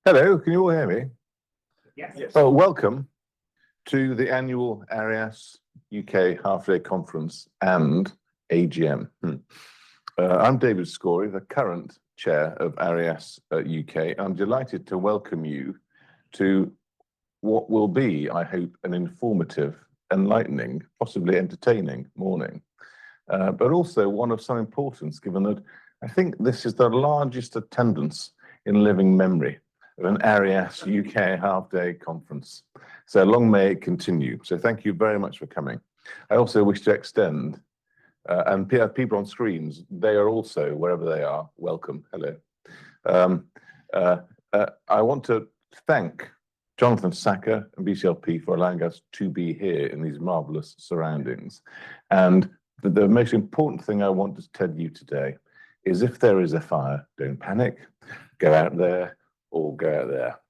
Hello, can you all hear me? Yes. Well, welcome to the annual ARIAS UK half-day conference and AGM. I'm David Scory, the current chair of ARIAS UK. I'm delighted to welcome you to what will be, I hope, an informative, enlightening, possibly entertaining morning, but also one of some importance, given that I think this is the largest attendance in living memory of an ARIAS UK half-day conference. So long may it continue. So thank you very much for coming. I also wish to extend, and people on screens, they are also, wherever they are, welcome. Hello. I want to thank Jonathan Sacker and BCLP for allowing us to be here in these marvellous surroundings. And the most important thing I want to tell you today is if there is a fire, don't panic, go out there, or go out there.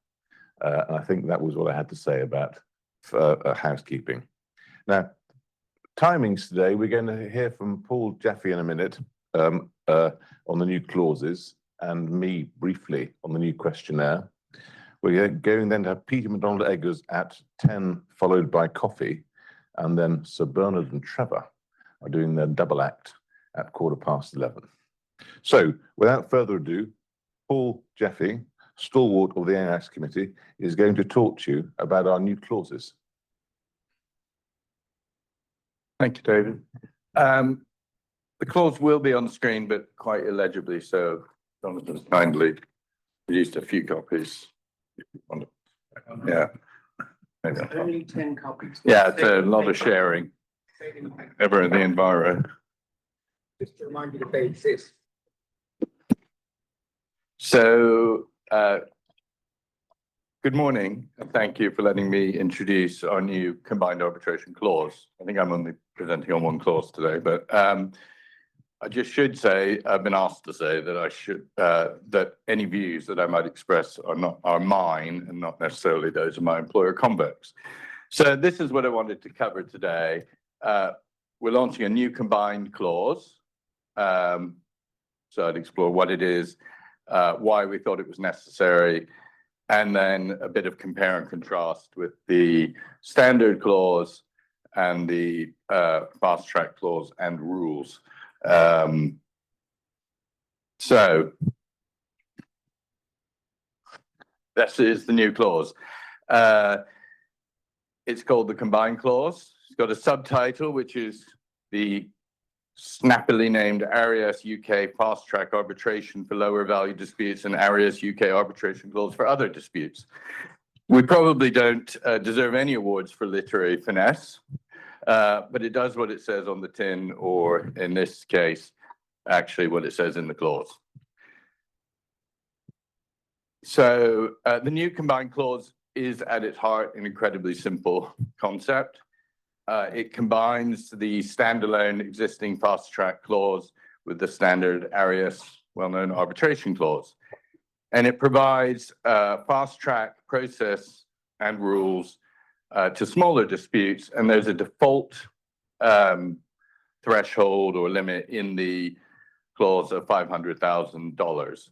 And I think that was what I had to say about housekeeping. Now, timings today, we're going to hear from Paul Jaffe in a minute on the new clauses, and me briefly on the new questionnaire. We're going then to have Peter McDonald-Eggers at 10, followed by coffee, and then Sir Bernard and Trevor are doing their double act at 11:15. So, without further ado, Paul Jaffe, stalwart of the ARIAS committee, is going to talk to you about our new clauses. Thank you, David. The clause will be on the screen, but quite illegibly, so Jonathan kindly produced a few copies. Yeah. Only 10 copies. Yeah, it's a lot of sharing ever in the environment. Just to remind you that they exist. So, good morning, and thank you for letting me introduce our new combined arbitration clause. I think I'm only presenting on one clause today, but I just should say, I've been asked to say that I should, that any views that I might express are mine and not necessarily those of my employer Convex. So this is what I wanted to cover today. We're launching a new combined clause. So I'd explore what it is, why we thought it was necessary, and then a bit of compare and contrast with the standard clause and the fast track clause and rules. So this is the new clause. It's called the combined clause. It's got a subtitle, which is the snappily named ARIAS UK fast track arbitration for lower value disputes and ARIAS UK arbitration clause for other disputes. We probably don't deserve any awards for literary finesse, but it does what it says on the tin, or in this case, actually what it says in the clause. So the new combined clause is at its heart an incredibly simple concept. It combines the standalone existing fast track clause with the standard ARIAS well-known arbitration clause. And it provides fast track process and rules to smaller disputes, and there's a default threshold or limit in the clause of $500,000.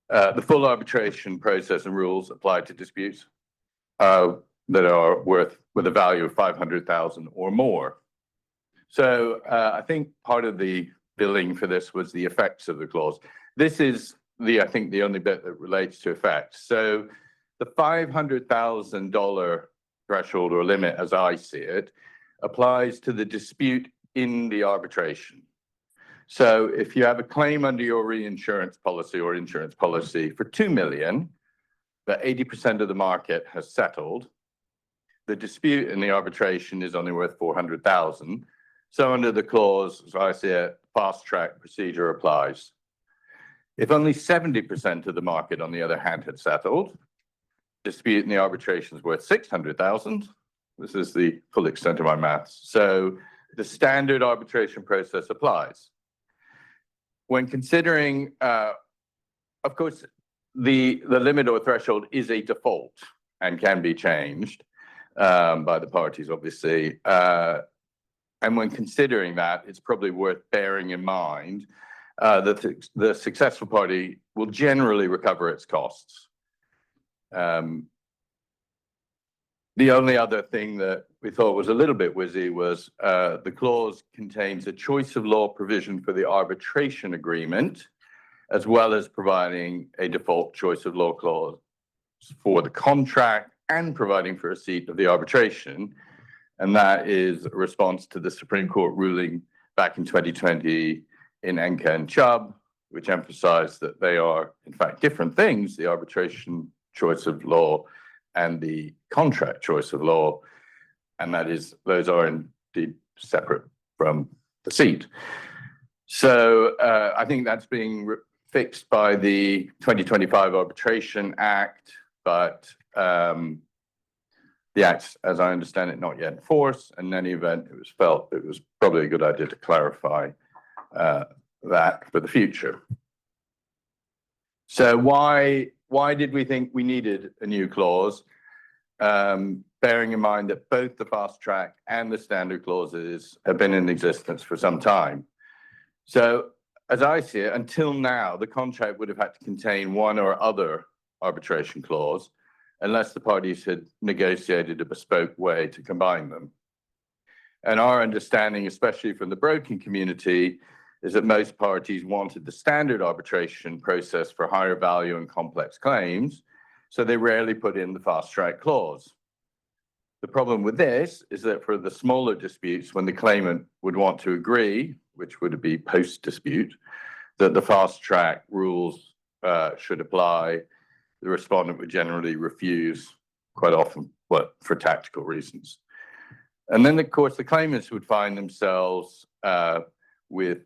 The full arbitration process and rules apply to disputes that are with a value of 500,000 or more. So I think part of the billing for this was the effects of the clause. This is I think the only bit that relates to effects. So the $500,000 threshold or limit, as I see it, applies to the dispute in the arbitration. So if you have a claim under your reinsurance policy or insurance policy for $2 million, but 80% of the market has settled, the dispute in the arbitration is only worth 400,000. So under the clause, as I see it, fast track procedure applies. If only 70% of the market, on the other hand, had settled, dispute in the arbitration is worth 600,000. This is the full extent of my maths. So the standard arbitration process applies. When considering, of course, the limit or threshold is a default and can be changed by the parties, obviously. And when considering that, it's probably worth bearing in mind that the successful party will generally recover its costs. The only other thing that we thought was a little bit whizzy was the clause contains a choice of law provision for the arbitration agreement, as well as providing a default choice of law clause for the contract and providing for receipt of the arbitration. And that is a response to the Supreme Court ruling back in 2020 in Enka and Chubb, which emphasized that they are, in fact, different things, the arbitration choice of law and the contract choice of law. And that is, those are indeed separate from the seat. So I think that's being fixed by the 2025 Arbitration Act, but the Act, as I understand it, not yet in force. In any event, it was felt it was probably a good idea to clarify that for the future. So why did we think we needed a new clause? Bearing in mind that both the fast track and the standard clauses have been in existence for some time. So as I see it, until now, the contract would have had to contain one or other arbitration clause, unless the parties had negotiated a bespoke way to combine them. And our understanding, especially from the broking community, is that most parties wanted the standard arbitration process for higher value and complex claims, so they rarely put in the fast track clause. The problem with this is that for the smaller disputes, when the claimant would want to agree, which would be post-dispute, that the fast track rules should apply, the respondent would generally refuse, quite often, for tactical reasons. And then, of course, the claimants would find themselves without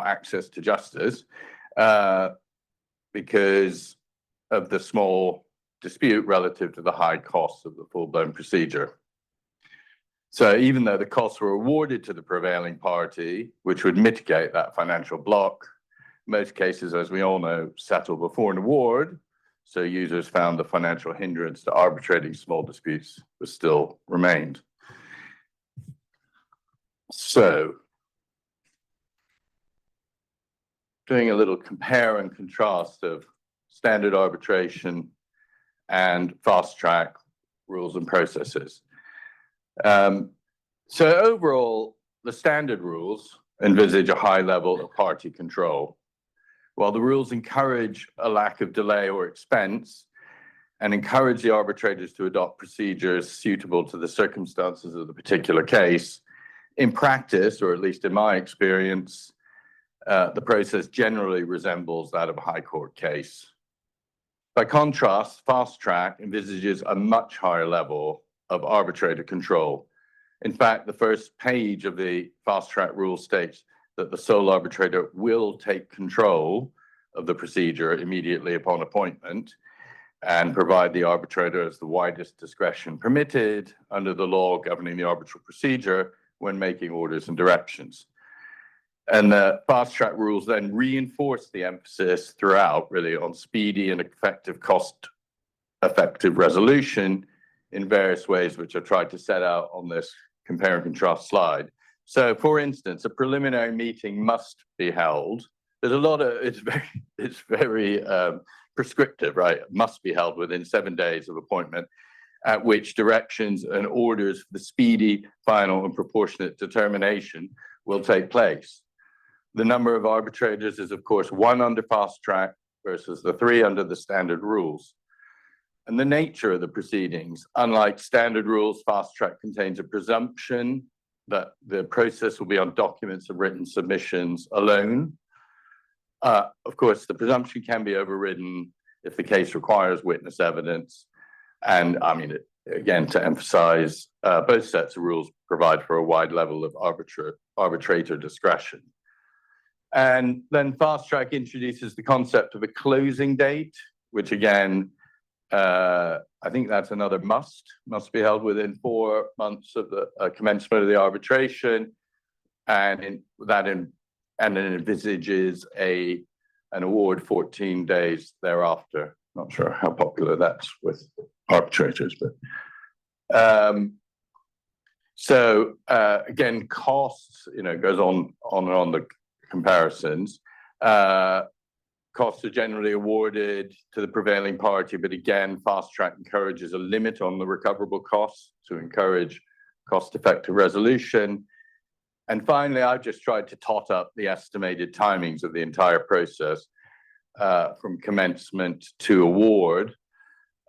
access to justice because of the small dispute relative to the high costs of the full-blown procedure. So even though the costs were awarded to the prevailing party, which would mitigate that financial block, most cases, as we all know, settle before an award. So users found the financial hindrance to arbitrating small disputes was still remained. So doing a little compare and contrast of standard arbitration and fast track rules and processes. So overall, the standard rules envisage a high level of party control, while the rules encourage a lack of delay or expense and encourage the arbitrators to adopt procedures suitable to the circumstances of the particular case. In practice, or at least in my experience, the process generally resembles that of a high court case. By contrast, fast track envisages a much higher level of arbitrator control. In fact, the first page of the fast track rule states that the sole arbitrator will take control of the procedure immediately upon appointment and provide the arbitrator as the widest discretion permitted under the law governing the arbitral procedure when making orders and directions. And the fast track rules then reinforce the emphasis throughout really on speedy and cost-effective resolution in various ways, which I tried to set out on this compare and contrast slide. So, for instance, a preliminary meeting must be held. There's a lot of, it's very prescriptive, right? It must be held within 7 days of appointment, at which directions and orders for the speedy, final, and proportionate determination will take place. The number of arbitrators is, of course, 1 under fast track versus the 3 under the standard rules. And the nature of the proceedings, unlike standard rules, fast track contains a presumption that the process will be on documents and written submissions alone. Of course, the presumption can be overridden if the case requires witness evidence. And I mean, again, to emphasize, both sets of rules provide for a wide level of arbitrator discretion. And then fast track introduces the concept of a closing date, which again, I think that's another must be held within 4 months of the commencement of the arbitration, and it envisages an award 14 days thereafter. Not sure how popular that's with arbitrators, but so again, costs, goes on and on the comparisons. costs are generally awarded to the prevailing party, but again, fast track encourages a limit on the recoverable costs to encourage cost-effective resolution. And finally, I've just tried to tot up the estimated timings of the entire process from commencement to award.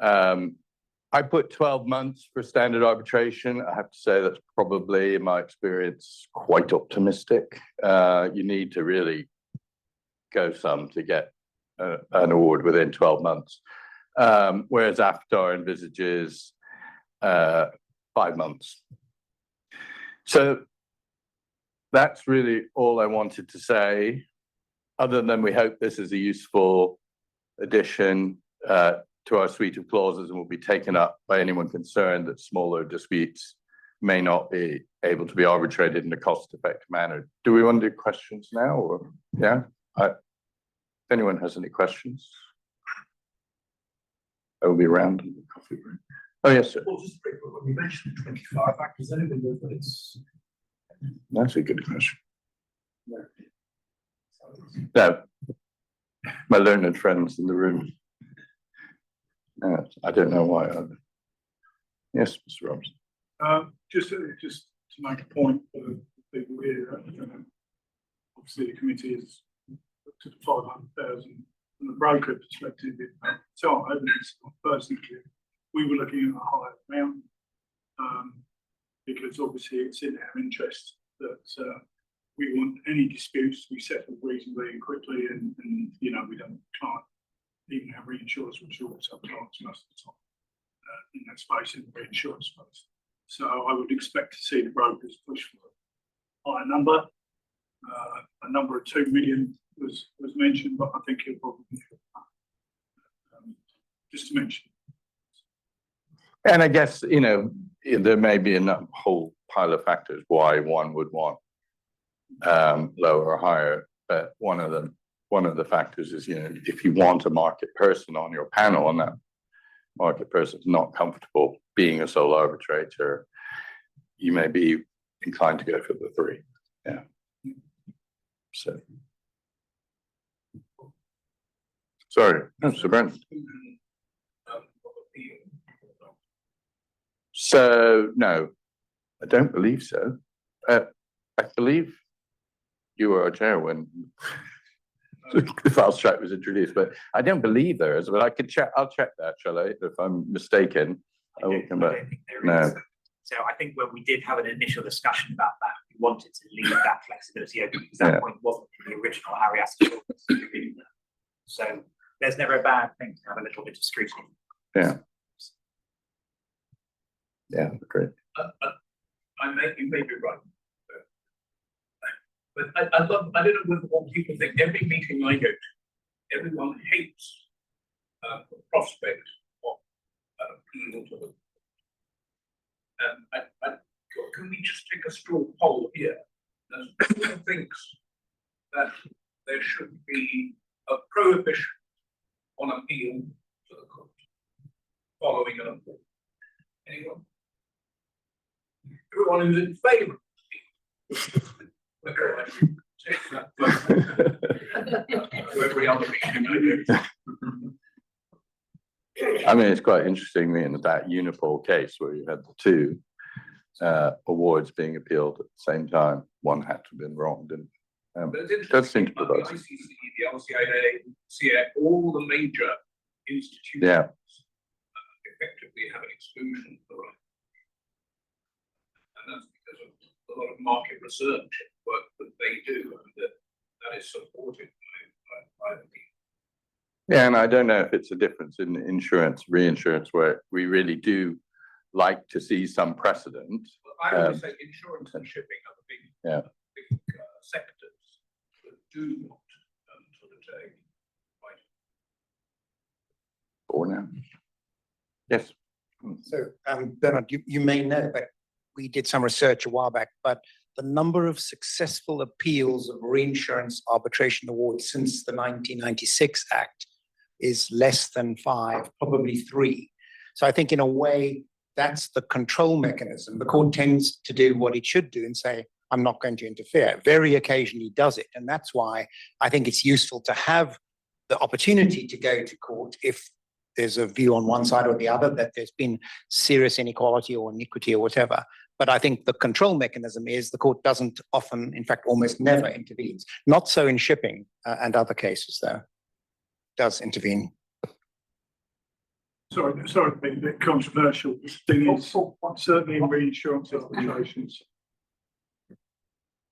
I put 12 months for standard arbitration. I have to say that's probably, in my experience, quite optimistic. You need to really go some to get an award within 12 months, whereas AFTAR envisages 5 months. So that's really all I wanted to say, other than we hope this is a useful addition to our suite of clauses and will be taken up by anyone concerned that smaller disputes may not be able to be arbitrated in a cost-effective manner. Do we want to do questions now, or yeah? If anyone has any questions, I will be around in the coffee room. Oh yes, sir. Well, just quick, when you mentioned 25 factors, anything that it's That's a good question. No, my learned friends in the room. I don't know why. Yes, Mr. Robinson. just to make a point for people here. Obviously, the committee is up to the 500,000 from the broker perspective. So, personally, we were looking at a higher amount because obviously it's in our interest that we want any disputes to be settled reasonably and quickly, and you know, we can't even have reinsurers with short sometimes most of the time in that space, in the reinsurance space. So I would expect to see the brokers push for a higher number. A number of 2 million was mentioned, but I think it'll probably just to mention. And I guess, you know, there may be a whole pile of factors why one would want lower or higher, but one of the factors is, you know, if you want a market person on your panel and that market person is not comfortable being a sole arbitrator, you may be inclined to go for the 3. Yeah. So, sorry, Mr. Brent. So, no, I don't believe so. I believe you were our chair when the fast track was introduced, but I don't believe there is. But I could check. I'll check that, shall I? If I'm mistaken, I will come back. No. So I think when we did have an initial discussion about that, we wanted to leave that flexibility open because that point wasn't in the original ARIAS. So there's never a bad thing to have a little bit of scrutiny. Yeah. Yeah, great. You may be right. But I don't know what people think. Every meeting I go to, everyone hates the prospect of appeal to them. Can we just take a straw poll here? Who thinks that there should be a prohibition on appeal to the court following an appeal? Anyone? Everyone who's in favour of every other meeting I do. I mean, it's quite interesting in that Unipol case where you had the 2 awards being appealed at the same time. One had to have been wrong, didn't it? Does seem to be the ICC, the LCIA, all the major institutions effectively have an exclusion for right. And that's because of a lot of market research work that they do, and that is supported by the people. Yeah, and I don't know if it's a difference in insurance, reinsurance, where we really do like to see some precedent. I always say insurance and shipping are the big sectors that do not sort of take right. For now. Yes. So, Bernard, you may know, but we did some research a while back, but the number of successful appeals of reinsurance arbitration awards since the 1996 Act is less than 5, probably 3. So I think in a way, that's the control mechanism. The court tends to do what it should do and say, I'm not going to interfere. Very occasionally does it. And that's why I think it's useful to have the opportunity to go to court if there's a view on one side or the other that there's been serious inequality or iniquity or whatever. But I think the control mechanism is the court doesn't often, in fact, almost never intervenes. Not so in shipping and other cases, though. Does intervene. Sorry to be a bit controversial. The thing is, certainly in reinsurance arbitrations.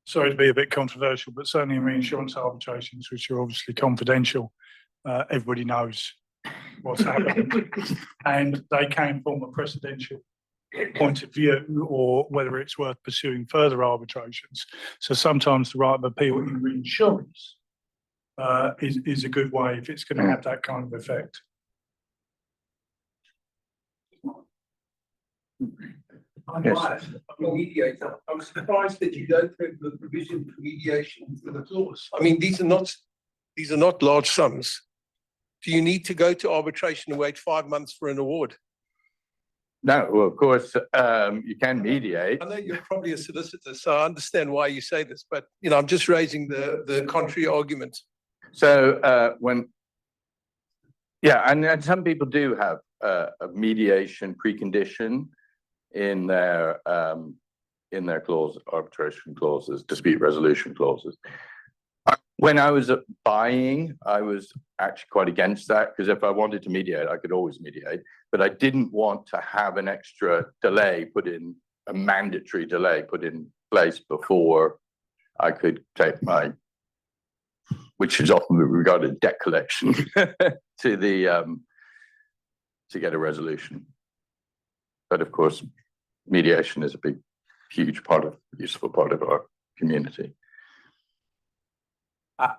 Sorry to be a bit controversial, but certainly in reinsurance arbitrations, which are obviously confidential, everybody knows what's happening, and they can form a precedential point of view, or whether it's worth pursuing further arbitrations. So sometimes the right of appeal in reinsurance is a good way if it's going to have that kind of effect. I'm biased. I'm a mediator. I'm surprised that you don't have the provision for mediation for the clause. I mean, these are not large sums. Do you need to go to arbitration and wait 5 months for an award? No, well, of course, you can mediate. I know you're probably a solicitor, so I understand why you say this, but I'm just raising the contrary argument. So and some people do have a mediation precondition in their clause, arbitration clauses, dispute resolution clauses. When I was buying, I was actually quite against that, because if I wanted to mediate, I could always mediate, but I didn't want to have an extra delay a mandatory delay put in place before I could take which is often regarded debt collection to get a resolution. But of course, mediation is a huge useful part of our community.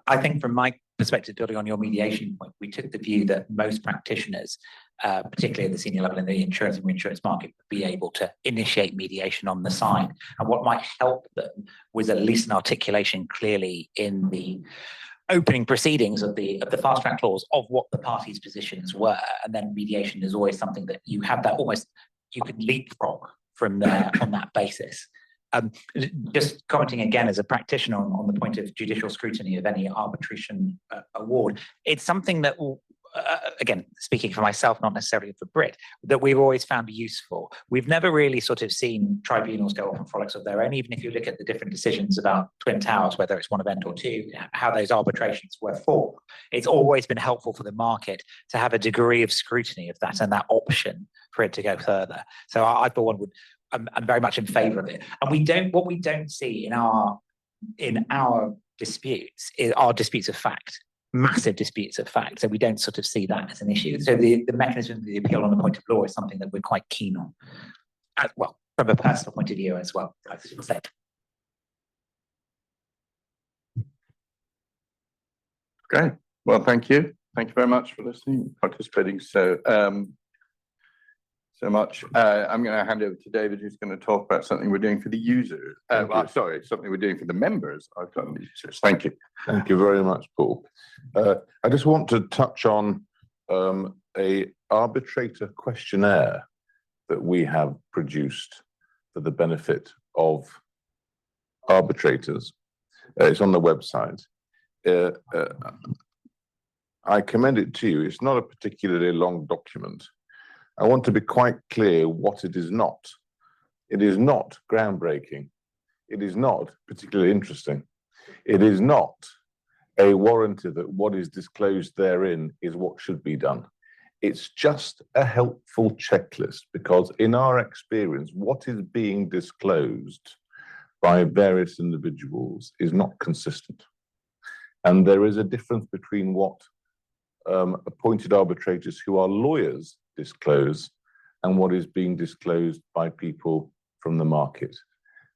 I think from my perspective, building on your mediation point, we took the view that most practitioners, particularly at the senior level in the insurance and reinsurance market, would be able to initiate mediation on the side. And what might help them was at least an articulation clearly in the opening proceedings of the fast track clause of what the parties' positions were. And then mediation is always something that you have that almost, you could leapfrog from there on that basis. Just commenting again as a practitioner on the point of judicial scrutiny of any arbitration award, it's something that will, again, speaking for myself, not necessarily for Brit, that we've always found useful. We've never really sort of seen tribunals go off on frolics of their own, even if you look at the different decisions about Twin Towers, whether it's one event or two, how those arbitrations were fought. It's always been helpful for the market to have a degree of scrutiny of that and that option for it to go further. So I for one I'm very much in favour of it. And what we don't see in our disputes are disputes of fact, massive disputes of fact. So we don't sort of see that as an issue. So the mechanism of the appeal on the point of law is something that we're quite keen on, as well, from a personal point of view as well, I should say. Great. Well, thank you. Thank you very much for listening, participating so much. I'm going to hand over to David, who's going to talk about something we're doing for the users. Something we're doing for the members. I've done the users. Thank you. Thank you very much, Paul. I just want to touch on a arbitrator questionnaire that we have produced for the benefit of arbitrators. It's on the website. I commend it to you. It's not a particularly long document. I want to be quite clear what it is not. It is not groundbreaking. It is not particularly interesting. It is not a warranty that what is disclosed therein is what should be done. It's just a helpful checklist, because in our experience, what is being disclosed by various individuals is not consistent. And there is a difference between what appointed arbitrators who are lawyers disclose and what is being disclosed by people from the market.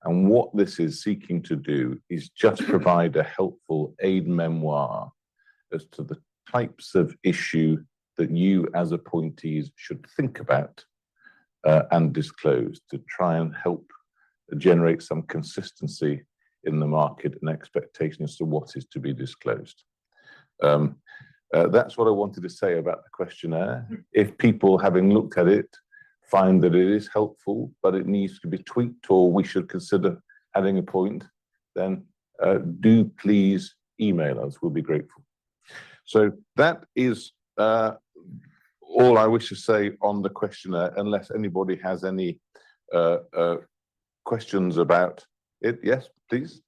And what this is seeking to do is just provide a helpful aid memoir as to the types of issue that you as appointees should think about and disclose, to try and help generate some consistency in the market and expectation as to what is to be disclosed. That's what I wanted to say about the questionnaire. If people, having looked at it, find that it is helpful, but it needs to be tweaked, or we should consider adding a point, then do please email us. We'll be grateful. So that is all I wish to say on the questionnaire, unless anybody has any questions about it. Yes, please.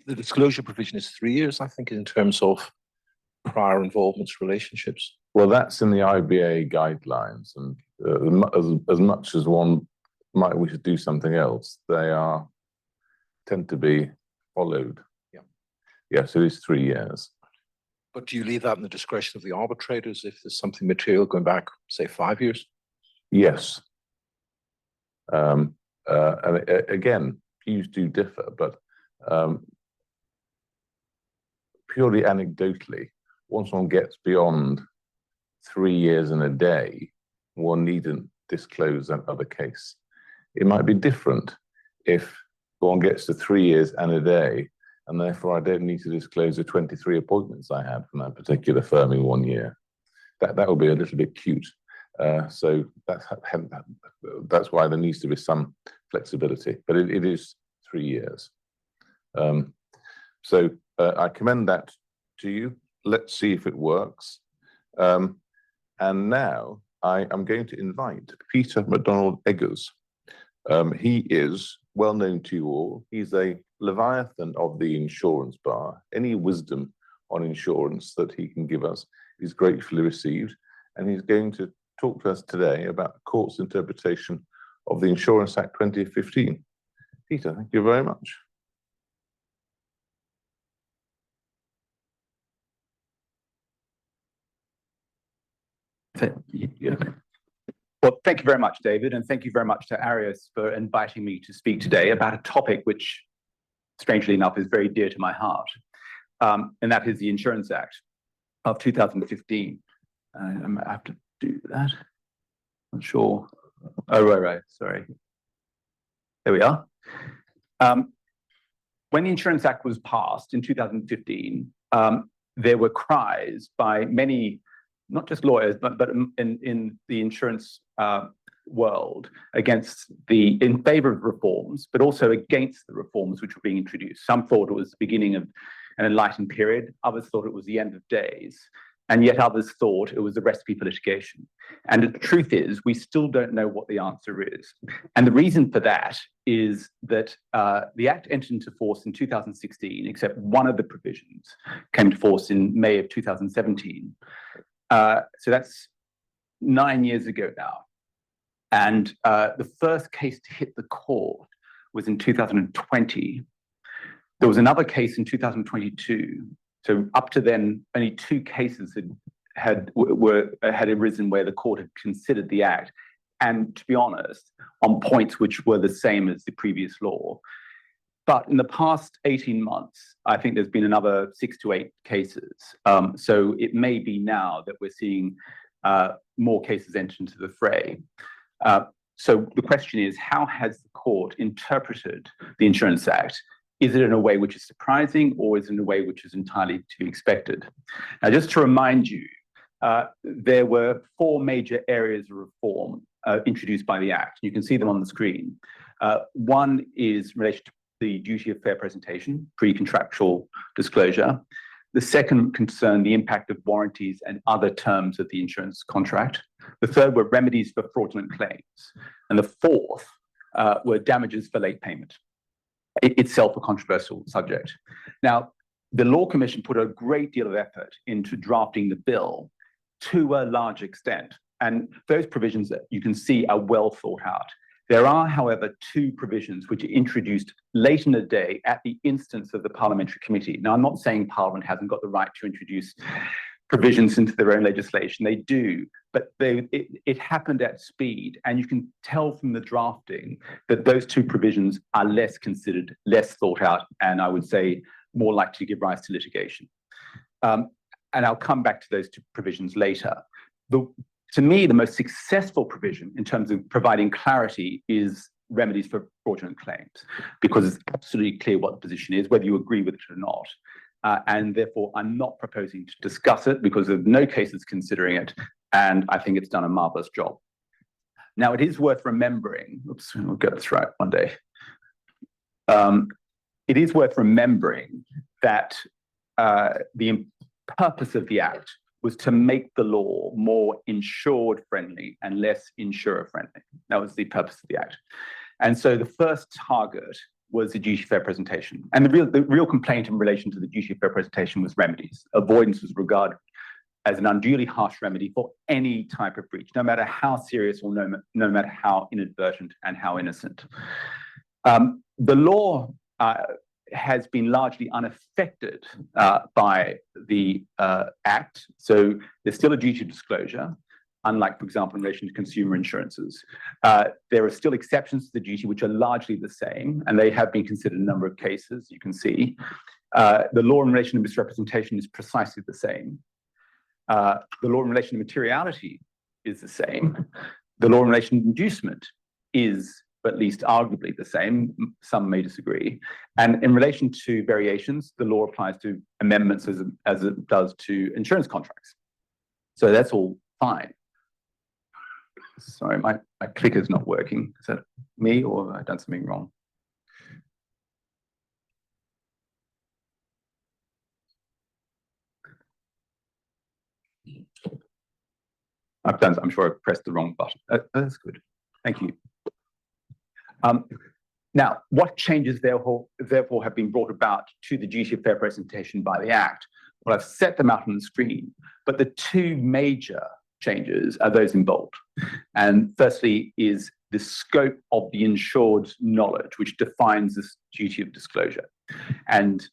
The disclosure provision is 3 years, I think, in terms of prior involvements, relationships. Well, that's in the IBA guidelines, and as much as one might wish to do something else, they tend to be followed. Yeah. Yes, it is 3 years. But do you leave that in the discretion of the arbitrators if there's something material going back, say, 5 years? Yes. And again, views do differ, but purely anecdotally, once one gets beyond 3 years and a day, one needn't disclose that other case. It might be different if one gets to 3 years and a day, and therefore I don't need to disclose the 23 appointments I had from that particular firm in 1 year. That would be a little bit cute. So that's why there needs to be some flexibility, but it is 3 years. So I commend that to you. Let's see if it works. And now I am going to invite Peter McDonald-Eggers. He is well known to you all. He's a leviathan of the insurance bar. Any wisdom on insurance that he can give us is gratefully received. And he's going to talk to us today about the court's interpretation of the Insurance Act 2015. Peter, thank you very much. Well, thank you very much, David, and thank you very much to ARIAS for inviting me to speak today about a topic which, strangely enough, is very dear to my heart, and that is the Insurance Act of 2015. I have to do that. Not sure. Oh, right, sorry. There we are. When the Insurance Act was passed in 2015, there were cries by many, not just lawyers, but in the insurance world in favor of reforms, but also against the reforms which were being introduced. Some thought it was the beginning of an enlightened period. Others thought it was the end of days. And yet others thought it was a recipe for litigation. And the truth is, we still don't know what the answer is. And the reason for that is that the Act entered into force in 2016, except one of the provisions came to force in May of 2017. So that's 9 years ago now. And the first case to hit the court was in 2020. There was another case in 2022. So up to then, only 2 cases had arisen where the court had considered the Act, and to be honest, on points which were the same as the previous law. But in the past 18 months, I think there's been another 6 to 8 cases. So it may be now that we're seeing more cases enter into the fray. So the question is, how has the court interpreted the Insurance Act? Is it in a way which is surprising, or is it in a way which is entirely to be expected? Now, just to remind you, there were 4 major areas of reform introduced by the Act. You can see them on the screen. One is in relation to the duty of fair presentation, pre-contractual disclosure. The second concerned the impact of warranties and other terms of the insurance contract. The third were remedies for fraudulent claims. And the fourth were damages for late payment. Itself a controversial subject. Now, the Law Commission put a great deal of effort into drafting the bill to a large extent, and those provisions that you can see are well thought out. There are, however, 2 provisions which are introduced late in the day at the instance of the Parliamentary Committee. Now, I'm not saying Parliament hasn't got the right to introduce provisions into their own legislation. They do, but it happened at speed, and you can tell from the drafting that those 2 provisions are less considered, less thought out, and I would say more likely to give rise to litigation. And I'll come back to those 2 provisions later. To me, the most successful provision in terms of providing clarity is remedies for fraudulent claims, because it's absolutely clear what the position is, whether you agree with it or not. And therefore, I'm not proposing to discuss it because there's no cases considering it, and I think it's done a marvelous job. Now, it is worth remembering, oops, we'll get this right one day. It is worth remembering that the purpose of the Act was to make the law more insured friendly and less insurer friendly. That was the purpose of the Act. And so the first target was the duty of fair presentation. And the real complaint in relation to the duty of fair presentation was remedies. Avoidance was regarded as an unduly harsh remedy for any type of breach, no matter how serious or no matter how inadvertent and how innocent. The law has been largely unaffected by the Act. So there's still a duty of disclosure, unlike, for example, in relation to consumer insurances. There are still exceptions to the duty, which are largely the same, and they have been considered in a number of cases, you can see. The law in relation to misrepresentation is precisely the same. The law in relation to materiality is the same. The law in relation to inducement is at least arguably the same. Some may disagree. And in relation to variations, the law applies to amendments as it does to insurance contracts. So that's all fine. Sorry, my clicker's not working. Is that me or have I done something wrong? I'm sure I pressed the wrong button. That's good. Thank you. Now, what changes therefore have been brought about to the duty of fair presentation by the Act? Well, I've set them out on the screen, but the two major changes are those in bold. And firstly is the scope of the insured's knowledge, which defines this duty of disclosure. And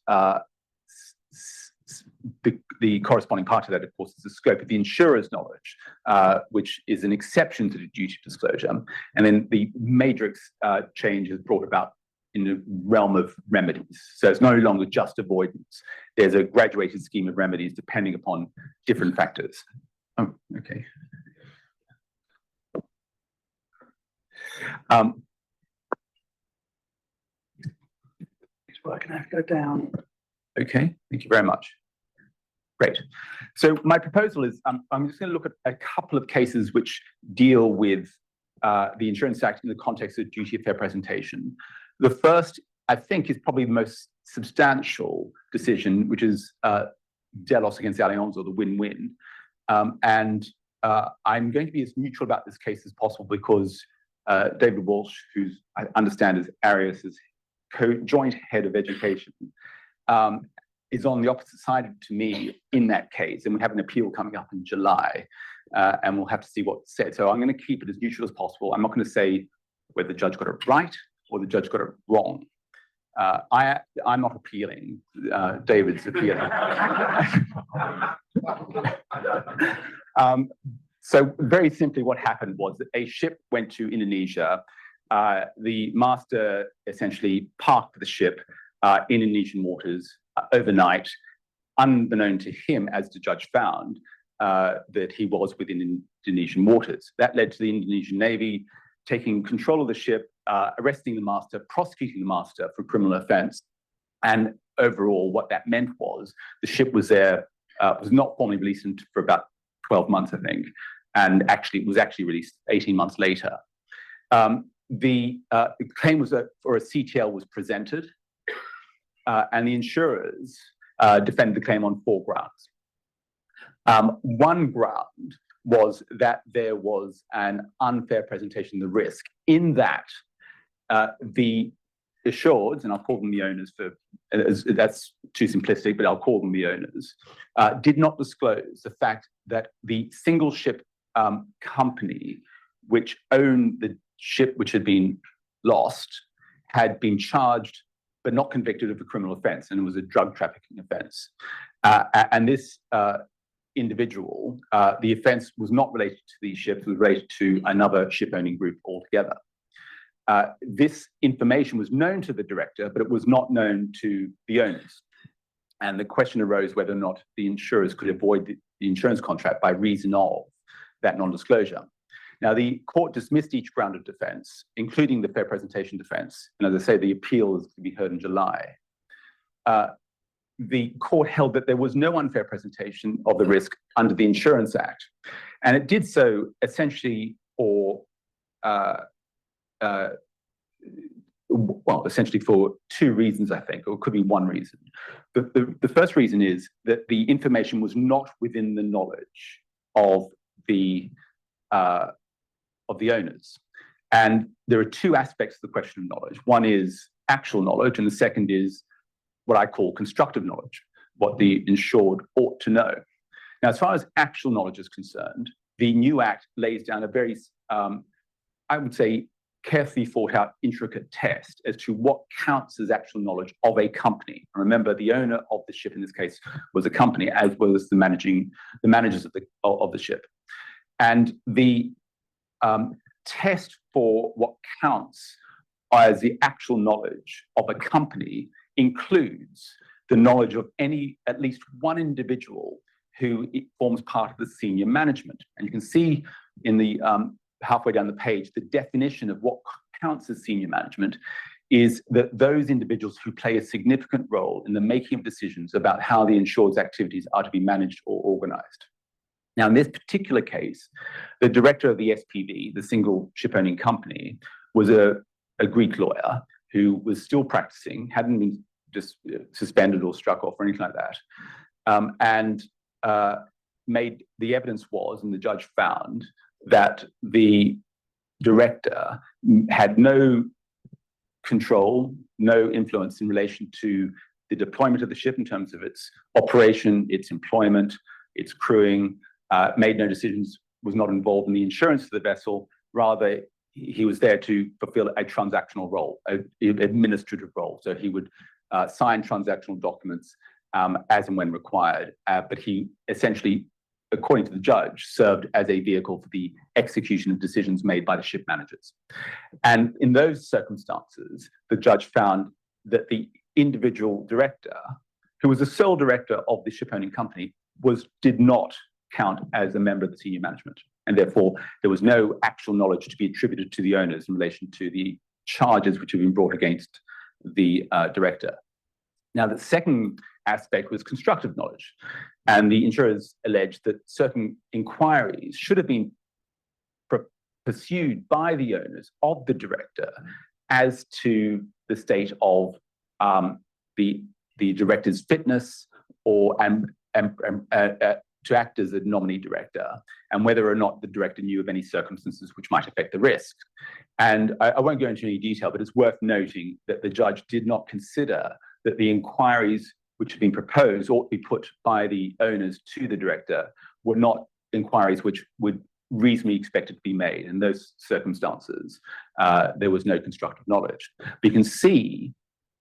the corresponding part of that, of course, is the scope of the insurer's knowledge, which is an exception to the duty of disclosure. And then the major change is brought about in the realm of remedies. So it's no longer just avoidance. There's a graduated scheme of remedies depending upon different factors. Oh, okay. It's working, I have to go down. Okay, thank you very much. Great. So my proposal is I'm just going to look at a couple of cases which deal with the Insurance Act in the context of duty of fair presentation. The first, I think, is probably the most substantial decision, which is Delos against Allianz, or the win-win. And I'm going to be as neutral about this case as possible because David Walsh, who's I understand is ARIAS' joint head of education, is on the opposite side to me in that case, and we have an appeal coming up in July, and we'll have to see what's said. So I'm going to keep it as neutral as possible. I'm not going to say whether the judge got it right or the judge got it wrong. I'm not appealing. David's appealing. So very simply, what happened was that a ship went to Indonesia. The master essentially parked the ship in Indonesian waters overnight, unbeknown to him, as the judge found, that he was within Indonesian waters. That led to the Indonesian Navy taking control of the ship, arresting the master, prosecuting the master for criminal offense. And overall, what that meant was the ship was there, was not formally released for about 12 months, I think, and actually was released 18 months later. The claim was for a CTL was presented, and the insurers defended the claim on 4 grounds. One ground was that there was an unfair presentation of the risk, in that the assureds, and I'll call them the owners that's too simplistic, but I'll call them the owners, did not disclose the fact that the single ship company which owned the ship which had been lost had been charged but not convicted of a criminal offense, and it was a drug trafficking offense. And this individual, the offense was not related to these ships, it was related to another ship-owning group altogether. This information was known to the director, but it was not known to the owners. And the question arose whether or not the insurers could avoid the insurance contract by reason of that non-disclosure. Now, the court dismissed each ground of defense, including the fair presentation defense. And as I say, the appeal is to be heard in July. The court held that there was no unfair presentation of the risk under the Insurance Act. And it did so essentially for well, essentially for two reasons, I think, or it could be one reason. The first reason is that the information was not within the knowledge of the owners. And there are two aspects to the question of knowledge. One is actual knowledge, and the second is what I call constructive knowledge, what the insured ought to know. Now, as far as actual knowledge is concerned, the new Act lays down a very, I would say, carefully thought out, intricate test as to what counts as actual knowledge of a company. And remember, the owner of the ship in this case was a company, as well as the managers of the ship. And the test for what counts as the actual knowledge of a company includes the knowledge of at least one individual who forms part of the senior management. And you can see in the halfway down the page, the definition of what counts as senior management is that those individuals who play a significant role in the making of decisions about how the insured's activities are to be managed or organized. Now, in this particular case, the director of the SPV, the single ship-owning company, was a Greek lawyer who was still practicing, hadn't been just suspended or struck off or anything like that, and the evidence was, and the judge found, that the director had no control, no influence in relation to the deployment of the ship in terms of its operation, its employment, its crewing, made no decisions, was not involved in the insurance of the vessel. Rather, he was there to fulfill a transactional role, an administrative role. So he would sign transactional documents as and when required, but he essentially, according to the judge, served as a vehicle for the execution of decisions made by the ship managers. And in those circumstances, the judge found that the individual director, who was the sole director of the ship-owning company, did not count as a member of the senior management. And therefore, there was no actual knowledge to be attributed to the owners in relation to the charges which have been brought against the director. Now, the second aspect was constructive knowledge. And the insurers alleged that certain inquiries should have been pursued by the owners of the director as to the state of the director's fitness or to act as a nominee director, and whether or not the director knew of any circumstances which might affect the risk. And I won't go into any detail, but it's worth noting that the judge did not consider that the inquiries which had been proposed or be put by the owners to the director were not inquiries which would reasonably expected to be made. In those circumstances, there was no constructive knowledge. But you can see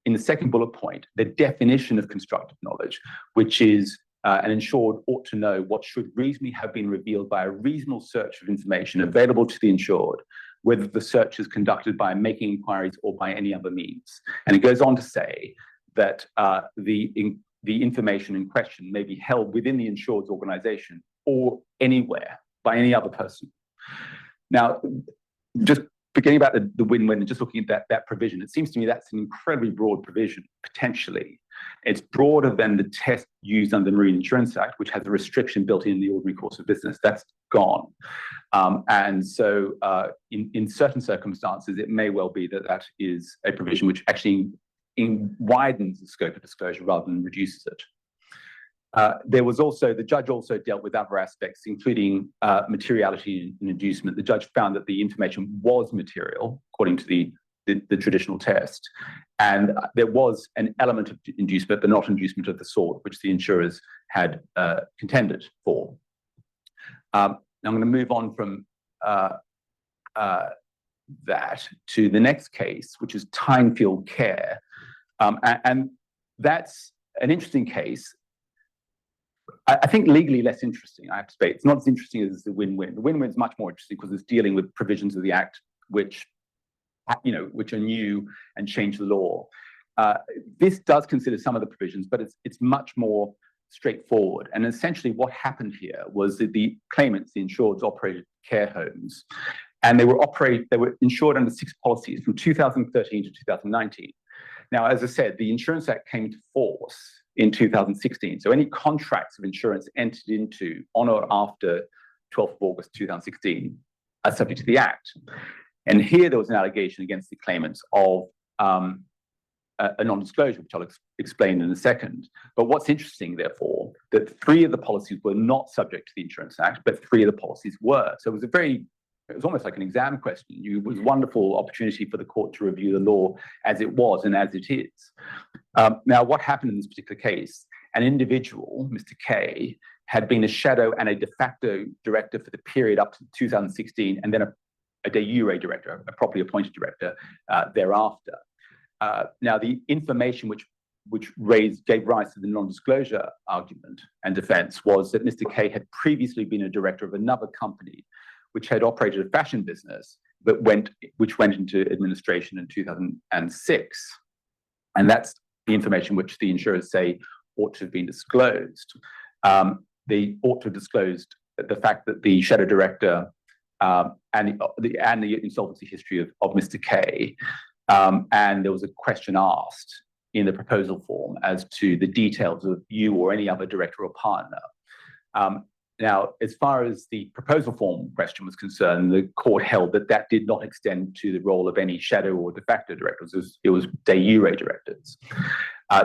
in the second bullet point, the definition of constructive knowledge, which is an insured ought to know what should reasonably have been revealed by a reasonable search of information available to the insured, whether the search is conducted by making inquiries or by any other means. And it goes on to say that the information in question may be held within the insured's organization or anywhere by any other person. Now, just forgetting about the win-win and just looking at that provision, it seems to me that's an incredibly broad provision, potentially. It's broader than the test used under the Marine Insurance Act, which has a restriction built in the ordinary course of business. That's gone. And so in certain circumstances, it may well be that that is a provision which actually widens the scope of disclosure rather than reduces it. The judge also dealt with other aspects, including materiality and inducement. The judge found that the information was material, according to the traditional test. And there was an element of inducement, but not inducement of the sort which the insurers had contended for. Now I'm going to move on from that to the next case, which is Tynefield Care. And that's an interesting case. I think legally less interesting, I have to say. It's not as interesting as the win-win. The win-win is much more interesting because it's dealing with provisions of the Act which are new and change the law. This does consider some of the provisions, but it's much more straightforward. And essentially what happened here was that the claimants, the insureds, operated care homes, and they were insured under 6 policies from 2013 to 2019. Now, as I said, the Insurance Act came into force in 2016. So any contracts of insurance entered into on or after 12th of August 2016 are subject to the Act. And here there was an allegation against the claimants of a non-disclosure, which I'll explain in a second. But what's interesting, therefore, that 3 of the policies were not subject to the Insurance Act, but 3 of the policies were. So it was almost like an exam question. It was a wonderful opportunity for the court to review the law as it was and as it is. Now, what happened in this particular case? An individual, Mr. K, had been a shadow and a de facto director for the period up to 2016, and then a de jure director, a properly appointed director thereafter. Now, the information which gave rise to the non-disclosure argument and defense was that Mr. K had previously been a director of another company which had operated a fashion business, but which went into administration in 2006. And that's the information which the insurers say ought to have been disclosed. They ought to have disclosed the fact that the shadow director and the insolvency history of Mr. K, and there was a question asked in the proposal form as to the details of you or any other director or partner. Now, as far as the proposal form question was concerned, the court held that that did not extend to the role of any shadow or de facto directors. It was de jure directors.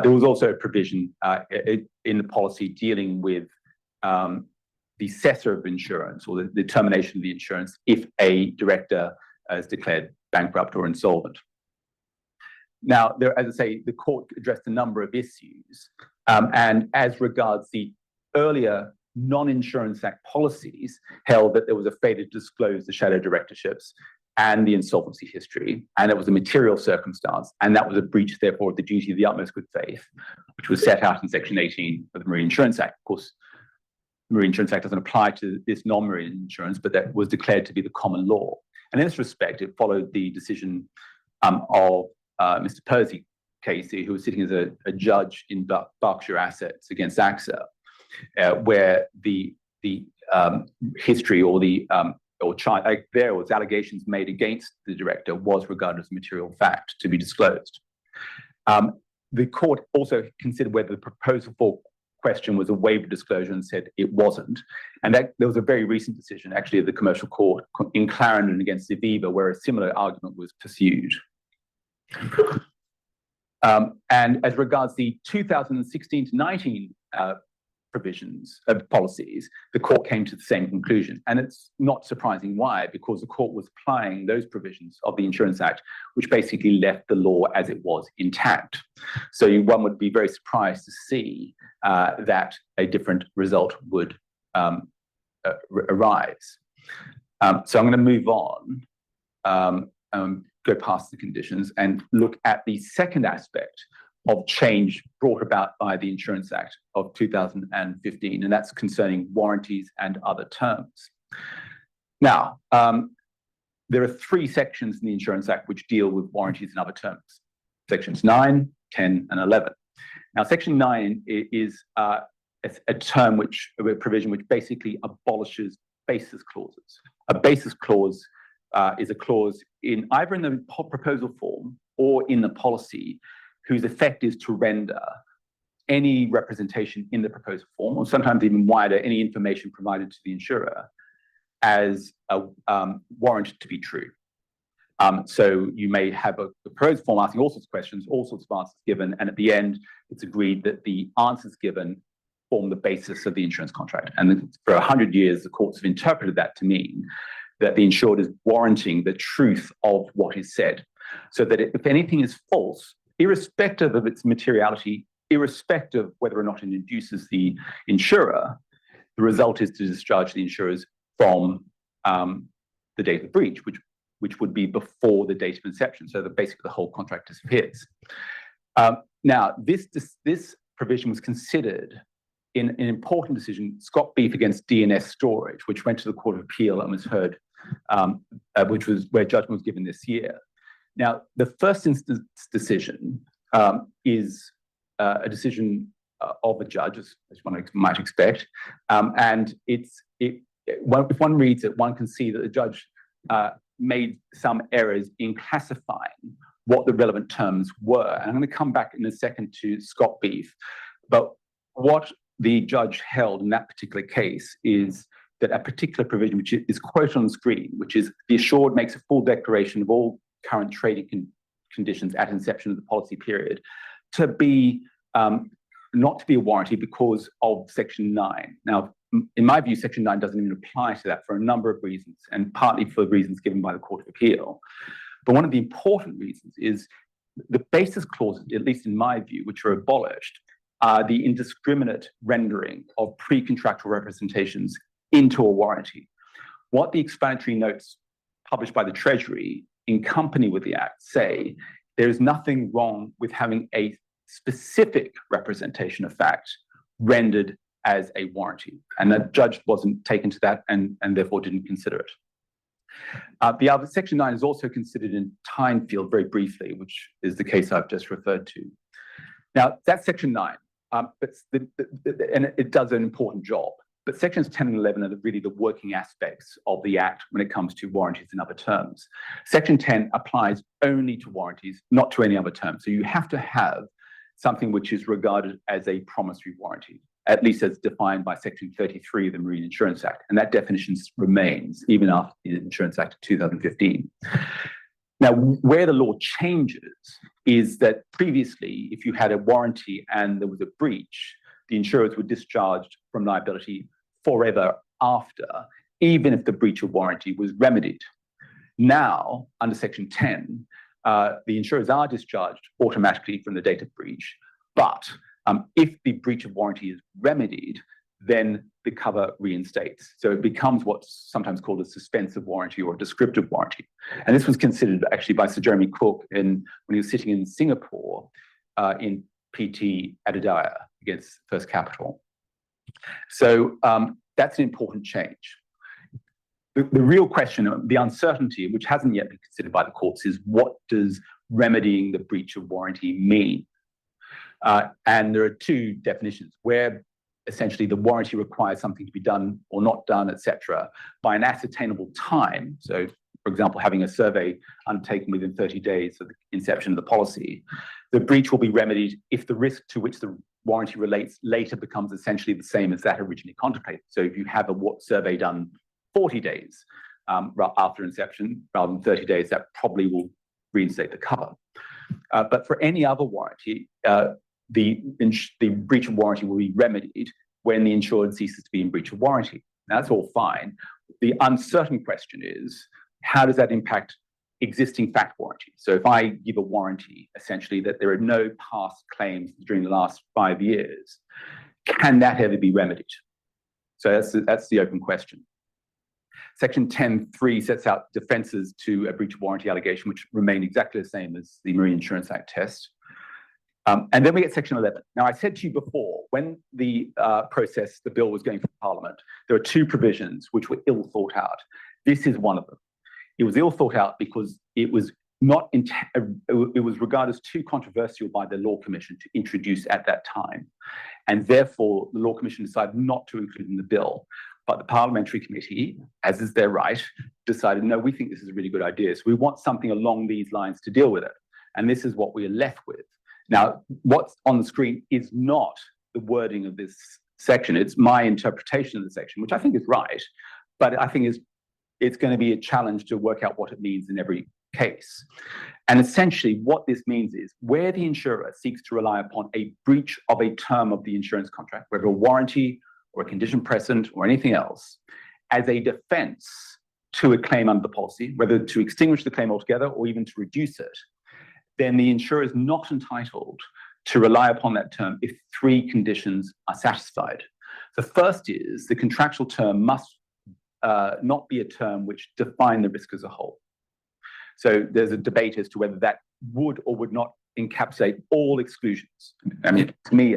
There was also a provision in the policy dealing with the cessor of insurance or the termination of the insurance if a director is declared bankrupt or insolvent. Now, as I say, the court addressed a number of issues, and as regards the earlier non-Insurance Act policies, held that there was a failure to disclose the shadow directorships and the insolvency history, and it was a material circumstance, and that was a breach, therefore, of the duty of the utmost good faith, which was set out in Section 18 of the Marine Insurance Act. Of course, the Marine Insurance Act doesn't apply to this non-marine insurance, but that was declared to be the common law. And in this respect, it followed the decision of Mr. Percy Casey, who was sitting as a judge in Berkshire Assets against AXA, where the history or there was allegations made against the director was regarded as a material fact to be disclosed. The court also considered whether the proposal for question was a waiver disclosure and said it wasn't. And that there was a very recent decision, actually, of the commercial court in Clarendon against Aviva, where a similar argument was pursued. And as regards the 2016 to 19 provisions of policies, the court came to the same conclusion. And it's not surprising why, because the court was applying those provisions of the Insurance Act, which basically left the law as it was intact. So one would be very surprised to see that a different result would arise. So I'm going to move on, go past the conditions and look at the second aspect of change brought about by the Insurance Act of 2015, and that's concerning warranties and other terms. Now, there are 3 sections in the Insurance Act which deal with warranties and other terms. Sections 9, 10, and 11. Now, Section 9 is a provision which basically abolishes basis clauses. A basis clause is a clause either in the proposal form or in the policy whose effect is to render any representation in the proposal form, or sometimes even wider, any information provided to the insurer as warranted to be true. So you may have a proposal form asking all sorts of questions, all sorts of answers given, and at the end, it's agreed that the answers given form the basis of the insurance contract. And for 100 years, the courts have interpreted that to mean that the insured is warranting the truth of what is said, so that if anything is false, irrespective of its materiality, irrespective of whether or not it induces the insurer, the result is to discharge the insurers from the date of breach, which would be before the date of inception, so that basically the whole contract disappears. Now, this provision was considered in an important decision, Scott Beef against DNS Storage, which went to the Court of Appeal and was heard, which was where judgment was given this year. Now, the first instance decision is a decision of a judge, as one might expect, and if one reads it, one can see that the judge made some errors in classifying what the relevant terms were. And I'm going to come back in a second to Scott Beef, but what the judge held in that particular case is that a particular provision, which is quoted on the screen, which is the assured makes a full declaration of all current trading conditions at inception of the policy period, to be not to be a warranty because of Section 9. Now, in my view, Section 9 doesn't even apply to that for a number of reasons, and partly for reasons given by the Court of Appeal. But one of the important reasons is the basis clauses, at least in my view, which are abolished, are the indiscriminate rendering of pre-contractual representations into a warranty. What the explanatory notes published by the Treasury in company with the Act say, there is nothing wrong with having a specific representation of fact rendered as a warranty. And the judge wasn't taken to that and therefore didn't consider it. The other Section 9 is also considered in time field very briefly, which is the case I've just referred to. Now, that's Section 9, and it does an important job. But Sections 10 and 11 are really the working aspects of the Act when it comes to warranties and other terms. Section 10 applies only to warranties, not to any other terms. So you have to have something which is regarded as a promissory warranty, at least as defined by Section 33 of the Marine Insurance Act. And that definition remains even after the Insurance Act of 2015. Now, where the law changes is that previously, if you had a warranty and there was a breach, the insurers were discharged from liability forever after, even if the breach of warranty was remedied. Now, under Section 10, the insurers are discharged automatically from the date of breach, but if the breach of warranty is remedied, then the cover reinstates. So it becomes what's sometimes called a suspensive warranty or a descriptive warranty. And this was considered actually by Sir Jeremy Cook when he was sitting in Singapore in PT Adidaya against First Capital. So that's an important change. The real question, the uncertainty, which hasn't yet been considered by the courts, is what does remedying the breach of warranty mean? And there are two definitions where essentially the warranty requires something to be done or not done, etc., by an ascertainable time. So, for example, having a survey undertaken within 30 days of the inception of the policy, the breach will be remedied if the risk to which the warranty relates later becomes essentially the same as that originally contemplated. So if you have a survey done 40 days after inception rather than 30 days, that probably will reinstate the cover. But for any other warranty, the breach of warranty will be remedied when the insured ceases to be in breach of warranty. Now, that's all fine. The uncertain question is, how does that impact existing fact warranties? So if I give a warranty, essentially, that there are no past claims during the last 5 years, can that ever be remedied? So that's the open question. Section 10.3 sets out defenses to a breach of warranty allegation, which remain exactly the same as the Marine Insurance Act test. And then we get Section 11. Now, I said to you before, when the bill was going through Parliament, there were two provisions which were ill thought out. This is one of them. It was ill thought out because it was it was regarded as too controversial by the Law Commission to introduce at that time. And therefore, the Law Commission decided not to include in the bill. But the Parliamentary Committee, as is their right, decided, no, we think this is a really good idea. So we want something along these lines to deal with it. And this is what we are left with. Now, what's on the screen is not the wording of this section. It's my interpretation of the section, which I think is right. But I think it's going to be a challenge to work out what it means in every case. And essentially, what this means is where the insurer seeks to rely upon a breach of a term of the insurance contract, whether a warranty or a condition precedent or anything else, as a defense to a claim under the policy, whether to extinguish the claim altogether or even to reduce it, then the insurer is not entitled to rely upon that term if three conditions are satisfied. The first is the contractual term must not be a term which defines the risk as a whole. So there's a debate as to whether that would or would not encapsulate all exclusions. I mean, to me,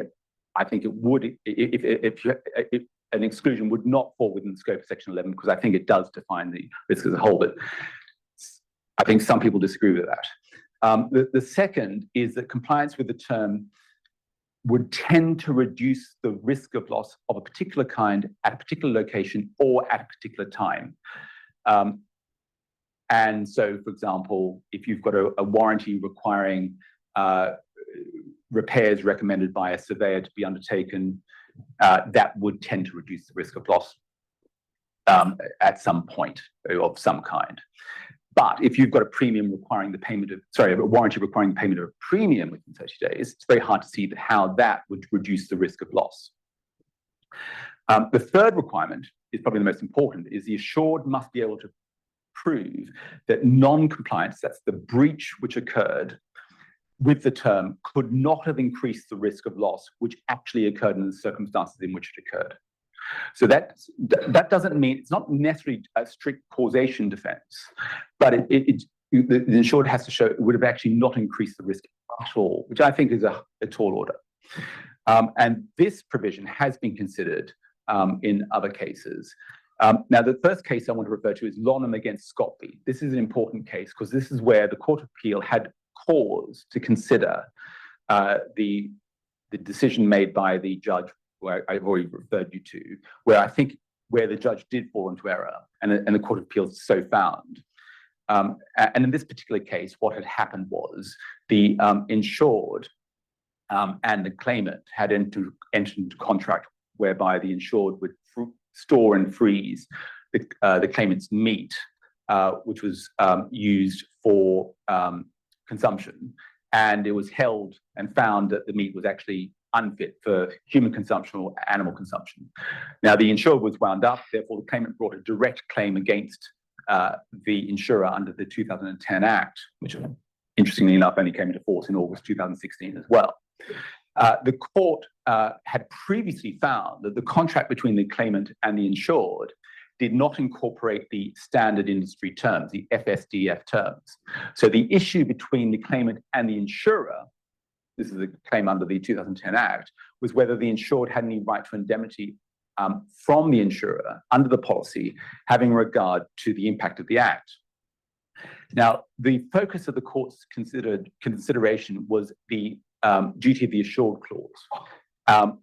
I think it would, if an exclusion would not fall within the scope of Section 11, because I think it does define the risk as a whole, but I think some people disagree with that. The second is that compliance with the term would tend to reduce the risk of loss of a particular kind at a particular location or at a particular time. And so, for example, if you've got a warranty requiring repairs recommended by a surveyor to be undertaken, that would tend to reduce the risk of loss at some point of some kind. But if you've got a premium requiring the payment of, a warranty requiring the payment of a premium within 30 days, it's very hard to see how that would reduce the risk of loss. The third requirement is probably the most important, is the assured must be able to prove that non-compliance, that's the breach which occurred with the term, could not have increased the risk of loss which actually occurred in the circumstances in which it occurred. So that doesn't mean, it's not necessarily a strict causation defense, but the insured has to show it would have actually not increased the risk at all, which I think is a tall order. And this provision has been considered in other cases. Now, the first case I want to refer to is Lonham against Scotby. This is an important case because this is where the Court of Appeal had cause to consider the decision made by the judge, where I've already referred you to, where the judge did fall into error, and the Court of Appeal so found. And in this particular case, what had happened was the insured and the claimant had entered into contract whereby the insured would store and freeze the claimant's meat, which was used for consumption, and it was held and found that the meat was actually unfit for human consumption or animal consumption. Now, the insured was wound up, therefore the claimant brought a direct claim against the insurer under the 2010 Act, which interestingly enough only came into force in August 2016 as well. The court had previously found that the contract between the claimant and the insured did not incorporate the standard industry terms, the FSDF terms. So the issue between the claimant and the insurer, this is a claim under the 2010 Act, was whether the insured had any right to indemnity from the insurer under the policy, having regard to the impact of the Act. Now, the focus of the court's consideration was the duty of the assured clause.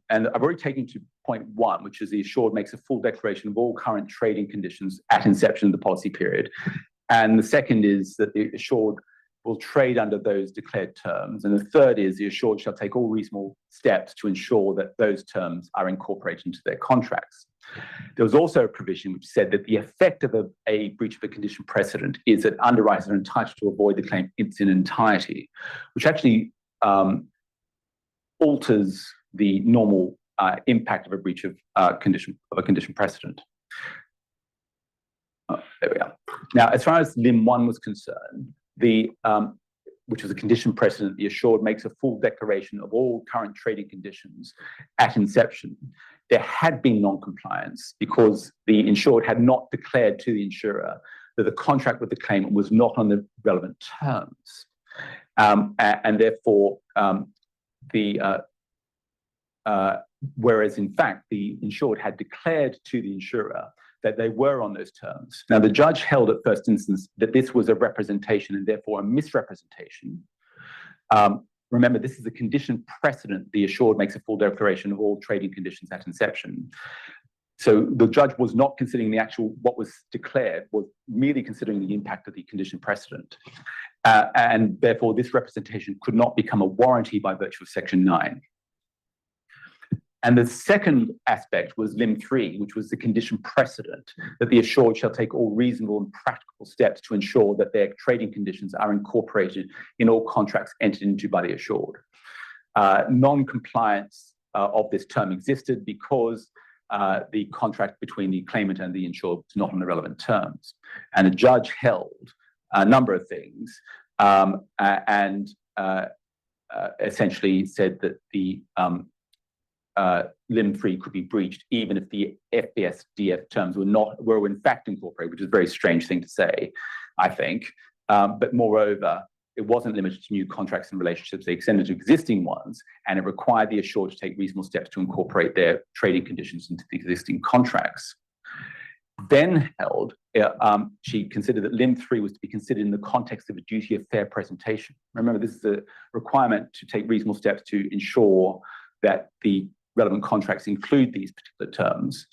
And I've already taken to point one, which is the assured makes a full declaration of all current trading conditions at inception of the policy period. And the second is that the assured will trade under those declared terms. And the third is the assured shall take all reasonable steps to ensure that those terms are incorporated into their contracts. There was also a provision which said that the effect of a breach of a condition precedent is that underwriters are entitled to avoid the claim in its entirety, which actually alters the normal impact of a breach of a condition precedent. There we are. Now, as far as Lim 1 was concerned, which was a condition precedent, the assured makes a full declaration of all current trading conditions at inception. There had been non-compliance because the insured had not declared to the insurer that the contract with the claimant was not on the relevant terms. And therefore, whereas in fact, the insured had declared to the insurer that they were on those terms. Now, the judge held at first instance that this was a representation and therefore a misrepresentation. Remember, this is a condition precedent. The assured makes a full declaration of all trading conditions at inception. So the judge was not considering the actual, what was declared, was merely considering the impact of the condition precedent. And therefore, this representation could not become a warranty by virtue of Section 9. And the second aspect was Lim 3, which was the condition precedent, that the assured shall take all reasonable and practical steps to ensure that their trading conditions are incorporated in all contracts entered into by the assured. Non-compliance of this term existed because the contract between the claimant and the insured was not on the relevant terms. And the judge held a number of things and essentially said that the Lim 3 could be breached even if the FBSDF terms were in fact incorporated, which is a very strange thing to say, I think. But moreover, it wasn't limited to new contracts and relationships. They extended to existing ones, and it required the assured to take reasonable steps to incorporate their trading conditions into the existing contracts. Then held, she considered that Lim 3 was to be considered in the context of a duty of fair presentation. Remember, this is a requirement to take reasonable steps to ensure that the relevant contracts include these particular terms.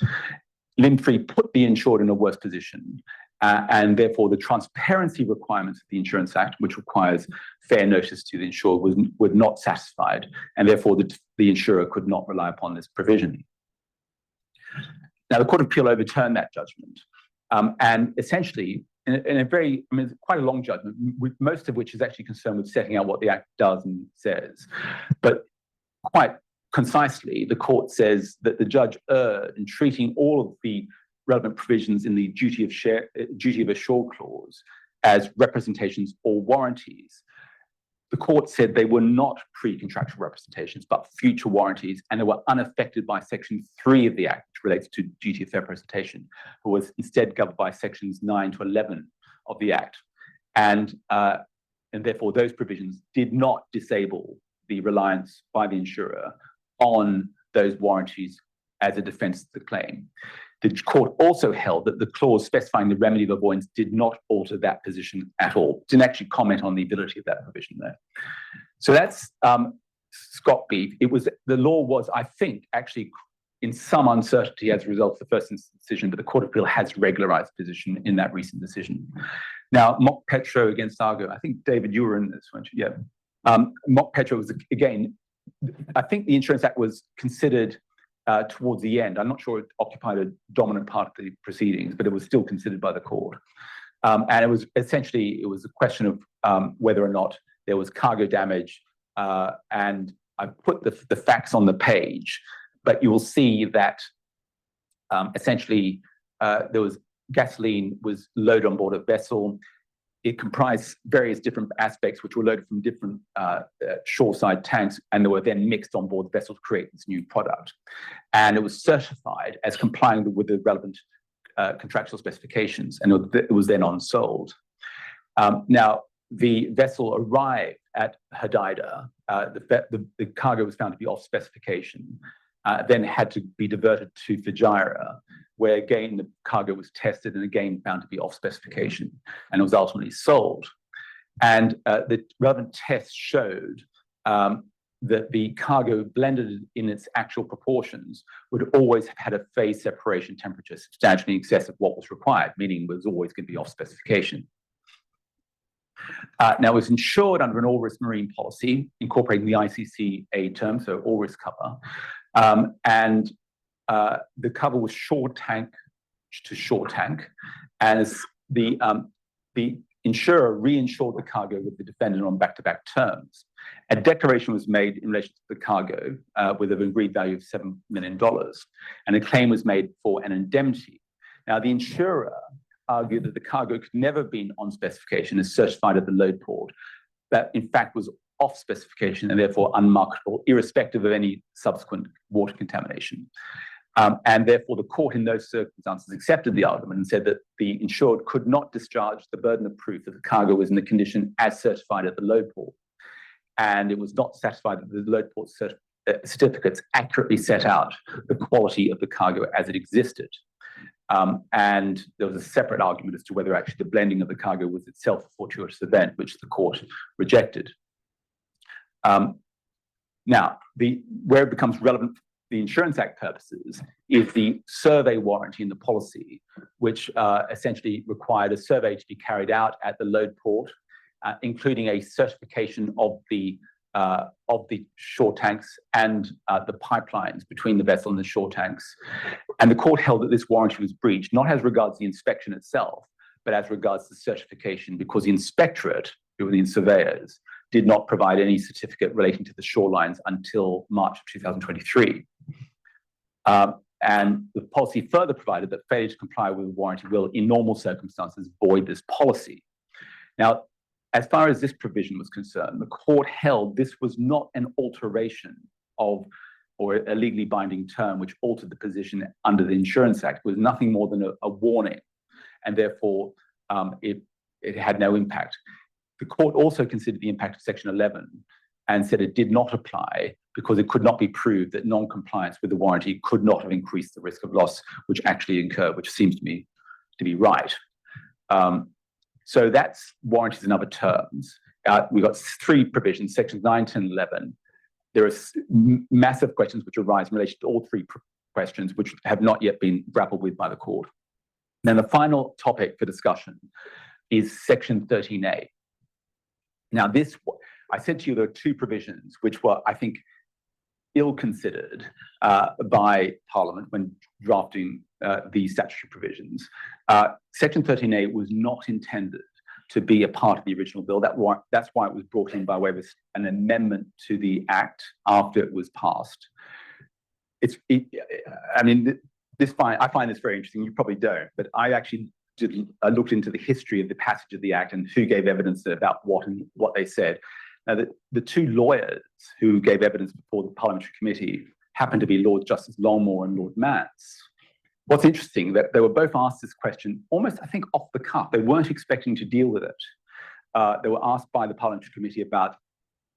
Lim 3 put the insured in a worse position, and therefore the transparency requirements of the Insurance Act, which requires fair notice to the insured, were not satisfied, and therefore the insurer could not rely upon this provision. Now, the Court of Appeal overturned that judgment, and essentially, in a very, I mean, it's quite a long judgment, most of which is actually concerned with setting out what the Act does and says. But quite concisely, the court says that the judge erred in treating all of the relevant provisions in the duty of assured clause as representations or warranties. The court said they were not pre-contractual representations, but future warranties, and they were unaffected by Section 3 of the Act, which relates to duty of fair presentation, but was instead governed by Sections 9 to 11 of the Act. And therefore, those provisions did not disable the reliance by the insurer on those warranties as a defence to the claim. The court also held that the clause specifying the remedy of avoidance did not alter that position at all. Didn't actually comment on the ability of that provision there. So that's Scott beef. The law was, I think, actually in some uncertainty as a result of the first instance decision, but the Court of Appeal has regularized position in that recent decision. Now, Mock Petro against Argo, I think, David, you were in this one. Yeah. Mock Petro was, again, I think the Insurance Act was considered towards the end. I'm not sure it occupied a dominant part of the proceedings, but it was still considered by the court. And it was essentially, it was a question of whether or not there was cargo damage. And I put the facts on the page, but you will see that essentially there was gasoline was loaded on board a vessel. It comprised various different aspects which were loaded from different shoreside tanks, and they were then mixed on board the vessel to create this new product. And it was certified as complying with the relevant contractual specifications, and it was then on-sold. Now, the vessel arrived at Hodeida. The cargo was found to be off specification, then had to be diverted to Fujairah, where again the cargo was tested and again found to be off specification, and it was ultimately sold. And the relevant tests showed that the cargo blended in its actual proportions would always have had a phase separation temperature substantially in excess of what was required, meaning it was always going to be off specification. Now, it was insured under an all-risk marine policy, incorporating the ICCA term, so all-risk cover. And the cover was short tank to short tank, as the insurer reinsured the cargo with the defendant on back-to-back terms. A declaration was made in relation to the cargo with an agreed value of $7 million, and a claim was made for an indemnity. Now, the insurer argued that the cargo could never have been on specification as certified at the load port, but in fact was off specification and therefore unmarketable, irrespective of any subsequent water contamination. And therefore, the court in those circumstances accepted the argument and said that the insured could not discharge the burden of proof that the cargo was in the condition as certified at the load port. And it was not satisfied that the load port certificates accurately set out the quality of the cargo as it existed. And there was a separate argument as to whether actually the blending of the cargo was itself a fortuitous event, which the court rejected. Now, where it becomes relevant for the Insurance Act purposes is the survey warranty in the policy, which essentially required a survey to be carried out at the load port, including a certification of the shore tanks and the pipelines between the vessel and the shore tanks. And the court held that this warranty was breached, not as regards the inspection itself, but as regards the certification, because the inspectorate, who were the surveyors, did not provide any certificate relating to the shorelines until March of 2023. And the policy further provided that failure to comply with the warranty will, in normal circumstances, void this policy. Now, as far as this provision was concerned, the court held this was not an alteration of, or a legally binding term which altered the position under the Insurance Act. It was nothing more than a warning, and therefore it had no impact. The court also considered the impact of Section 11 and said it did not apply because it could not be proved that non-compliance with the warranty could not have increased the risk of loss which actually incurred, which seems to me to be right. So that's warranties in other terms. We've got three provisions, Sections 9, 10, 11. There are massive questions which arise in relation to all three questions which have not yet been grappled with by the court. Then the final topic for discussion is Section 13A. Now, I said to you there are two provisions which were, I think, ill-considered by Parliament when drafting these statutory provisions. Section 13A was not intended to be a part of the original bill. That's why it was brought in by way of an amendment to the Act after it was passed. I find this very interesting. You probably don't, but I actually looked into the history of the passage of the Act and who gave evidence about what they said. Now, the two lawyers who gave evidence before the Parliamentary Committee happened to be Lord Justice Longmore and Lord Mance. What's interesting that they were both asked this question almost, I think, off the cuff. They weren't expecting to deal with it. They were asked by the Parliamentary Committee about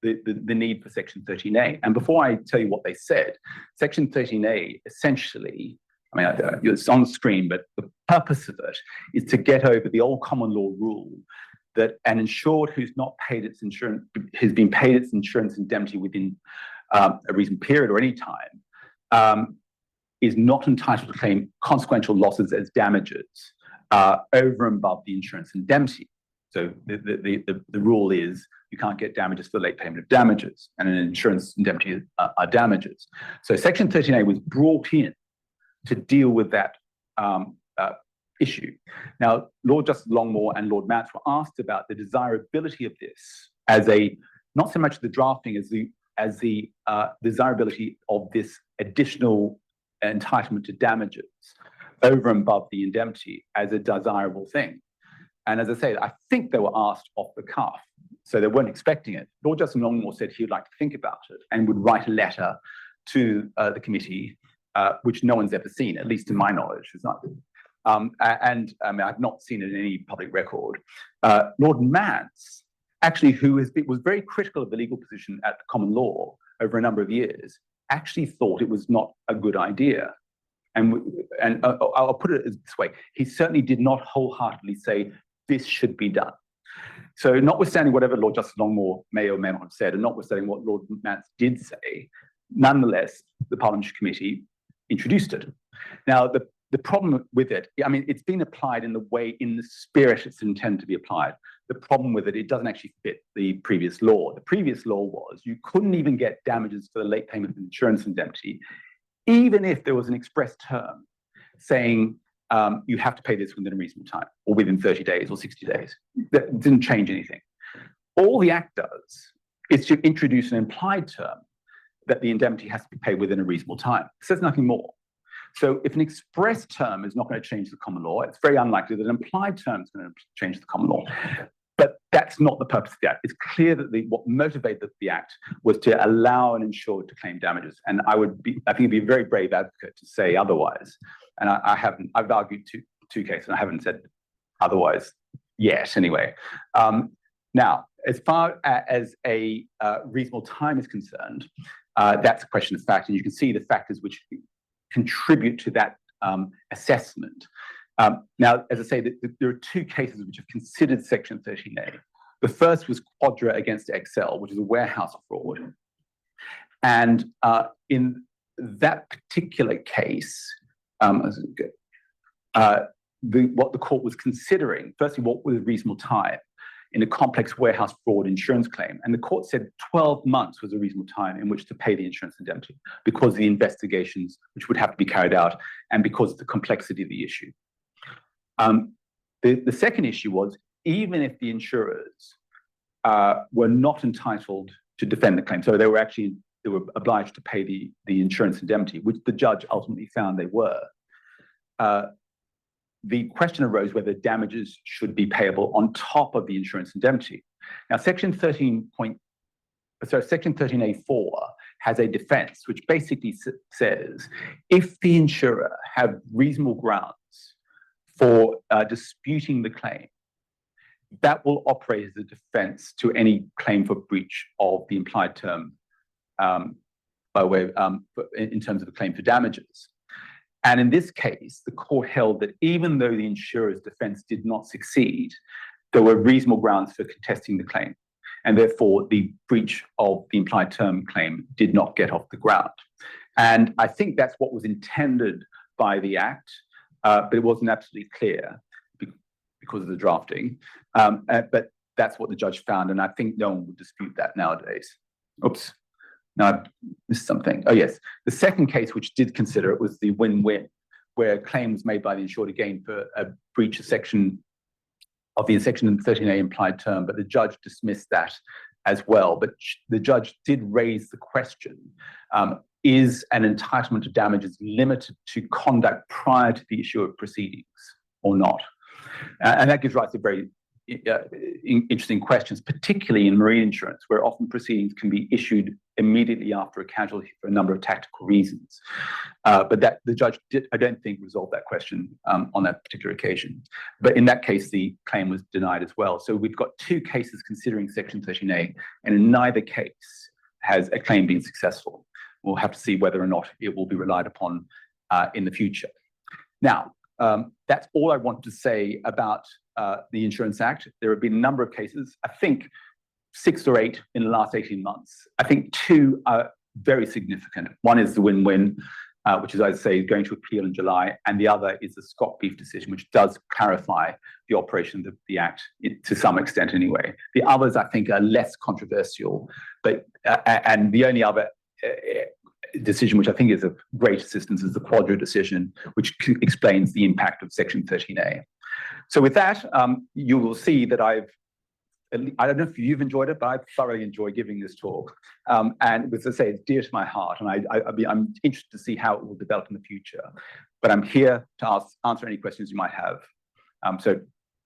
the need for Section 13A. And before I tell you what they said, Section 13A essentially, it's on the screen, but the purpose of it is to get over the old common law rule that an insured who's not paid its insurance, has been paid its insurance indemnity within a reasonable period or any time, is not entitled to claim consequential losses as damages over and above the insurance indemnity. So the rule is you can't get damages for late payment of damages, and an insurance indemnity are damages. So Section 13A was brought in to deal with that issue. Now, Lord Justice Longmore and Lord Mance were asked about the desirability of this as not so much the drafting as the desirability of this additional entitlement to damages over and above the indemnity as a desirable thing. And as I say, I think they were asked off the cuff, so they weren't expecting it. Lord Justice Longmore said he would like to think about it and would write a letter to the committee, which no one's ever seen, at least to my knowledge. It's not, I've not seen it in any public record. Lord Mance, actually, who was very critical of the legal position at the common law over a number of years, actually thought it was not a good idea. And I'll put it this way, he certainly did not wholeheartedly say this should be done. So notwithstanding whatever Lord Justice Longmore may or may not have said, and notwithstanding what Lord Mance did say, nonetheless, the Parliamentary Committee introduced it. Now, the problem with it, it's been applied in the spirit it's intended to be applied. The problem with it, it doesn't actually fit the previous law. The previous law was you couldn't even get damages for the late payment of insurance indemnity, even if there was an express term saying you have to pay this within a reasonable time, or within 30 days or 60 days. That didn't change anything. All the Act does is to introduce an implied term that the indemnity has to be paid within a reasonable time. It says nothing more. So if an express term is not going to change the common law, it's very unlikely that an implied term is going to change the common law. But that's not the purpose of the Act. It's clear that what motivated the Act was to allow an insured to claim damages. And I think it'd be a very brave advocate to say otherwise. And I've argued two cases, and I haven't said otherwise yet, anyway. Now, as far as a reasonable time is concerned, that's a question of fact, and you can see the factors which contribute to that assessment. Now, as I say, there are two cases which have considered Section 13A. The first was Quadra against Excel, which is a warehouse fraud. And in that particular case, what the court was considering, firstly, what was a reasonable time in a complex warehouse fraud insurance claim. And the court said 12 months was a reasonable time in which to pay the insurance indemnity because of the investigations which would have to be carried out and because of the complexity of the issue. The second issue was, even if the insurers were not entitled to defend the claim, so they were obliged to pay the insurance indemnity, which the judge ultimately found they were, the question arose whether damages should be payable on top of the insurance indemnity. Now, Section 13A(4) has a defense which basically says if the insurer have reasonable grounds for disputing the claim, that will operate as a defense to any claim for breach of the implied term by way of, in terms of a claim for damages. And in this case, the court held that even though the insurer's defense did not succeed, there were reasonable grounds for contesting the claim. And therefore, the breach of the implied term claim did not get off the ground. And I think that's what was intended by the Act, but it wasn't absolutely clear because of the drafting. But that's what the judge found, and I think no one would dispute that nowadays. Oops. Now I've missed something. Oh, yes. The second case, which did consider it, was the win-win, where claims made by the insured again for a breach of section 13A implied term, but the judge dismissed that as well. But the judge did raise the question, is an entitlement to damages limited to conduct prior to the issue of proceedings or not? And that gives rise to very interesting questions, particularly in marine insurance, where often proceedings can be issued immediately after a casualty for a number of tactical reasons. But that the judge did, I don't think, resolve that question on that particular occasion. But in that case, the claim was denied as well. So we've got two cases considering Section 13A, and in neither case has a claim been successful. We'll have to see whether or not it will be relied upon in the future. Now, that's all I want to say about the Insurance Act. There have been a number of cases, I think 6 or 8 in the last 18 months. I think 2 are very significant. One is the win-win, which is, I'd say, going to appeal in July, and the other is the Scott Beef decision, which does clarify the operation of the Act to some extent anyway. The others, I think, are less controversial, but and the only other decision which I think is of great assistance is the Quadro decision, which explains the impact of Section 13A. So with that, you will see that I don't know if you've enjoyed it, but I thoroughly enjoy giving this talk. And as I say, it's dear to my heart, and I'm interested to see how it will develop in the future. But I'm here to answer any questions you might have. So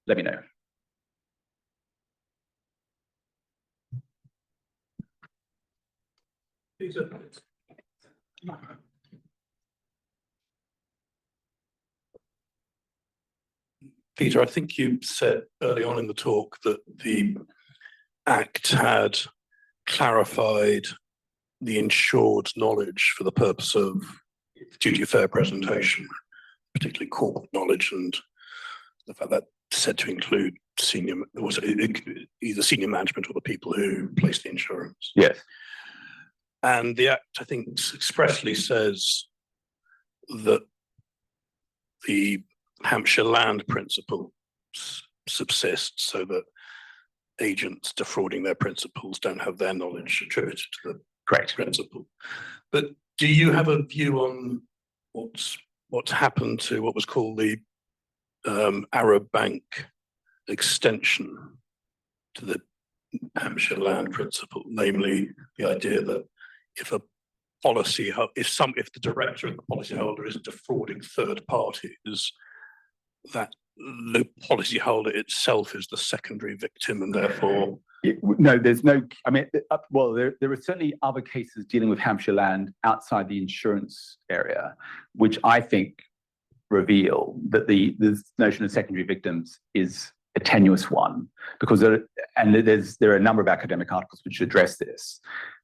let me know. Peter, I think you said early on in the talk that the Act had clarified the insured's knowledge for the purpose of duty of fair presentation, particularly corporate knowledge, and the fact that said to include either senior management or the people who place the insurance. Yes. And the Act, I think, expressly says that the Hampshire land principle subsists, so that agents defrauding their principals don't have their knowledge attributed to the Correct. principal. But do you have a view on what's happened to what was called the Arab Bank extension to the Hampshire land principle, namely the idea that if the director of the policyholder is defrauding third parties, that the policyholder itself is the secondary victim, and therefore no, there's no. I mean, well, there are certainly other cases dealing with Hampshire land outside the insurance area, which I think reveal that this notion of secondary victims is a tenuous one, because there are a number of academic articles which address this.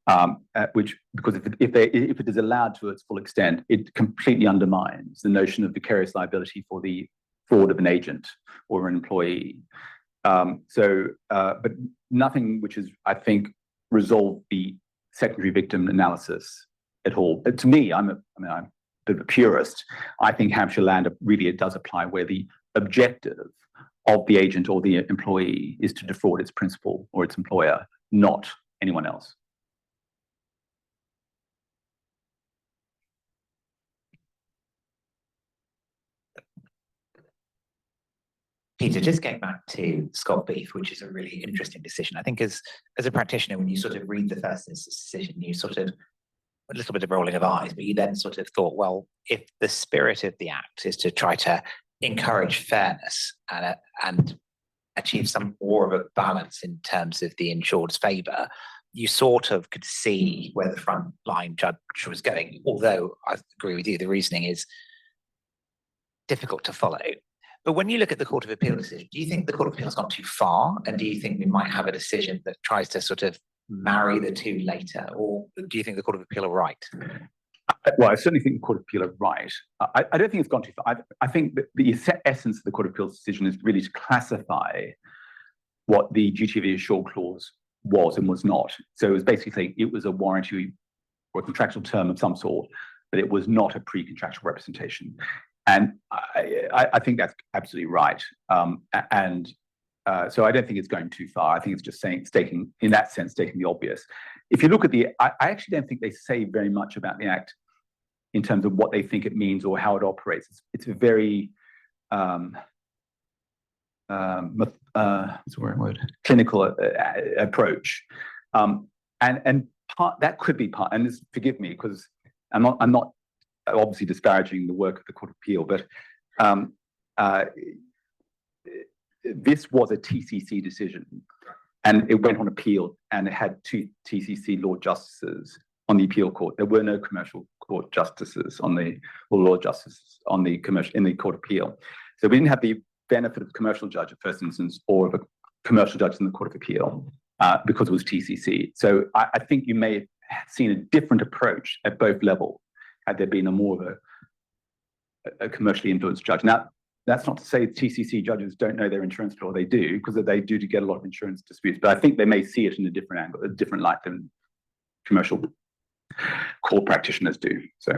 Because if it is allowed to its full extent, it completely undermines the notion of vicarious liability for the fraud of an agent or an employee. But nothing which is, I think, resolved the secondary victim analysis at all. To me, I'm a bit of a purist. I think Hampshire land really it does apply where the objective of the agent or the employee is to defraud its principal or its employer, not anyone else. Peter, just going back to Scott Beef, which is a really interesting decision. I think as a practitioner, when you sort of read the first instance decision, you sort of a little bit of rolling of eyes, but you then sort of thought, well, if the spirit of the Act is to try to encourage fairness and achieve some more of a balance in terms of the insured's favour, you sort of could see where the front line judge was going. Although I agree with you, the reasoning is difficult to follow. But when you look at the Court of Appeal decision, do you think the Court of Appeal has gone too far? And do you think we might have a decision that tries to sort of marry the two later? Or do you think the Court of Appeal are right? Well, I certainly think the Court of Appeal are right. I don't think it's gone too far. I think that the essence of the Court of Appeal's decision is really to classify what the duty of the assured clause was and was not. So it was basically, it was a warranty or a contractual term of some sort, but it was not a pre-contractual representation. And I think that's absolutely right. So I don't think it's going too far. I think it's just stating, in that sense, stating the obvious. if you look at I actually don't think they say very much about the Act in terms of what they think it means or how it operates. It's a very what's the word? Clinical approach, and that could be part. And forgive me, because I'm not obviously disparaging the work of the Court of Appeal, but this was a TCC decision, and it went on appeal, and it had 2 TCC Lord Justices on the appeal court. There were no commercial court justices or Lord Justices on the in the Court of Appeal. So we didn't have the benefit of a commercial judge at first instance or of a commercial judge in the Court of Appeal because it was TCC. So I think you may have seen a different approach at both levels had there been a more of a commercially influenced judge. Now, that's not to say TCC judges don't know their insurance law. They do, because they do to get a lot of insurance disputes. But I think they may see it in a different angle, a different light than commercial court practitioners do. So.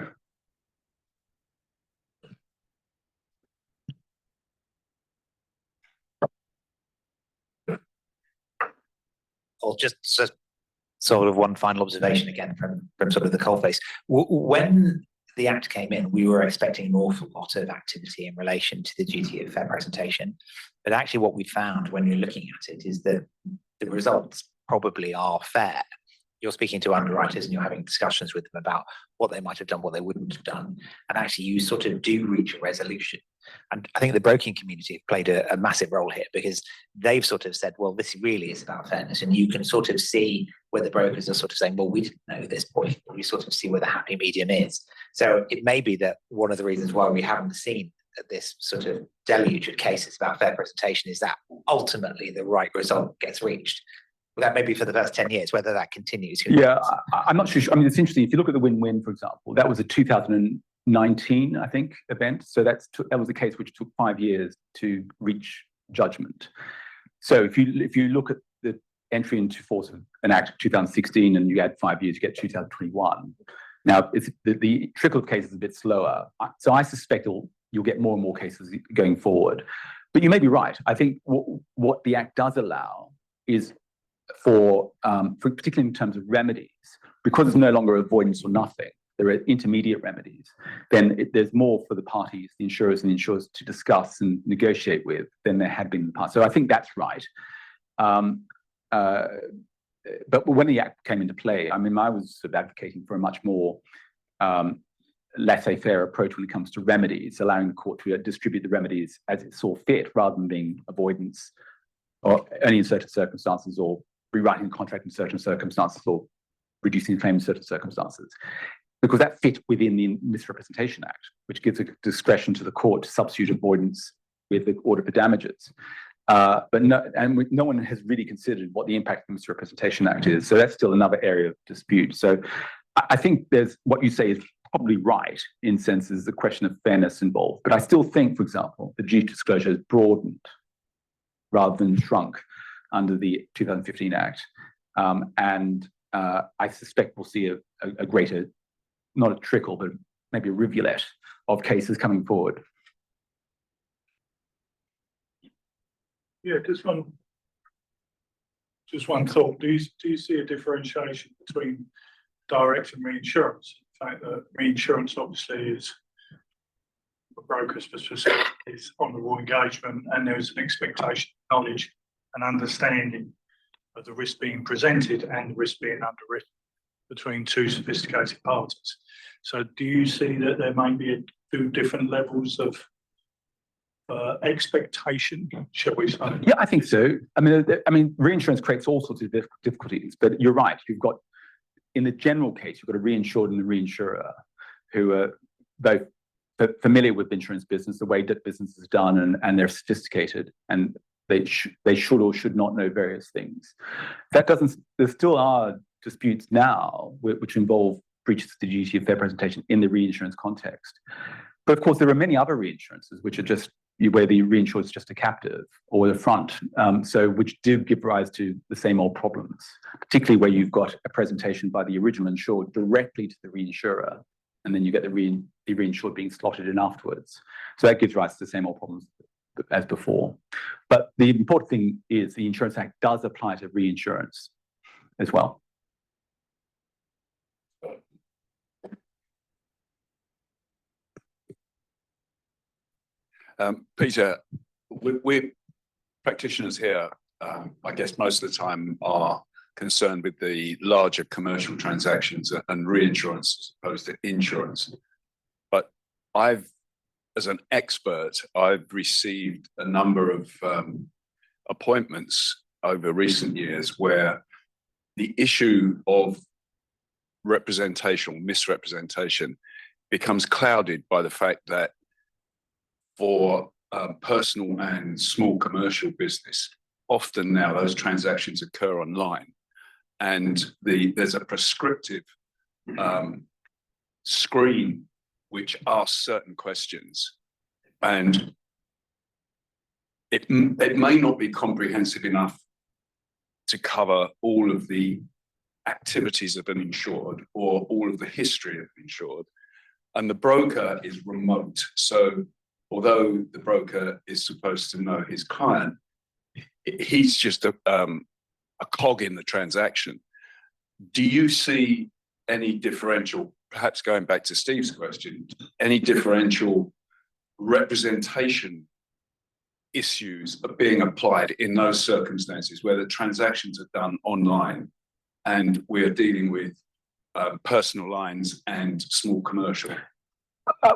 Or just sort of one final observation again from sort of the coalface. When the Act came in, we were expecting an awful lot of activity in relation to the duty of fair presentation. But actually what we found when you're looking at it is that the results probably are fair. You're speaking to underwriters and you're having discussions with them about what they might have done, what they wouldn't have done. And actually you sort of do reach a resolution. And I think the broking community have played a massive role here, because they've sort of said, well, this really is about fairness. And you can sort of see where the brokers are sort of saying, well, we didn't know this point. But you sort of see where the happy medium is. So it may be that one of the reasons why we haven't seen this sort of deluge of cases about fair presentation is that ultimately the right result gets reached. Well, that may be for the first 10 years, whether that continues. Yeah, I'm not sure. I mean, it's interesting. If you look at the win-win, for example, that was a 2019, I think, event. So that was a case which took 5 years to reach judgment. So if you look at the entry into force of an Act of 2016 and you add 5 years, you get 2021. Now, it's the trickle of cases is a bit slower. So I suspect you'll get more and more cases going forward. But you may be right. I think what the Act does allow is for particularly in terms of remedies, because it's no longer avoidance or nothing, there are intermediate remedies, then there's more for the parties, the insurers and the insurers, to discuss and negotiate with than there had been in the past. So I think that's right. But when the Act came into play, I mean, I was sort of advocating for a much more laissez-faire approach when it comes to remedies, allowing the court to distribute the remedies as it saw fit, rather than being avoidance or only in certain circumstances, or rewriting the contract in certain circumstances, or reducing the claim in certain circumstances. Because that fit within the Misrepresentation Act, which gives a discretion to the court to substitute avoidance with the order for damages. But no one has really considered what the impact of the Misrepresentation Act is. So that's still another area of dispute. So I think what you say is probably right, in senses the question of fairness involved. But I still think, for example, the duty disclosure is broadened rather than shrunk under the 2015 Act. I suspect we'll see a greater, not a trickle, but maybe a rivulet of cases coming forward. Yeah, just one thought. Do you see a differentiation between direct and reinsurance? The fact that reinsurance obviously is the broker's specific is honourable engagement, and there is an expectation of knowledge and understanding of the risk being presented and the risk being underwritten between two sophisticated parties. So do you see that there may be two different levels of expectation, shall we say? Yeah, I think so. I mean, reinsurance creates all sorts of difficulties, but you're right. You've got, in the general case, you've got a reinsured and a reinsurer who are both familiar with insurance business, the way that business is done, and they're sophisticated, and they should or should not know various things. There still are disputes now which involve breaches of the duty of fair presentation in the reinsurance context. But of course, there are many other reinsurances which are just where the reinsurer is just a captive or the front, which do give rise to the same old problems, particularly where you've got a presentation by the original insured directly to the reinsurer, and then you get the reinsured being slotted in afterwards. So that gives rise to the same old problems as before. But the important thing is the Insurance Act does apply to reinsurance as well. Peter, we're practitioners here, I guess most of the time are concerned with the larger commercial transactions and reinsurance as opposed to insurance. But as an expert, I've received a number of appointments over recent years where the issue of representation or misrepresentation becomes clouded by the fact that for personal and small commercial business, often now those transactions occur online, and there's a prescriptive screen which asks certain questions, and it may not be comprehensive enough to cover all of the activities of an insured or all of the history of an insured, and the broker is remote. So although the broker is supposed to know his client, he's just a cog in the transaction. Do you see any differential, perhaps going back to Steve's question, any differential representation issues are being applied in those circumstances where the transactions are done online and we are dealing with personal lines and small commercial?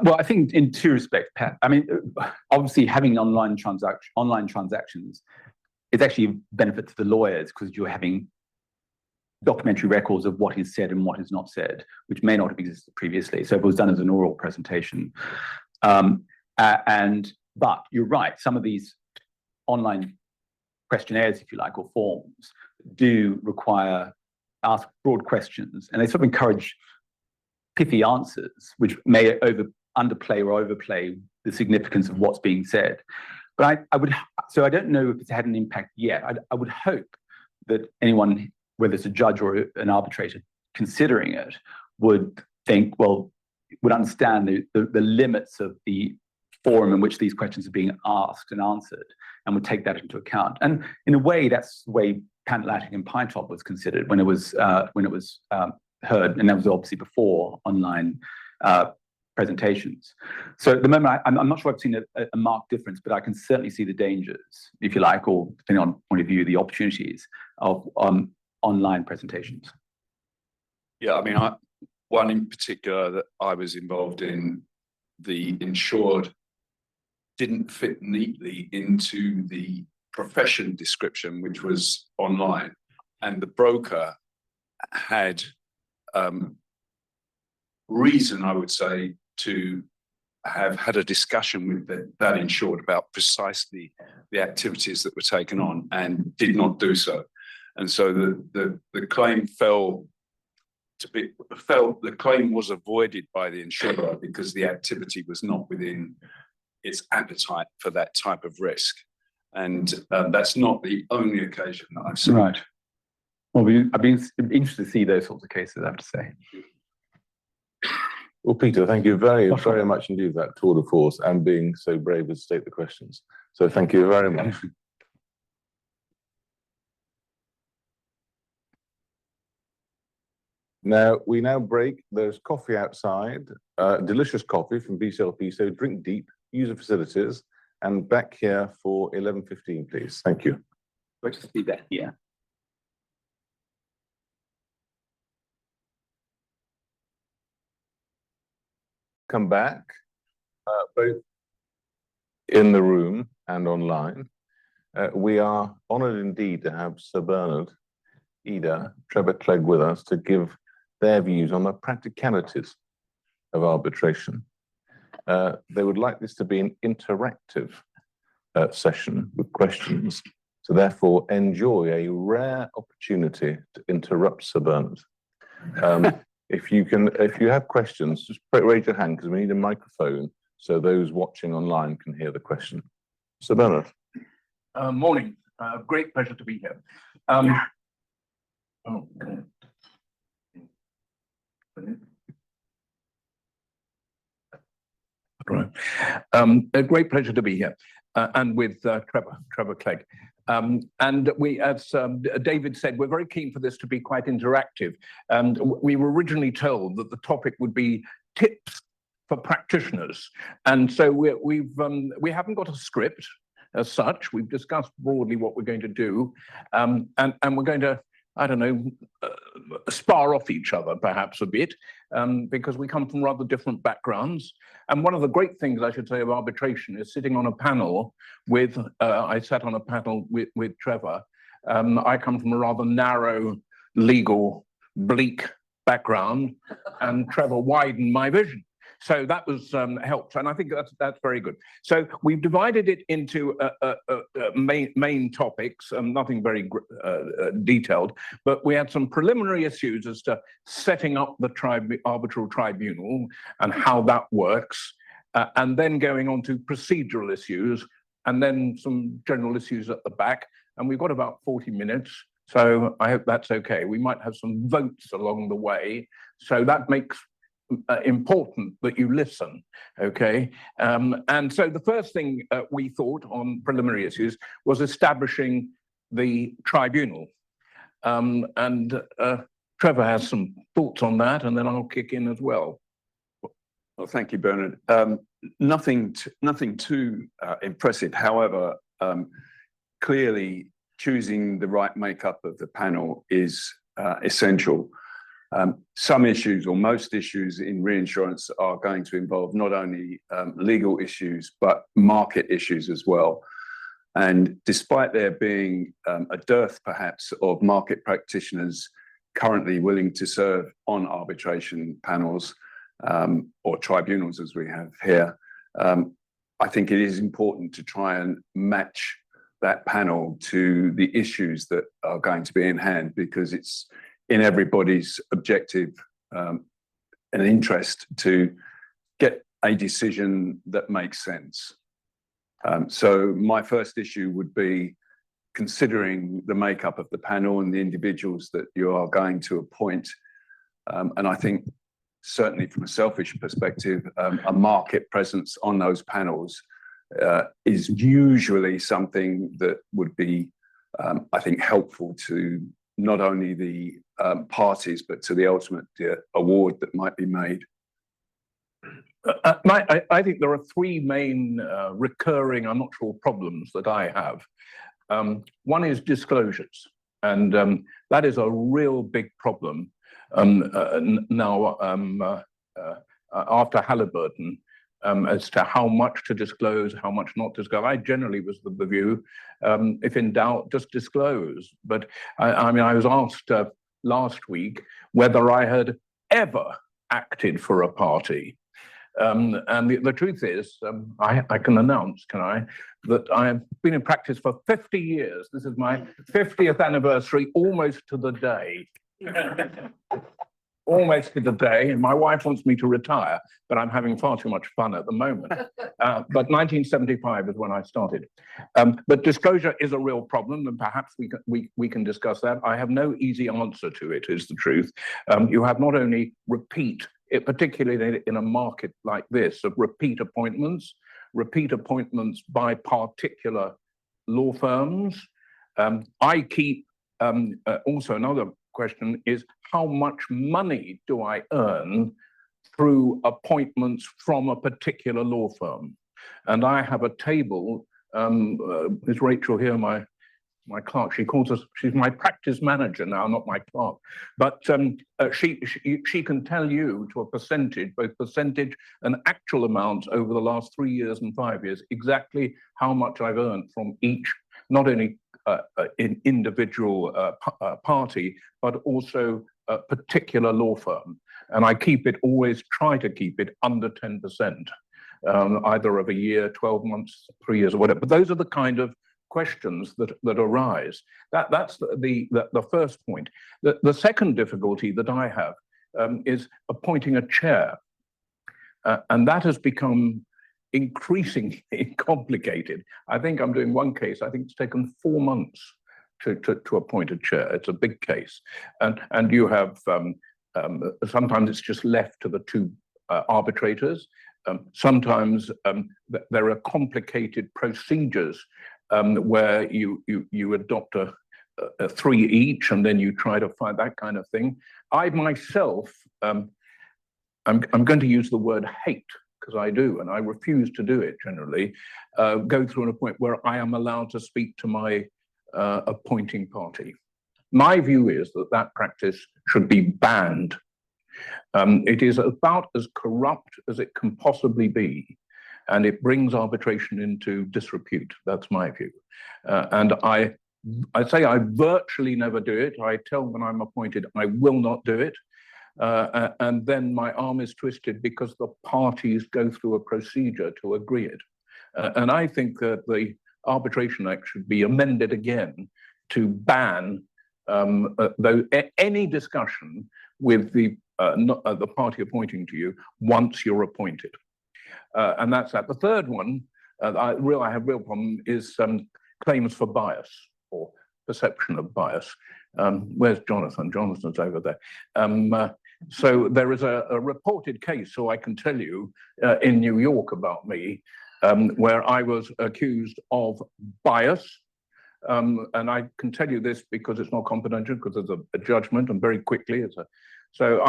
Well, I think in two respects, Pat. I mean, obviously having online transactions is actually a benefit to the lawyers because you're having documentary records of what is said and what is not said, which may not have existed previously. So if it was done as an oral presentation. But you're right, some of these online questionnaires, if you like, or forms do ask broad questions, and they sort of encourage pithy answers, which may underplay or overplay the significance of what's being said. But so I don't know if it's had an impact yet. I would hope that anyone, whether it's a judge or an arbitrator considering it, would understand the limits of the forum in which these questions are being asked and answered, and would take that into account. And in a way, that's the way Pan-Atlantic and Pine Top was considered when it was heard, and that was obviously before online presentations. So at the moment, I'm not sure I've seen a marked difference, but I can certainly see the dangers, if you like, or depending on point of view, the opportunities of online presentations. Yeah, I mean, one in particular that I was involved in, the insured didn't fit neatly into the profession description, which was online, and the broker had reason, I would say, to have had a discussion with that insured about precisely the activities that were taken on, and did not do so. And so the claim the claim was avoided by the insurer because the activity was not within its appetite for that type of risk. And that's not the only occasion that I've seen. Right. Well, I'd be interested to see those sorts of cases, I have to say. Well, Peter, thank you very much indeed for that tour de force and being so brave as to state the questions. So thank you very much. Now, we break. There's coffee outside, delicious coffee from BCLP, so drink deep, use the facilities, and back here for 11:15, please. Thank you. We'll just be back here. Come back, both in the room and online. We are honoured indeed to have Sir Bernard, Eder, Trevor, Clegg with us to give their views on the practicalities of arbitration. They would like this to be an interactive session with questions. So therefore, enjoy a rare opportunity to interrupt Sir Bernard. If you have questions, just raise your hand because we need a microphone so those watching online can hear the question. Sir Bernard. Morning. Great pleasure to be here. Right. A great pleasure to be here, and with Trevor Clegg. And we, as David said, we're very keen for this to be quite interactive. And we were originally told that the topic would be tips for practitioners. And so we haven't got a script as such. We've discussed broadly what we're going to do, and we're going to, I don't know, spar off each other perhaps a bit, because we come from rather different backgrounds. And one of the great things I should say of arbitration is sitting on a panel with, I sat on a panel with Trevor. I come from a rather narrow, legal, bleak background, and Trevor widened my vision. So that was helped, and I think that's very good. So we've divided it into main topics, nothing very detailed, but we had some preliminary issues as to setting up the arbitral tribunal and how that works, and then going on to procedural issues, and then some general issues at the back. And we've got about 40 minutes, so I hope that's okay. We might have some votes along the way, so that makes important that you listen, okay? And so the first thing we thought on preliminary issues was establishing the tribunal. And Trevor has some thoughts on that, and then I'll kick in as well. Well, thank you, Bernard. Nothing too impressive. However, clearly choosing the right makeup of the panel is essential. Some issues, or most issues in reinsurance, are going to involve not only legal issues, but market issues as well. And despite there being a dearth, perhaps, of market practitioners currently willing to serve on arbitration panels or tribunals, as we have here, I think it is important to try and match that panel to the issues that are going to be in hand, because it's in everybody's objective and interest to get a decision that makes sense. So my first issue would be considering the makeup of the panel and the individuals that you are going to appoint. And I think certainly from a selfish perspective, a market presence on those panels is usually something that would be, I think, helpful to not only the parties, but to the ultimate award that might be made. I think there are three main recurring, I'm not sure, problems that I have. One is disclosures, and that is a real big problem now after Halliburton, as to how much to disclose, how much not to disclose. I generally was the view, if in doubt, just disclose. But I mean, I was asked last week whether I had ever acted for a party. And the truth is, I can announce, can I, that I have been in practice for 50 years. This is my 50th anniversary, almost to the day. Almost to the day, and my wife wants me to retire, but I'm having far too much fun at the moment. But 1975 is when I started. But disclosure is a real problem, and perhaps we can discuss that. I have no easy answer to it, is the truth. You have not only repeat, particularly in a market like this, of repeat appointments by particular law firms. I keep, also another question is, how much money do I earn through appointments from a particular law firm? And I have a table, is Rachel here, my clerk? She calls us, she's my practice manager now, not my clerk. But she can tell you to a percentage, both percentage and actual amounts over the last 3 years and 5 years, exactly how much I've earned from each, not only in individual party, but also a particular law firm. And I always try to keep it under 10%, either of a year, 12 months, 3 years, or whatever. But those are the kind of questions that arise. That's the first point. The second difficulty that I have is appointing a chair. And that has become increasingly complicated. I think I'm doing one case, I think it's taken 4 months to appoint a chair. It's a big case. And you have, sometimes it's just left to the two arbitrators. Sometimes there are complicated procedures where you adopt a 3 each, and then you try to find that kind of thing. I myself I'm going to use the word hate, because I do, and I refuse to do it generally, go through a point where I am allowed to speak to my appointing party. My view is that that practice should be banned. It is about as corrupt as it can possibly be, and it brings arbitration into disrepute. That's my view. And I say I virtually never do it. I tell when I'm appointed I will not do it. And then my arm is twisted because the parties go through a procedure to agree it. And I think that the Arbitration Act should be amended again to ban any discussion with the party appointing to you once you're appointed. And that's that. The third one, I have real problem, is claims for bias or perception of bias. Where's Jonathan? Jonathan's over there. So there is a reported case, so I can tell you, in New York about me, where I was accused of bias. And I can tell you this because it's not confidential, because there's a judgment, and very quickly so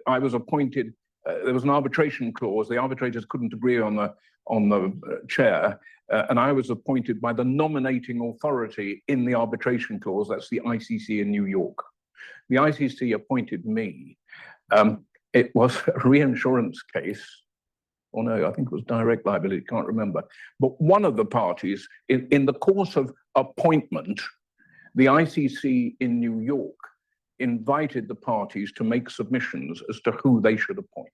I was appointed. There was an arbitration clause. The arbitrators couldn't agree on the chair, and I was appointed by the nominating authority in the arbitration clause. That's the ICC in New York. The ICC appointed me. It was a reinsurance case. Or no, I think it was direct liability, can't remember. But one of the parties, in the course of appointment, the ICC in New York invited the parties to make submissions as to who they should appoint.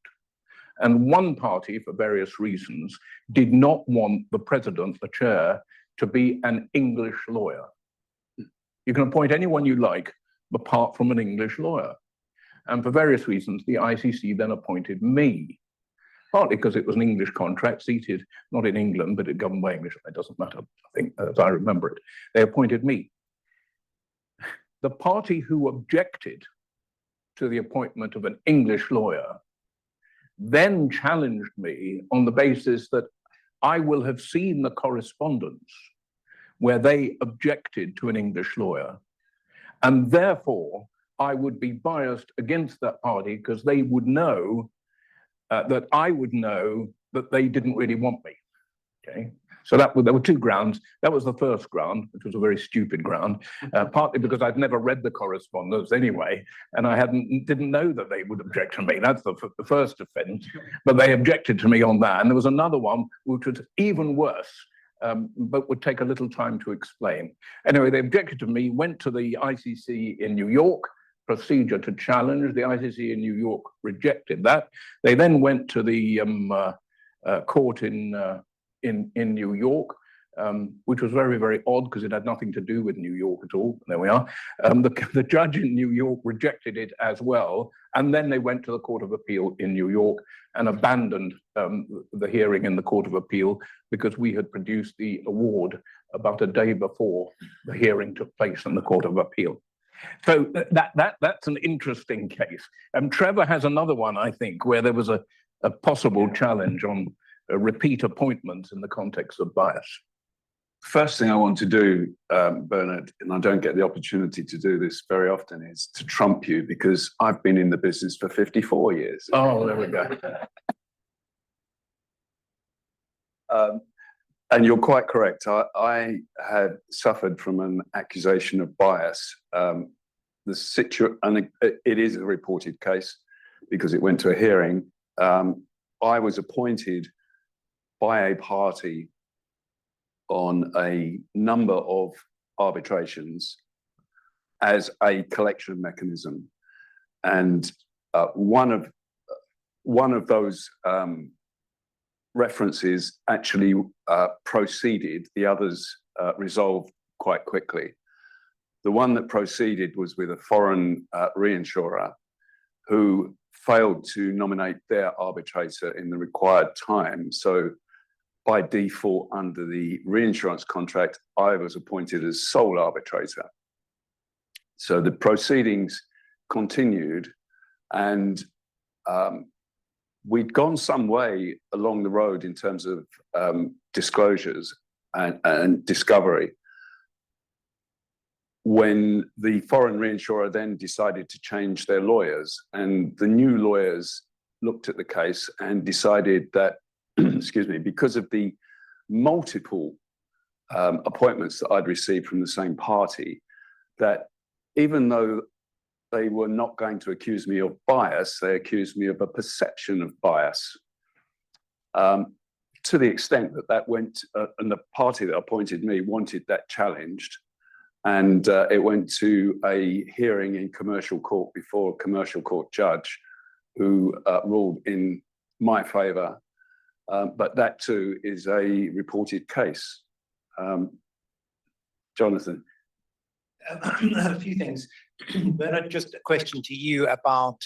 And one party, for various reasons, did not want the president, the chair, to be an English lawyer. You can appoint anyone you like, apart from an English lawyer. And for various reasons, the ICC then appointed me. Partly because it was an English contract, seated not in England, but it governed by English. It doesn't matter, I think, as I remember it. They appointed me. The party who objected to the appointment of an English lawyer then challenged me on the basis that I will have seen the correspondence where they objected to an English lawyer, and therefore I would be biased against that party because they would know that I would know that they didn't really want me. Okay, so there were two grounds. That was the first ground, which was a very stupid ground, partly because I'd never read the correspondence anyway, and I didn't know that they would object to me. That's the first offence, but they objected to me on that. And there was another one which was even worse, but would take a little time to explain. Anyway, they objected to me, went to the ICC in New York. Procedure to challenge. The ICC in New York rejected that. They then went to the court in New York, which was very, very odd because it had nothing to do with New York at all. There we are. The judge in New York rejected it as well, and then they went to the Court of Appeal in New York and abandoned the hearing in the Court of Appeal because we had produced the award about a day before the hearing took place in the Court of Appeal. So that's an interesting case. Trevor has another one, I think, where there was a possible challenge on repeat appointments in the context of bias. First thing I want to do, Bernard, and I don't get the opportunity to do this very often, is to trump you because I've been in the business for 54 years. Oh, there we go. And you're quite correct. I had suffered from an accusation of bias. And it is a reported case because it went to a hearing. I was appointed by a party on a number of arbitrations as a collection mechanism, and one of those references actually proceeded. The others resolved quite quickly. The one that proceeded was with a foreign reinsurer who failed to nominate their arbitrator in the required time. So by default, under the reinsurance contract, I was appointed as sole arbitrator. So the proceedings continued, and we'd gone some way along the road in terms of disclosures and discovery when the foreign reinsurer then decided to change their lawyers, and the new lawyers looked at the case and decided that, excuse me, because of the multiple appointments that I'd received from the same party, that even though they were not going to accuse me of bias, they accused me of a perception of bias. To the extent that that went, and the party that appointed me wanted that challenged, and it went to a hearing in commercial court before a commercial court judge who ruled in my favour. But that too is a reported case. Jonathan. A few things. Bernard, just a question to you about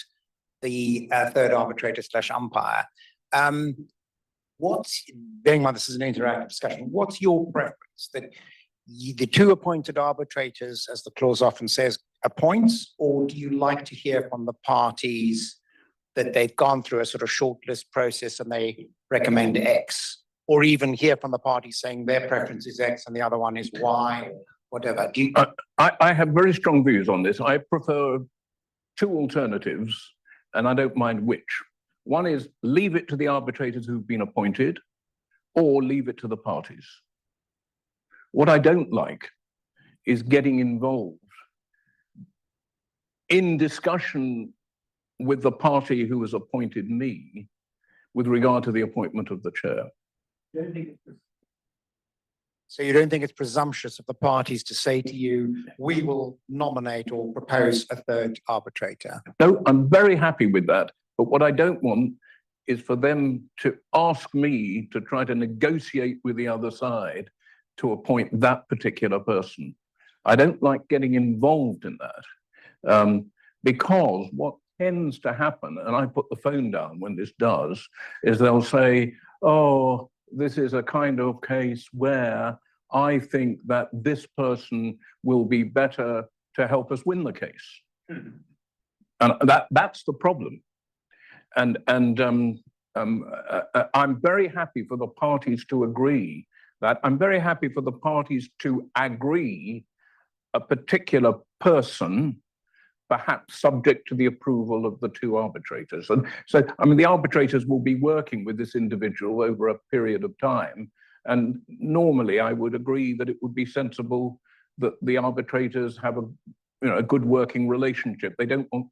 the third arbitrator / umpire. What's, bearing in mind this is an interactive discussion, what's your preference? That the two appointed arbitrators, as the clause often says, appoints, or do you like to hear from the parties that they've gone through a sort of shortlist process and they recommend X, or even hear from the parties saying their preference is X and the other one is Y, whatever? Do you... I have very strong views on this. I prefer two alternatives, and I don't mind which. One is leave it to the arbitrators who've been appointed, or leave it to the parties. What I don't like is getting involved in discussion with the party who has appointed me with regard to the appointment of the chair. So you don't think it's presumptuous of the parties to say to you, we will nominate or propose a third arbitrator? No, I'm very happy with that. But what I don't want is for them to ask me to try to negotiate with the other side to appoint that particular person. I don't like getting involved in that, because what tends to happen, and I put the phone down when this does, is they'll say, oh, this is a kind of case where I think that this person will be better to help us win the case. And that's the problem. And I'm very happy for the parties to agree that. I'm very happy for the parties to agree a particular person, perhaps subject to the approval of the two arbitrators. And so, I mean, the arbitrators will be working with this individual over a period of time. And normally I would agree that it would be sensible that the arbitrators have a good working relationship. They don't want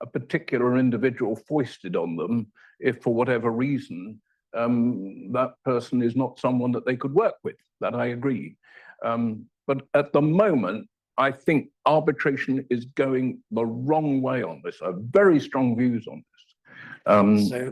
a particular individual foisted on them if, for whatever reason, that person is not someone that they could work with. That I agree. But at the moment, I think arbitration is going the wrong way on this. I have very strong views on this. So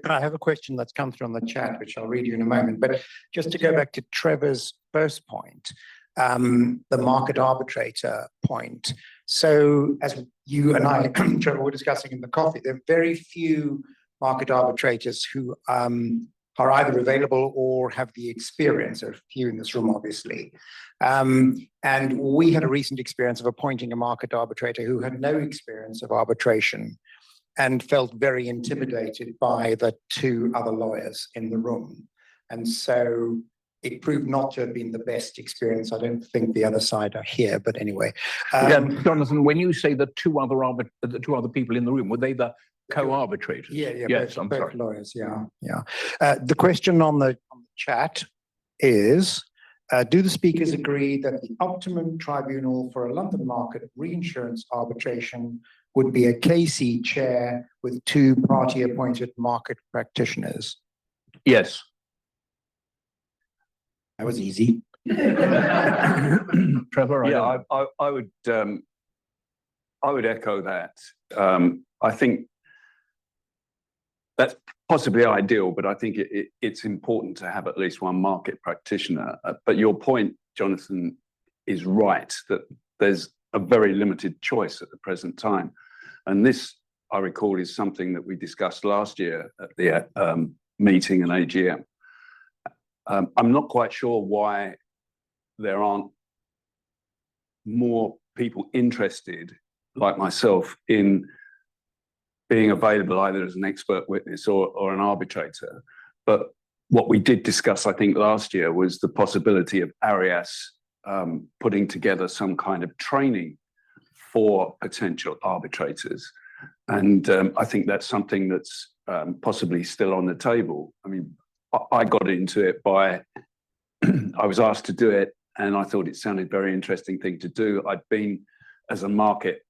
I have a question that's come through on the chat, which I'll read you in a moment. But just to go back to Trevor's first point, the market arbitrator point. So as you and I, Trevor, were discussing in the coffee, there are very few market arbitrators who are either available or have the experience. There are a few in this room, obviously. And we had a recent experience of appointing a market arbitrator who had no experience of arbitration and felt very intimidated by the two other lawyers in the room. And so it proved not to have been the best experience. I don't think the other side are here, but anyway. Yeah, Jonathan, when you say the two other people in the room, were they the co-arbitrators? Yeah, yes, both, I'm both sorry. lawyers, yeah. The question on the chat is, do the speakers agree that the optimum tribunal for a London market reinsurance arbitration would be a KC chair with two party-appointed market practitioners? Yes. That was easy. Trevor? Yeah, I would echo that. I think that's possibly ideal, but I think it's important to have at least one market practitioner. But your point, Jonathan, is right, that there's a very limited choice at the present time. And this, I recall, is something that we discussed last year at the meeting and AGM. I'm not quite sure why there aren't more people interested, like myself, in being available either as an expert witness or an arbitrator. But what we did discuss, I think, last year was the possibility of ARIAS putting together some kind of training for potential arbitrators. And I think that's something that's possibly still on the table. I mean, I got into it by, I was asked to do it, and I thought it sounded a very interesting thing to do. I'd been, as a market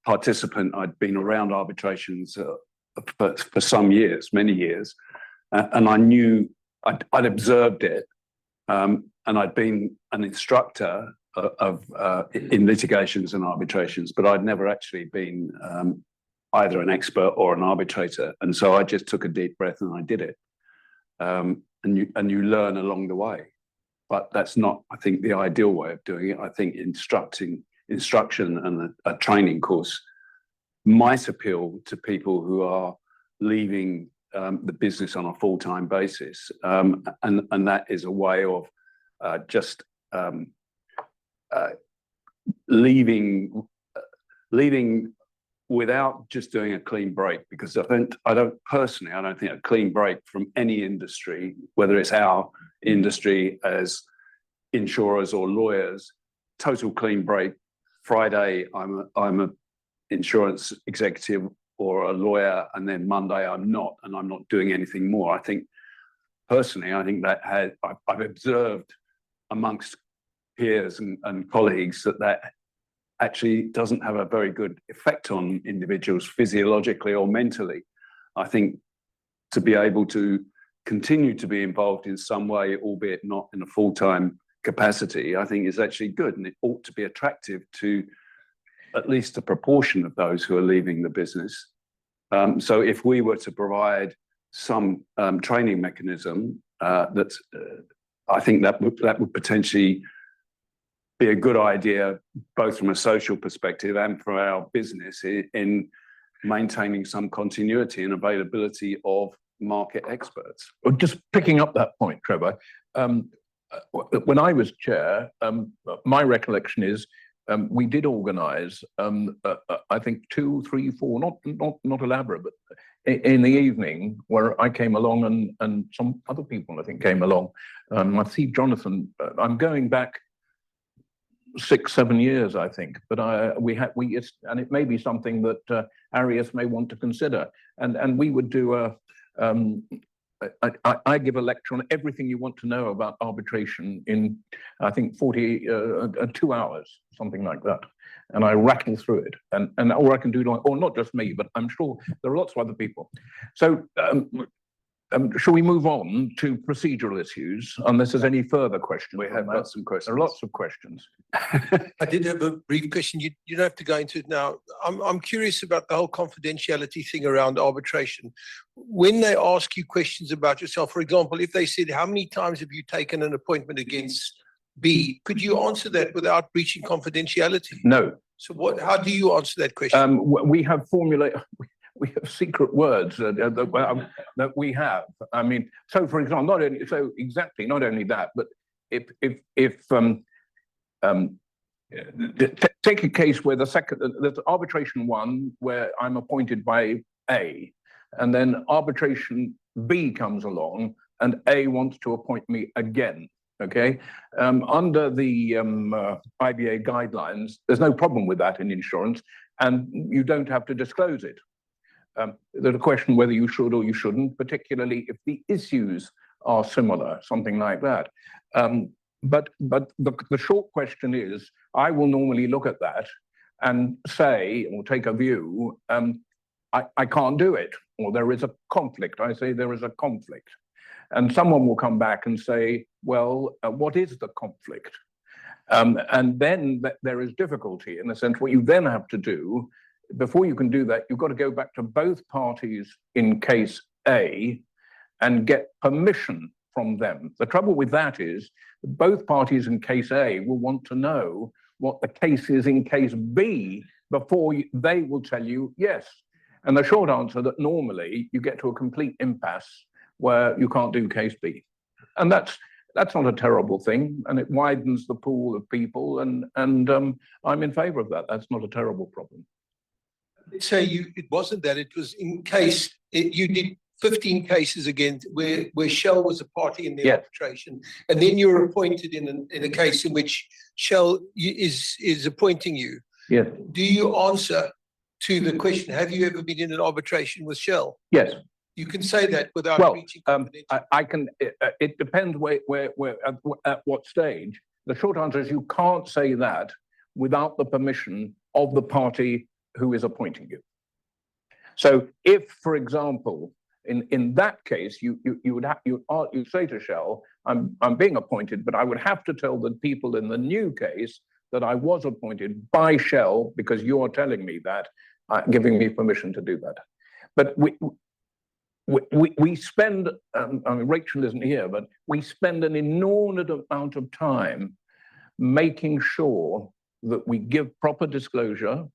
participant, I'd been around arbitrations for some years, many years, and I knew, I'd observed it, and I'd been an instructor in litigations and arbitrations, but I'd never actually been either an expert or an arbitrator. And so I just took a deep breath and I did it. And you learn along the way. But that's not, I think, the ideal way of doing it. I think instruction and a training course might appeal to people who are leaving the business on a full-time basis. And that is a way of just leaving without just doing a clean break, because I don't think a clean break from any industry, whether it's our industry as insurers or lawyers, total clean break. Friday, I'm a insurance executive or a lawyer, and then Monday I'm not, and I'm not doing anything more. I think personally, that I've observed amongst peers and colleagues that actually doesn't have a very good effect on individuals physiologically or mentally. I think to be able to continue to be involved in some way, albeit not in a full-time capacity, I think is actually good, and it ought to be attractive to at least a proportion of those who are leaving the business. So if we were to provide some training mechanism, I think that would potentially be a good idea, both from a social perspective and for our business, in maintaining some continuity and availability of market experts. Well, just picking up that point, Trevor, when I was chair, my recollection is we did organise, I think 2, 3, 4, not elaborate, but in the evening, where I came along and some other people I think came along. I see Jonathan. I'm going back 6, 7 years, I think, but and it may be something that ARIAS may want to consider, and we would do I give a lecture on everything you want to know about arbitration in, I think, 2 hours, something like that, and I rattle through it, and or I can do, or not just me, but I'm sure there are lots of other people. So shall we move on to procedural issues, unless there's any further questions? We have got some questions. There are lots of questions. I did have a brief question. You don't have to go into it now. I'm curious about the whole confidentiality thing around arbitration. When they ask you questions about yourself, for example, if they said, how many times have you taken an appointment against B? Could you answer that without breaching confidentiality? No. So how do you answer that question? We have formulated. We have secret words that we have. I mean, so for example, not only that, but if take a case where there's arbitration 1 where I'm appointed by A, and then arbitration B comes along and A wants to appoint me again. Okay, under the IBA guidelines, there's no problem with that in insurance, and you don't have to disclose it. There's a question whether you should or you shouldn't, particularly if the issues are similar, something like that. But the short question is, I will normally look at that and say, or take a view, I can't do it, or there is a conflict. I say there is a conflict. And someone will come back and say, well, what is the conflict? And then there is difficulty, in the sense what you then have to do, before you can do that, you've got to go back to both parties in case A and get permission from them. The trouble with that is both parties in case A will want to know what the case is in case B before they will tell you yes. And the short answer that normally you get to a complete impasse where you can't do case B. And that's not a terrible thing, and it widens the pool of people, and I'm in favor of that. That's not a terrible problem. Say it wasn't that, it was in case you did 15 cases again where Shell was a party in the arbitration, and then you're appointed in a case in which Shell is appointing you. Yes. Do you answer to the question, have you ever been in an arbitration with Shell? Yes. You can say that without Well, breaching I confidentiality. can, it depends at what stage. The short answer is you can't say that without the permission of the party who is appointing you. So if, for example, in that case, you would have, you say to Shell, I'm being appointed, but I would have to tell the people in the new case that I was appointed by Shell because you are telling me that, giving me permission to do that. But we spend, I mean, Rachel isn't here, but we spend an inordinate amount of time making sure that we give proper disclosure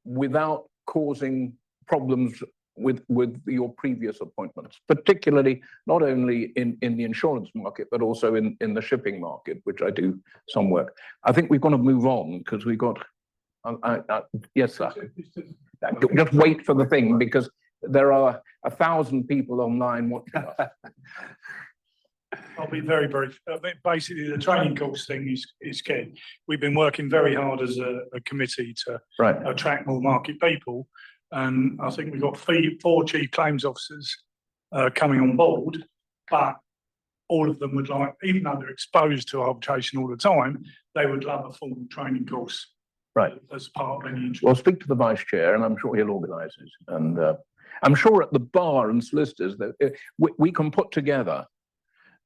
without causing problems with your previous appointments, particularly not only in the insurance market, but also in the shipping market, which I do some work. I think we've got to move on because we've got, yes, sir. Just wait for the thing because there are 1,000 people online watching us. I'll be very brief. Basically, the training course thing is key. We've been working very hard as a committee to attract more market people. And I think we've got 4 chief claims officers coming on board, but all of them would like, even though they're exposed to arbitration all the time, they would love a full training course. As part of any interest. Well, speak to the vice chair, and I'm sure he'll organise it. And I'm sure at the bar and solicitors that we can put together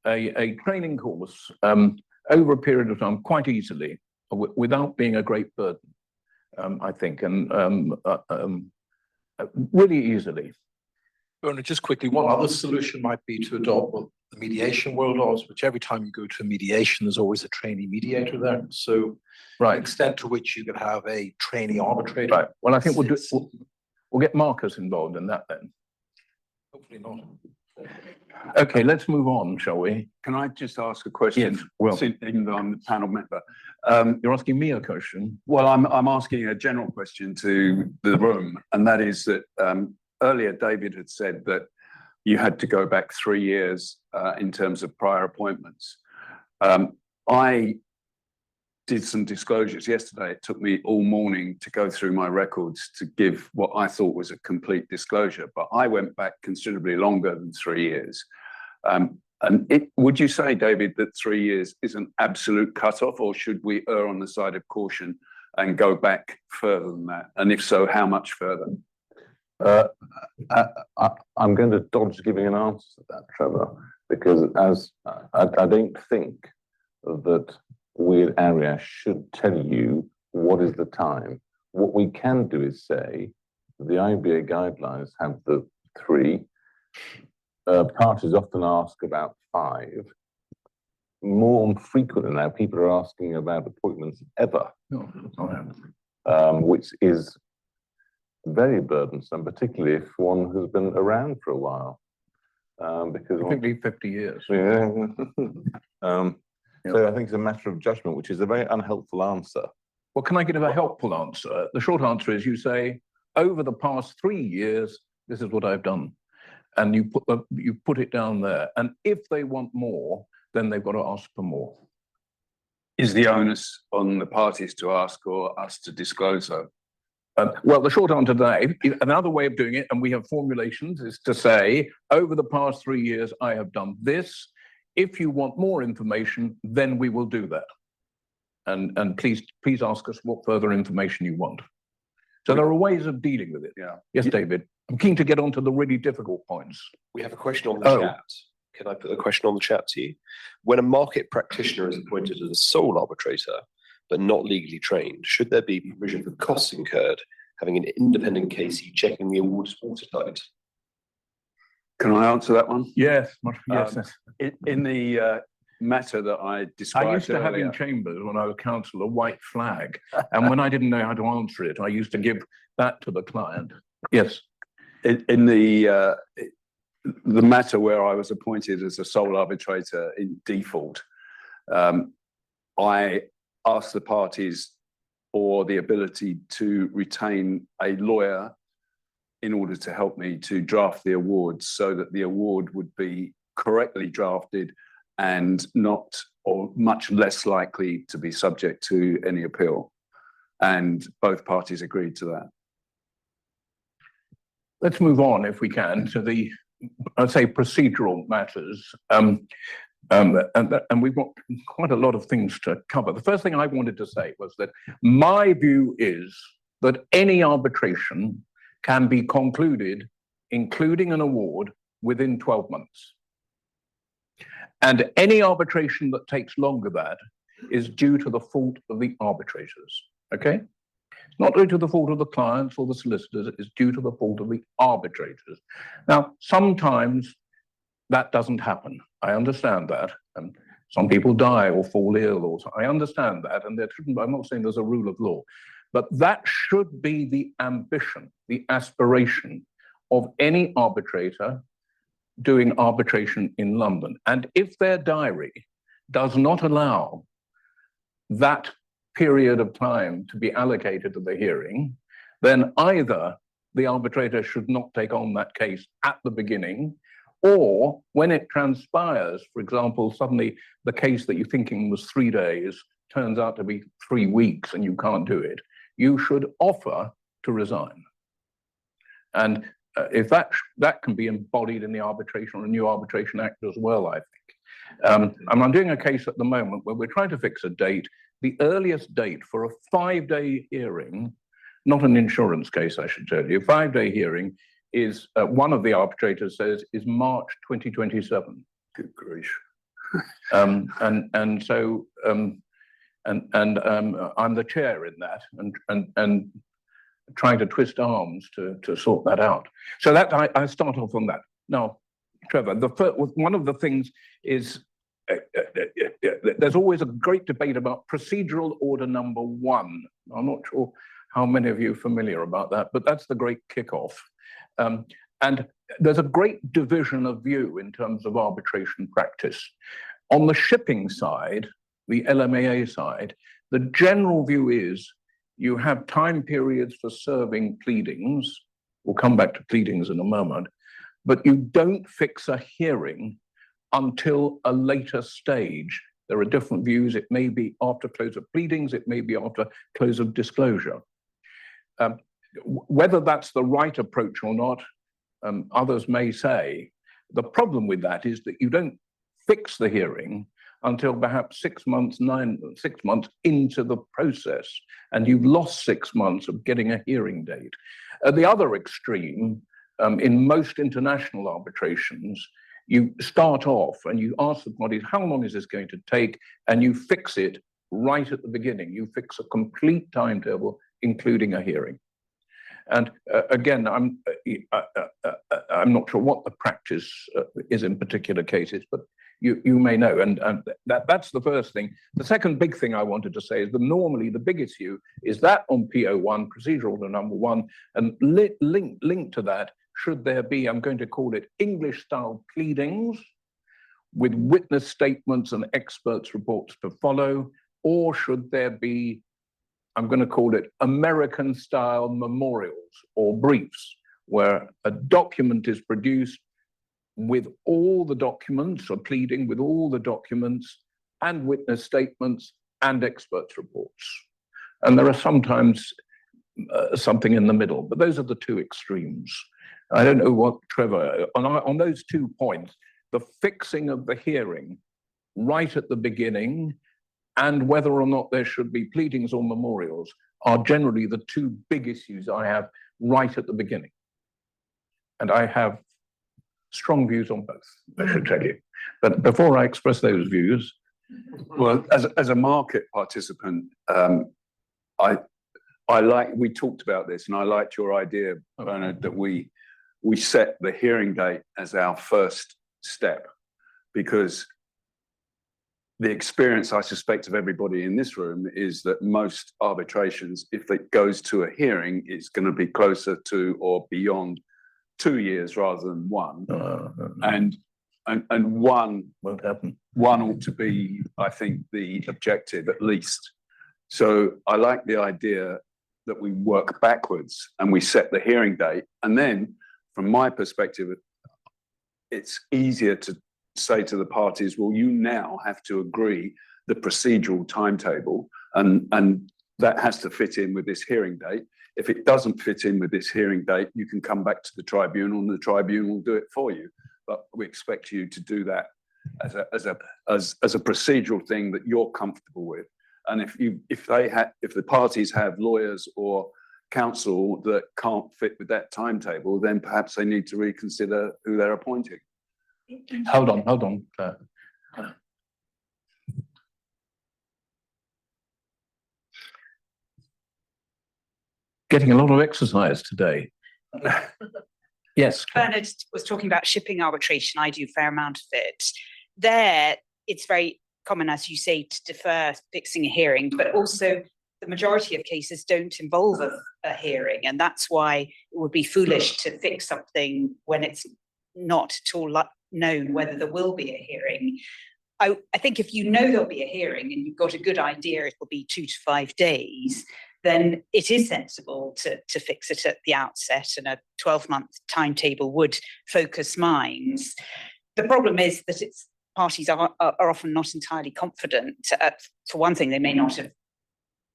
a training course over a period of time quite easily, without being a great burden, I think, and really easily. Bernard, just quickly, one other solution might be to adopt what the mediation world does, which every time you go to a mediation, there's always a trainee mediator there. So the extent to which you could have a trainee arbitrator. Right. Well, I think we'll get Marcus involved in that then. Hopefully not. Okay, let's move on, shall we? Can I just ask a question? Yes, well, even though I'm the panel member. You're asking me a question? Well, I'm asking a general question to the room, and that is that earlier David had said that you had to go back 3 years in terms of prior appointments. I did some disclosures yesterday. It took me all morning to go through my records to give what I thought was a complete disclosure, but I went back considerably longer than 3 years. Would you say, David, that 3 years is an absolute cutoff, or should we err on the side of caution and go back further than that? And if so, how much further? I'm going to dodge giving an answer to that, Trevor, because as I don't think that we at ARIAS should tell you what is the time. What we can do is say the IBA guidelines have the 3. Parties often ask about 5. More frequently now, people are asking about appointments ever, which is very burdensome, particularly if one has been around for a while. Because particularly 50 years. Yeah. So I think it's a matter of judgment, which is a very unhelpful answer. Well, can I give a helpful answer? The short answer is you say, over the past 3 years, this is what I've done. And you put it down there. And if they want more, then they've got to ask for more. Is the onus on the parties to ask or us to disclose that? Well, the short answer to that, another way of doing it, and we have formulations, is to say, over the past 3 years, I have done this. If you want more information, then we will do that. And please ask us what further information you want. So there are ways of dealing with it. Yeah. Yes, David. I'm keen to get on to the really difficult points. We have a question on the chat. Can I put the question on the chat to you? When a market practitioner is appointed as a sole arbitrator, but not legally trained, should there be provision for costs incurred, having an independent KC checking the awards watertight? Can I answer that one? Yes. Yes. In the matter that I described I used to have earlier, in chambers when I was counsel a white flag, and when I didn't know how to answer it, I used to give that to the client. Yes. In the matter where I was appointed as a sole arbitrator in default, I asked the parties for the ability to retain a lawyer in order to help me to draft the awards so that the award would be correctly drafted and not or much less likely to be subject to any appeal. And both parties agreed to that. let's move on, if we can, to the, I'd say, procedural matters. And we've got quite a lot of things to cover. The first thing I wanted to say was that my view is that any arbitration can be concluded, including an award, within 12 months. And any arbitration that takes longer than that is due to the fault of the arbitrators, okay? It's not due to the fault of the clients or the solicitors, it is due to the fault of the arbitrators. Now, sometimes that doesn't happen. I understand that. And some people die or fall ill, or I understand that, and there shouldn't, I'm not saying there's a rule of law, but that should be the ambition, the aspiration of any arbitrator doing arbitration in London. And if their diary does not allow that period of time to be allocated to the hearing, then either the arbitrator should not take on that case at the beginning, or when it transpires, for example, suddenly the case that you're thinking was 3 days turns out to be 3 weeks and you can't do it, you should offer to resign. And if that can be embodied in the arbitration or a new arbitration act as well, I think. And I'm doing a case at the moment where we're trying to fix a date. The earliest date for a 5-day hearing, not an insurance case, I should tell you, 5-day hearing is, one of the arbitrators says, is March 2027. Good grief. I'm the chair in that, and trying to twist arms to sort that out. So that I start off on that. Now, Trevor, one of the things is there's always a great debate about procedural order number 1. I'm not sure how many of you are familiar about that, but that's the great kickoff. And there's a great division of view in terms of arbitration practice. On the shipping side, the LMAA side, the general view is you have time periods for serving pleadings. We'll come back to pleadings in a moment, but you don't fix a hearing until a later stage. There are different views. It may be after close of pleadings, it may be after close of disclosure. Whether that's the right approach or not, others may say. The problem with that is that you don't fix the hearing until perhaps 6 months, 6 months into the process, and you've lost 6 months of getting a hearing date. At the other extreme, in most international arbitrations, you start off and you ask the parties, how long is this going to take? And you fix it right at the beginning. You fix a complete timetable, including a hearing. And again, I'm not sure what the practice is in particular cases, but you may know, and that's the first thing. The second big thing I wanted to say is that normally the big issue is that on PO1, procedural order number 1, and linked to that, should there be, I'm going to call it English-style pleadings with witness statements and experts' reports to follow, or should there be, I'm going to call it American-style memorials or briefs, where a document is produced with all the documents, or pleading with all the documents and witness statements and experts' reports. And there are sometimes something in the middle, but those are the two extremes. I don't know what, Trevor, on those 2 points, the fixing of the hearing right at the beginning and whether or not there should be pleadings or memorials are generally the 2 big issues I have right at the beginning. And I have strong views on both, I should tell you. But before I express those views. Well, as a market participant, I like, we talked about this, and I liked your idea, Bernard, that we set the hearing date as our first step, because the experience, I suspect, of everybody in this room is that most arbitrations, if it goes to a hearing, it's going to be closer to or beyond 2 years rather than 1. And one won't happen. One ought to be, I think, the objective at least. So I like the idea that we work backwards and we set the hearing date. And then, from my perspective, it's easier to say to the parties, well, you now have to agree the procedural timetable, and that has to fit in with this hearing date. If it doesn't fit in with this hearing date, you can come back to the tribunal and the tribunal will do it for you. But we expect you to do that as a procedural thing that you're comfortable with. And if the parties have lawyers or counsel that can't fit with that timetable, then perhaps they need to reconsider who they're appointing. Hold on. Getting a lot of exercise today. Yes. Bernard was talking about shipping arbitration. I do a fair amount of it. There, it's very common, as you say, to defer fixing a hearing, but also the majority of cases don't involve a hearing. And that's why it would be foolish to fix something when it's not at all known whether there will be a hearing. I think if you know there'll be a hearing and you've got a good idea it will be 2 to 5 days, then it is sensible to fix it at the outset, and a 12-month timetable would focus minds. The problem is that parties are often not entirely confident. For one thing, they may not have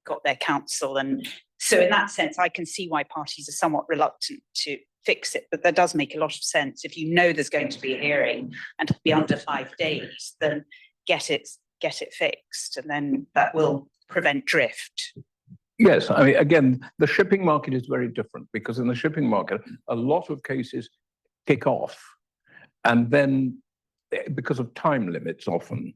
got their counsel, and so in that sense, I can see why parties are somewhat reluctant to fix it, but that does make a lot of sense. If you know there's going to be a hearing and it'll be under 5 days, then get it fixed, and then that will prevent drift. Yes, I mean, again, the shipping market is very different, because in the shipping market, a lot of cases kick off, and then because of time limits often,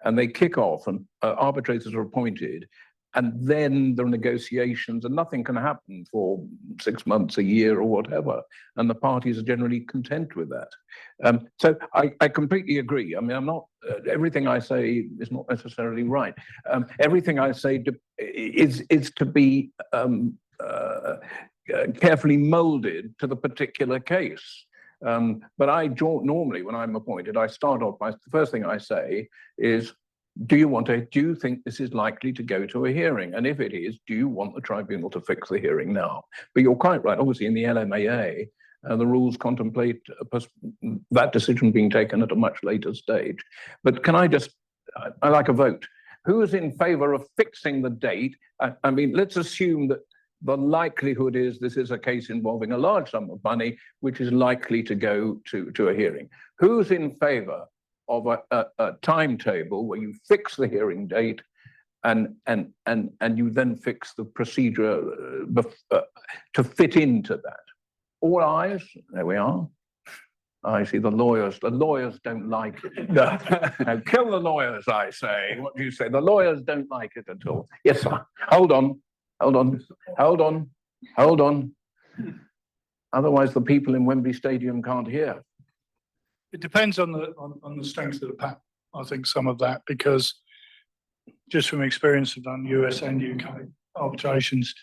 and they kick off and arbitrators are appointed, and then there are negotiations, and nothing can happen for 6 months, a year, or whatever, and the parties are generally content with that. So I completely agree. I mean, I'm not, everything I say is not necessarily right. Everything I say is to be carefully molded to the particular case. But normally, when I'm appointed, I start off by, the first thing I say is, do you think this is likely to go to a hearing? And if it is, do you want the tribunal to fix the hearing now? But you're quite right. Obviously, in the LMAA, the rules contemplate that decision being taken at a much later stage. But can I like a vote. Who is in favor of fixing the date? I mean, let's assume that the likelihood is this is a case involving a large sum of money, which is likely to go to a hearing. Who's in favor of a timetable where you fix the hearing date and you then fix the procedure to fit into that? All ayes? There we are. I see the lawyers don't like it. No, kill the lawyers, I say. What do you say? The lawyers don't like it at all. Yes, sir. Hold on. Otherwise, the people in Wembley Stadium can't hear. It depends on the strength of the panel. I think some of that, because just from experience of done US and UK arbitrations,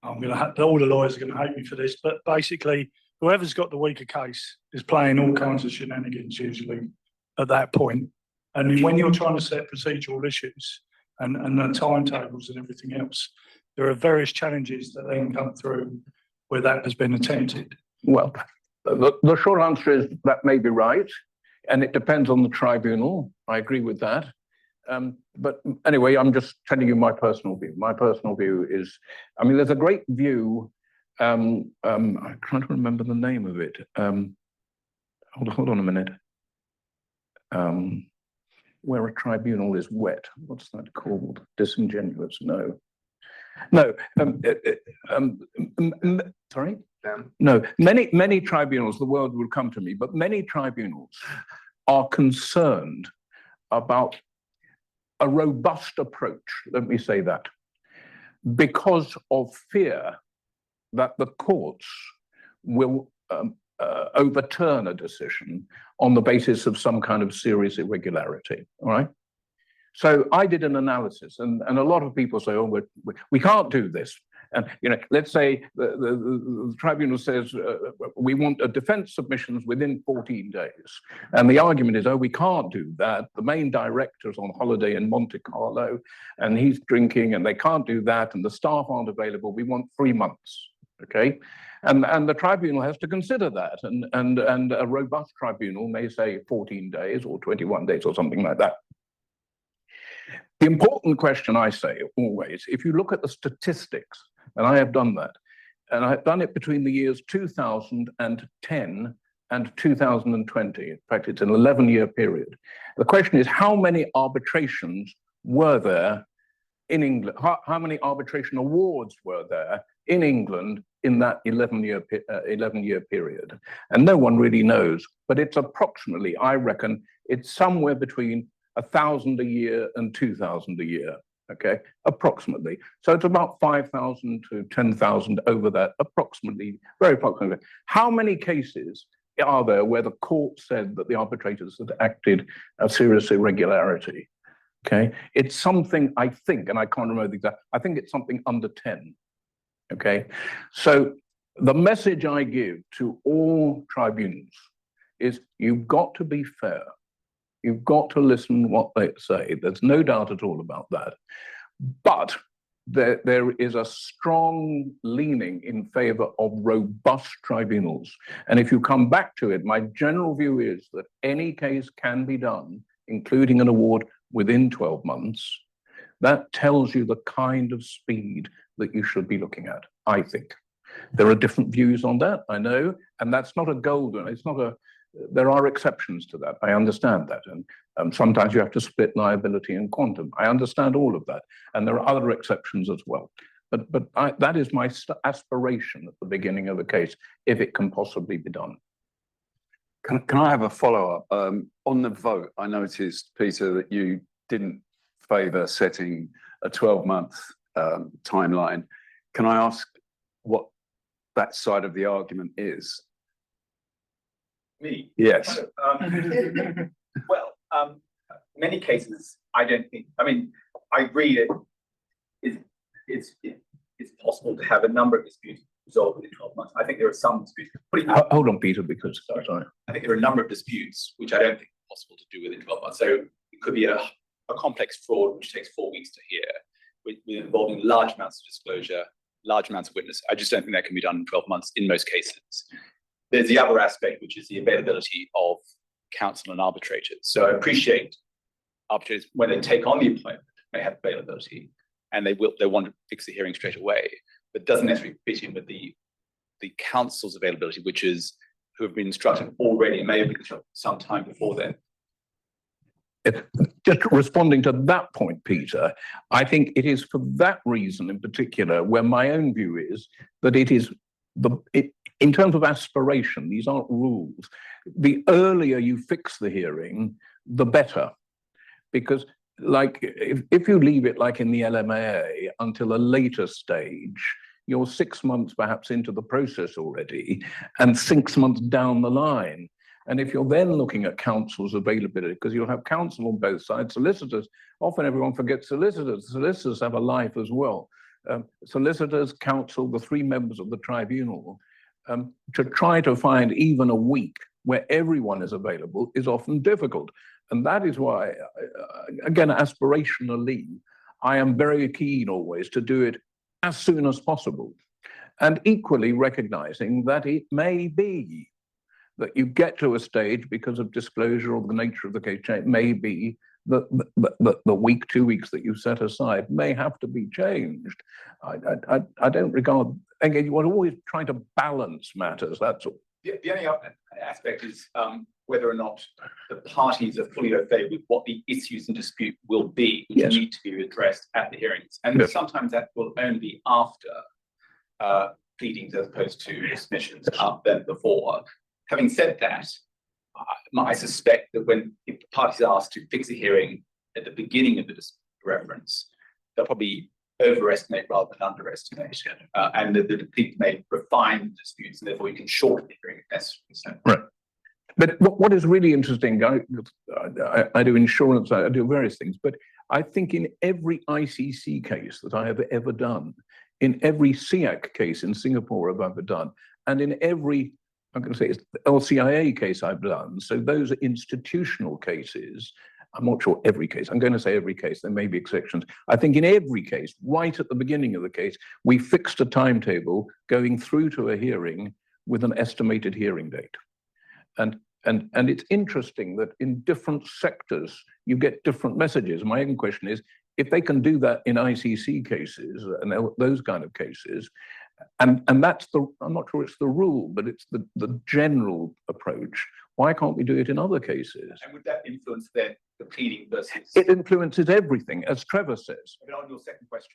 all the lawyers are going to hate me for this, but basically, whoever's got the weaker case is playing all kinds of shenanigans usually at that point. And when you're trying to set procedural issues and the timetables and everything else, there are various challenges that then come through where that has been attempted. Well, the short answer is that may be right, and it depends on the tribunal. I agree with that. But anyway, I'm just telling you my personal view. My personal view is, I mean, there's a great view. I'm trying to remember the name of it. Hold on a minute. Where a tribunal is wet. What's that called? Disingenuous? No. Sorry? No. Many tribunals, the world will come to me, but many tribunals are concerned about a robust approach, let me say that, because of fear that the courts will overturn a decision on the basis of some kind of serious irregularity, all right? So I did an analysis, and a lot of people say, oh, we can't do this. And, you know, let's say the tribunal says we want a defense submissions within 14 days. And the argument is, oh, we can't do that. The main director's on holiday in Monte Carlo and he's drinking and they can't do that. And the staff aren't available. We want 3 months. Okay. And the tribunal has to consider that. And a robust tribunal may say 14 days or 21 days or something like that. The important question I say always, if you look at the statistics And I have done that. And I've done it between the years 2010 and 2020. In fact, it's an 11-year period. The question is, how many arbitrations were there in England? How many arbitration awards were there in England in that 11-year period? And no one really knows, but it's approximately, I reckon, it's somewhere between 1,000 a year and 2,000 a year. Okay, approximately. So it's about 5,000 to 10,000 over that, approximately, very approximately. How many cases are there where the court said that the arbitrators had acted a serious irregularity? Okay, it's something, I think, and I can't remember the exact, I think it's something under 10. Okay, so the message I give to all tribunals is you've got to be fair. You've got to listen to what they say. There's no doubt at all about that. But there is a strong leaning in favor of robust tribunals. And if you come back to it, my general view is that any case can be done, including an award, within 12 months. That tells you the kind of speed that you should be looking at, I think. There are different views on that, I know, and that's not a golden, it's not a, there are exceptions to that. I understand that. And sometimes you have to split liability and quantum. I understand all of that. And there are other exceptions as well. But that is my aspiration at the beginning of a case, if it can possibly be done. Can I have a follow-up? On the vote, I noticed, Peter, that you didn't favour setting a 12-month timeline. Can I ask what that side of the argument is? Me? Yes. Well, many cases, I don't think, I mean, I agree it's possible to have a number of disputes resolved within 12 months. I think there are some disputes. Hold on, Peter, because, sorry. I think there are a number of disputes which I don't think are possible to do within 12 months. So it could be a complex fraud which takes 4 weeks to hear, with involving large amounts of disclosure, large amounts of witness. I just don't think that can be done in 12 months in most cases. There's the other aspect, which is the availability of counsel and arbitrators. So I appreciate arbitrators, when they take on the employment, may have availability, and they want to fix the hearing straight away, but it doesn't necessarily fit in with the counsel's availability, which is who have been instructed already and may have been instructed some time before then. Just responding to that point, Peter, I think it is for that reason in particular where my own view is that it is in terms of aspiration, these aren't rules. The earlier you fix the hearing, the better. Because like if you leave it like in the LMA until a later stage, you're 6 months perhaps into the process already and 6 months down the line. And if you're then looking at counsel's availability, because you'll have counsel on both sides, solicitors, often everyone forgets solicitors. Solicitors have a life as well. Solicitors, counsel, the 3 members of the tribunal, to try to find even a week where everyone is available is often difficult. And that is why, again, aspirationally, I am very keen always to do it as soon as possible. And equally recognizing that it may be that you get to a stage because of disclosure or the nature of the case, it may be that the week, 2 weeks that you set aside may have to be changed. I don't regard, again, you are always trying to balance matters, that's all. The only other aspect is whether or not the parties are fully au fait with what the issues in dispute will be, which need to be addressed at the hearings. And sometimes that will only be after pleadings as opposed to submissions than before. Having said that, I suspect that if the parties are asked to fix a hearing at the beginning of the reference, they'll probably overestimate rather than underestimate, and the pleadings may refine the disputes, and therefore you can shorten the hearing if necessary. So. Right. But what is really interesting, I do insurance, I do various things, but I think in every ICC case that I have ever done, in every SIAC case in Singapore I've ever done, and in every, I'm going to say it's the LCIA case I've done, so those are institutional cases. I'm not sure every case, I'm going to say every case, there may be exceptions. I think in every case, right at the beginning of the case, we fixed a timetable going through to a hearing with an estimated hearing date. And it's interesting that in different sectors, you get different messages. My own question is, if they can do that in ICC cases and those kind of cases, and that's I'm not sure it's the rule, but it's the general approach. Why can't we do it in other cases? And would that influence the pleading versus? It influences everything, as Trevor says. I mean, on your second question,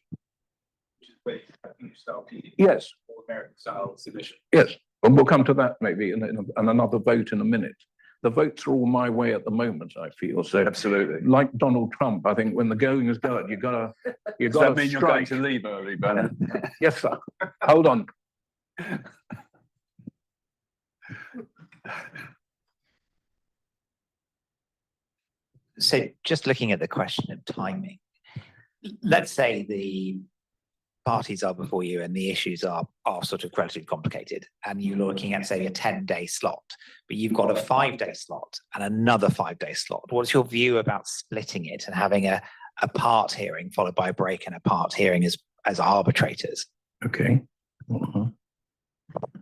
which is whether you have English style pleading. Yes. Or American style submission. Yes, and we'll come to that maybe in another vote in a minute. The votes are all my way at the moment, I feel. So Absolutely. like Donald Trump, I think when the going is good, you gotta Does that mean you're going strike. to leave early, Bernard? Yes, sir. Hold on. So just looking at the question of timing, let's say the parties are before you and the issues are sort of relatively complicated, and you're looking at, say, a 10-day slot, but you've got a 5-day slot and another 5-day slot. What's your view about splitting it and having a part hearing followed by a break and a part hearing as arbitrators? Okay.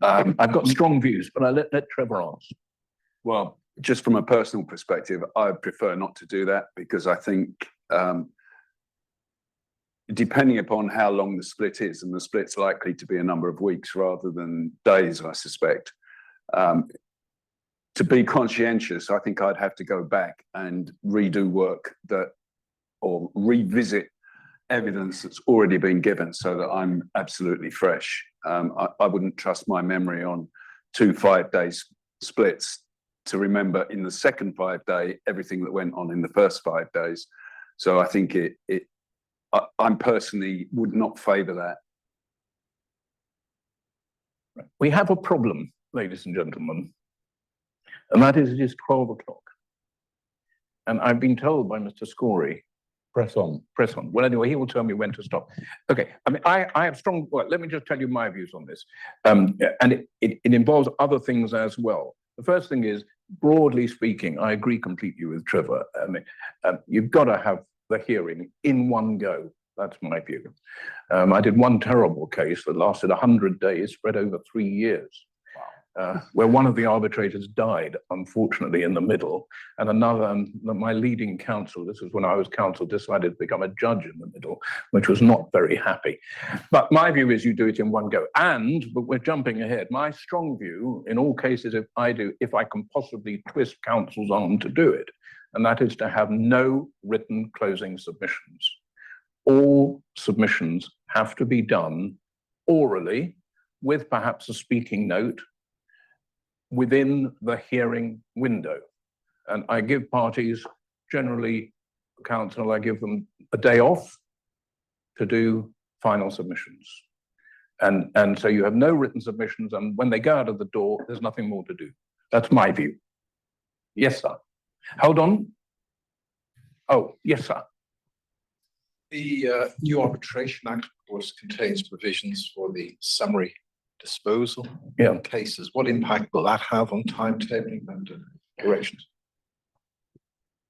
I've got strong views, but I'll let Trevor answer. Well, just from a personal perspective, I prefer not to do that because I think depending upon how long the split is, and the split's likely to be a number of weeks rather than days, I suspect. To be conscientious, I think I'd have to go back and redo work or revisit evidence that's already been given so that I'm absolutely fresh. I wouldn't trust my memory on 2 5-day splits to remember in the second 5-day everything that went on in the first 5 days. So I think I personally would not favour that. We have a problem, ladies and gentlemen, and that is it is 12 o'clock. And I've been told by Mr. Scory, press on. Well, anyway, he will tell me when to stop. Okay, I mean, I have strong, well, let me just tell you my views on this. And it involves other things as well. The first thing is, broadly speaking, I agree completely with Trevor. I mean, you've got to have the hearing in one go. That's my view. I did one terrible case that lasted 100 days, spread over 3 years, where one of the arbitrators died, unfortunately, in the middle, and another, my leading counsel, this is when I was counsel, decided to become a judge in the middle, which was not very happy. But my view is you do it in one go. But we're jumping ahead. My strong view in all cases, if I can possibly twist counsel's arm to do it, and that is to have no written closing submissions. All submissions have to be done orally with perhaps a speaking note within the hearing window. And I give parties, generally counsel, I give them a day off to do final submissions. And so you have no written submissions, and when they go out of the door, there's nothing more to do. That's my view. Yes, sir. Hold on. Oh, yes, sir. The new Arbitration Act, of course, contains provisions for the summary disposal of cases. What impact will that have on timetabling and corrections?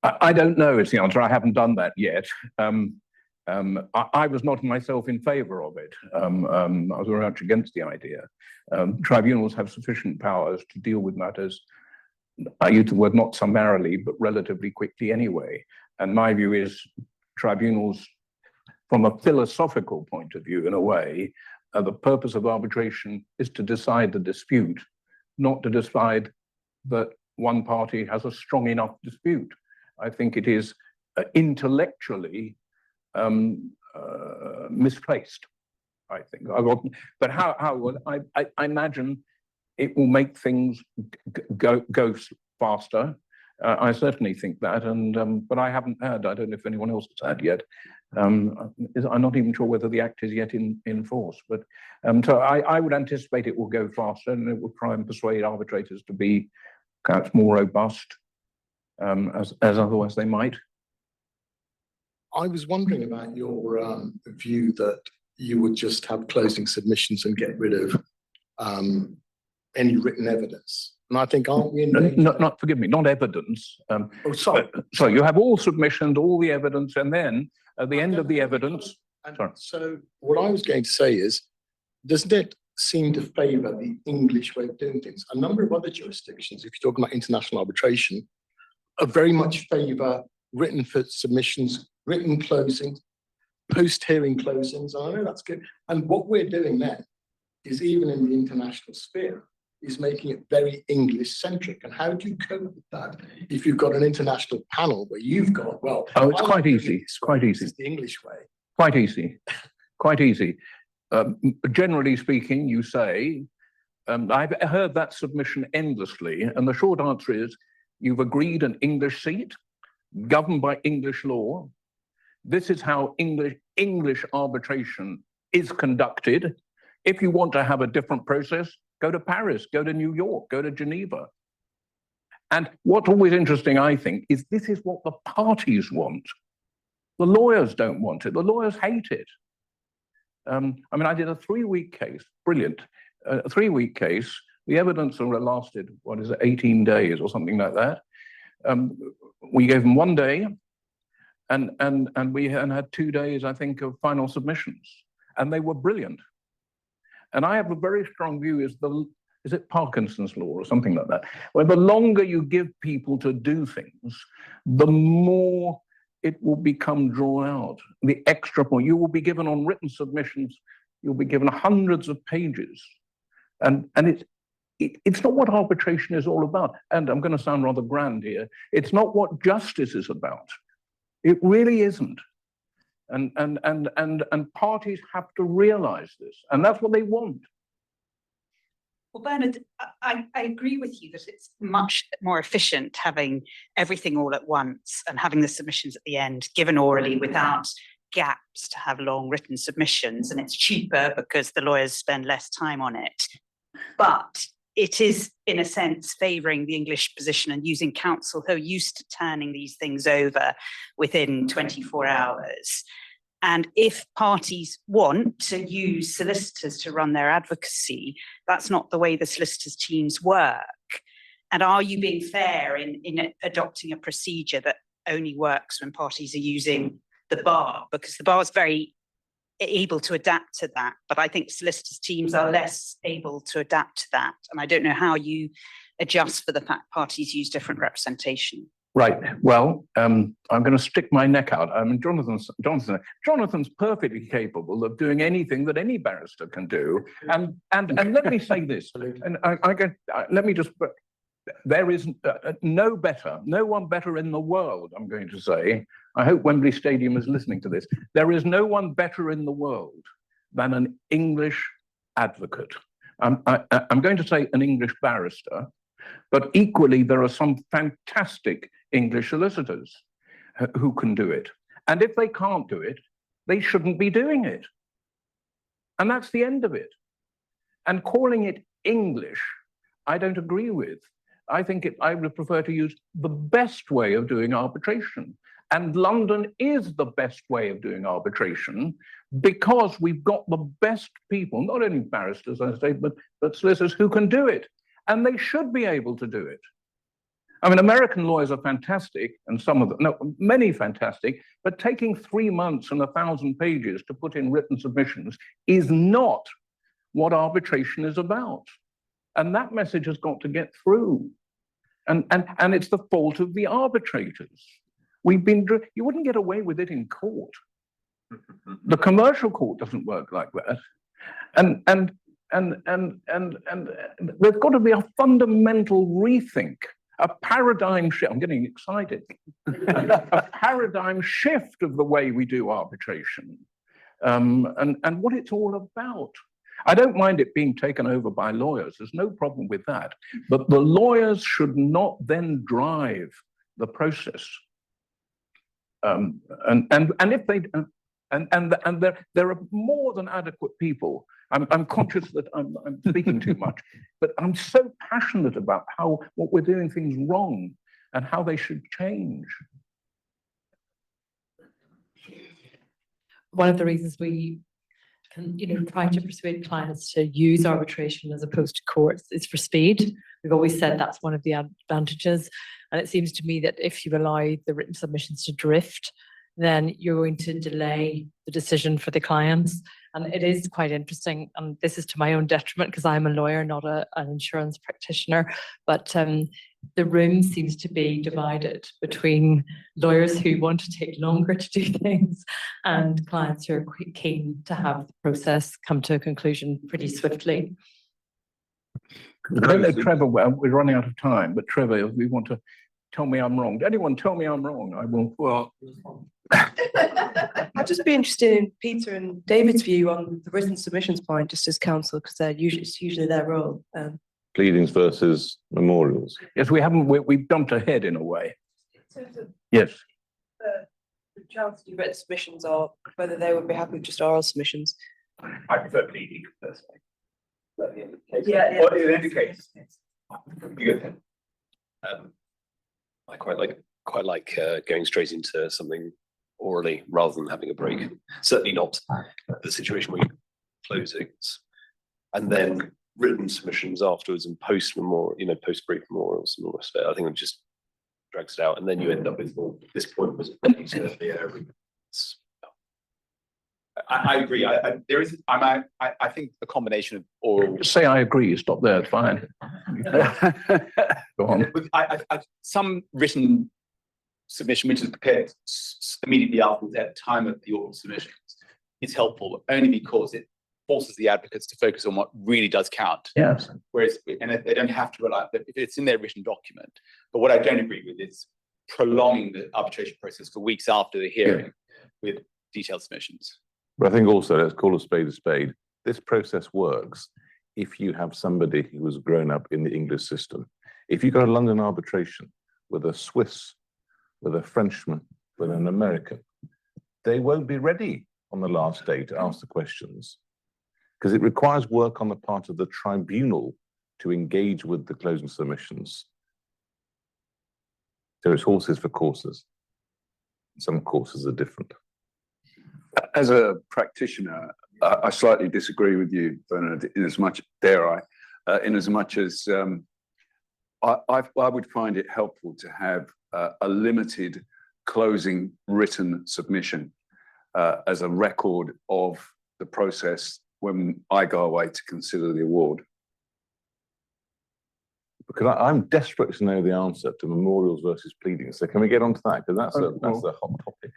I don't know is the answer. I haven't done that yet. I was not myself in favour of it. I was very much against the idea. Tribunals have sufficient powers to deal with matters, I use the word not summarily, but relatively quickly anyway. And my view is tribunals, from a philosophical point of view, in a way, the purpose of arbitration is to decide the dispute, not to decide that one party has a strong enough dispute. I think it is intellectually misplaced, I think. But I imagine it will make things go faster. I certainly think that, but I haven't heard. I don't know if anyone else has had yet. I'm not even sure whether the act is yet in force. But so I would anticipate it will go faster, and it will try and persuade arbitrators to be perhaps more robust, as otherwise they might. I was wondering about your view that you would just have closing submissions and get rid of any written evidence. And I think, aren't we in Forgive me, not evidence. oh, sorry. So you have all submissions, all the evidence, and then at the end of the evidence. Sorry. So what I was going to say is, doesn't it seem to favour the English way of doing things? A number of other jurisdictions, if you're talking about international arbitration, are very much favour written for submissions, written closings, post-hearing closings. I know that's good. And what we're doing then is, even in the international sphere, is making it very English-centric. And how do you cope with that if you've got an international panel where you've got, well... Oh, it's I quite like doing easy. it It's quite easy. It's the English way. Quite easy. Quite easy. Generally speaking, you say, I've heard that submission endlessly, and the short answer is, you've agreed an English seat, governed by English law. This is how English arbitration is conducted. If you want to have a different process, go to Paris, go to New York, go to Geneva. And what's always interesting, I think, is this is what the parties want. The lawyers don't want it. The lawyers hate it. I mean, I did a 3-week case, brilliant. A 3-week case. The evidence lasted, 18 days or something like that. We gave them 1 day, and we had 2 days, I think, of final submissions, and they were brilliant. And I have a very strong view, is it Parkinson's law or something like that, where the longer you give people to do things, the more it will become drawn out. The extra point, you will be given on written submissions, you'll be given hundreds of pages. And it's not what arbitration is all about. And I'm going to sound rather grand here. It's not what justice is about. It really isn't. And parties have to realize this, and that's what they want. Well, Bernard, I agree with you that it's much more efficient having everything all at once and having the submissions at the end given orally without gaps to have long written submissions, and it's cheaper because the lawyers spend less time on it. But it is, in a sense, favouring the English position and using counsel who are used to turning these things over within 24 hours. And if parties want to use solicitors to run their advocacy, that's not the way the solicitors' teams work. And are you being fair in adopting a procedure that only works when parties are using the bar? Because the bar is very able to adapt to that, but I think solicitors' teams are less able to adapt to that. And I don't know how you adjust for the fact parties use different representation. Right. Well, I'm going to stick my neck out. I mean, Jonathan's perfectly capable of doing anything that any barrister can do. And let me say this. And let me just. There is no one better in the world, I'm going to say. I hope Wembley Stadium is listening to this. There is no one better in the world than an English advocate. I'm going to say an English barrister, but equally there are some fantastic English solicitors who can do it. And if they can't do it, they shouldn't be doing it. And that's the end of it. And calling it English, I don't agree with. I think I would prefer to use the best way of doing arbitration. And London is the best way of doing arbitration because we've got the best people, not only barristers, I say, but solicitors who can do it. And they should be able to do it. I mean, American lawyers are fantastic, and some of them, no, many fantastic, but taking 3 months and 1,000 pages to put in written submissions is not what arbitration is about. And that message has got to get through. And it's the fault of the arbitrators. You wouldn't get away with it in court. The commercial court doesn't work like that. And there's got to be a fundamental rethink, a paradigm shift. I'm getting excited. A paradigm shift of the way we do arbitration, and what it's all about. I don't mind it being taken over by lawyers. There's no problem with that. But the lawyers should not then drive the process. And if they and there are more than adequate people. I'm conscious that I'm speaking too much, but I'm so passionate about what we're doing things wrong and how they should change. One of the reasons we can, try to persuade clients to use arbitration as opposed to courts is for speed. We've always said that's one of the advantages. And it seems to me that if you allow the written submissions to drift, then you're going to delay the decision for the clients. And it is quite interesting, and this is to my own detriment because I'm a lawyer, not an insurance practitioner, but the room seems to be divided between lawyers who want to take longer to do things and clients who are keen to have the process come to a conclusion pretty swiftly. I don't know, Trevor, we're running out of time, but Trevor, if we want to tell me I'm wrong. Anyone tell me I'm wrong, I will. Well, I'd just be interested in Peter and David's view on the written submissions point, just as counsel, because it's usually their role. Pleadings versus memorials. Yes, we've jumped ahead in a way. In terms of Yes. the chance to do written submissions, or whether they would be happy with just oral submissions. I prefer pleading personally. Yeah. Or in any case. I quite like going straight into something orally rather than having a break. Certainly not the situation where you close things and then written submissions afterwards and post brief memorials and all the rest of it. I think it just drags it out, and then you end up with, well, this point was I agree. I think a combination of oral. Say I agree, stop there, it's fine. Go on. Some written submission, which is prepared immediately afterwards at the time of the oral submissions, is helpful only because it forces the advocates to focus on what really does count. Yes. Whereas, and they don't have to rely, if it's in their written document. But what I don't agree with is prolonging the arbitration process for weeks after the hearing with detailed submissions. But I think also, let's call a spade a spade. This process works if you have somebody who has grown up in the English system. If you go to London arbitration with a Swiss, with a Frenchman, with an American, they won't be ready on the last day to ask the questions, because it requires work on the part of the tribunal to engage with the closing submissions. So it's horses for courses. Some courses are different. As a practitioner, I slightly disagree with you, Bernard, in as much as I would find it helpful to have a limited closing written submission as a record of the process when I go away to consider the award. Because I'm desperate to know the answer to memorials versus pleadings. So can we get on to that? Because that's a hot topic.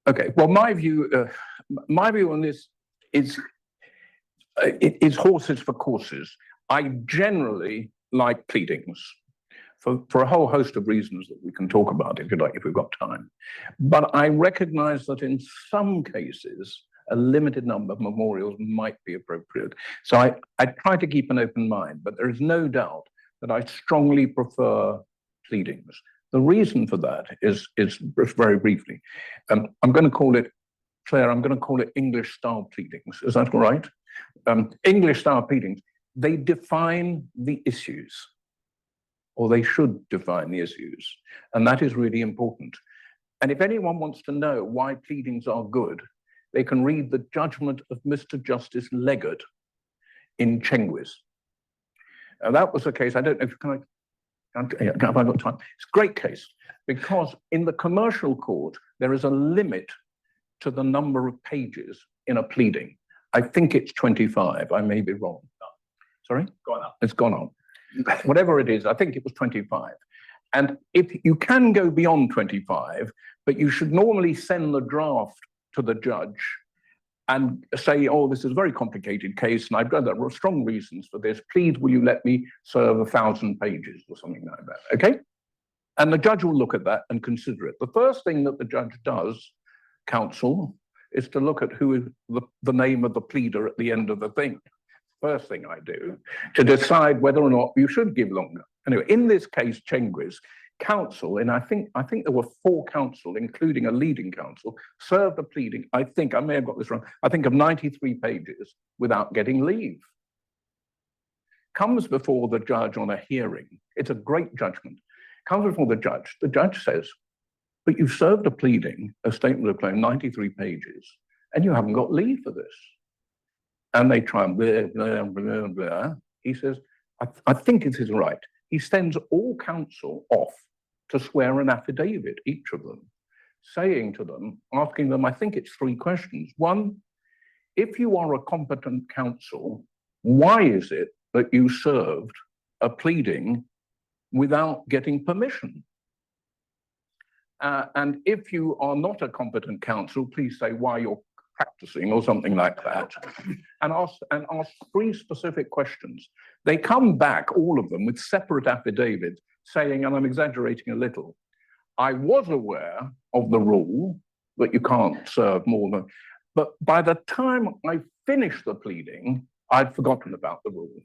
Okay, well, my view on this is it's horses for courses. I generally like pleadings for a whole host of reasons that we can talk about, if you like, if we've got time. But I recognize that in some cases, a limited number of memorials might be appropriate. So I try to keep an open mind, but there is no doubt that I strongly prefer pleadings. The reason for that is very briefly, I'm going to call it, Claire, I'm going to call it English style pleadings. Is that all right? English style pleadings, they define the issues, or they should define the issues. And that is really important. And if anyone wants to know why pleadings are good, they can read the judgment of Mr. Justice Leggett in Chenguis. Now, that was the case, I don't know if have I got time? It's a great case because in the commercial court, there is a limit to the number of pages in a pleading. I think it's 25. I may be wrong. Sorry? Gone up. It's gone on. Whatever it is, I think it was 25. And if you can go beyond 25, but you should normally send the draft to the judge and say, oh, this is a very complicated case, and I've got strong reasons for this. Please, will you let me serve 1,000 pages or something like that, okay? And the judge will look at that and consider it. The first thing that the judge does, counsel, is to look at who is the name of the pleader at the end of the thing. First thing I do, to decide whether or not you should give longer. Anyway, in this case, Chenguis, counsel, and I think there were 4 counsel, including a leading counsel, served a pleading, I think, I may have got this wrong, I think of 93 pages without getting leave. Comes before the judge on a hearing. It's a great judgment. Comes before the judge says, but you've served a pleading, a statement of claim, 93 pages, and you haven't got leave for this. And they try and blah, blah, blah, blah. He says, I think it is right. He sends all counsel off to swear an affidavit, each of them, saying to them, asking them, I think it's 3 questions. 1, if you are a competent counsel, why is it that you served a pleading without getting permission. And if you are not a competent counsel, please say why you're practicing or something like that, and ask 3 specific questions. They come back, all of them, with separate affidavits saying, and I'm exaggerating a little, I was aware of the rule that you can't serve more than, but by the time I finished the pleading, I'd forgotten about the rule.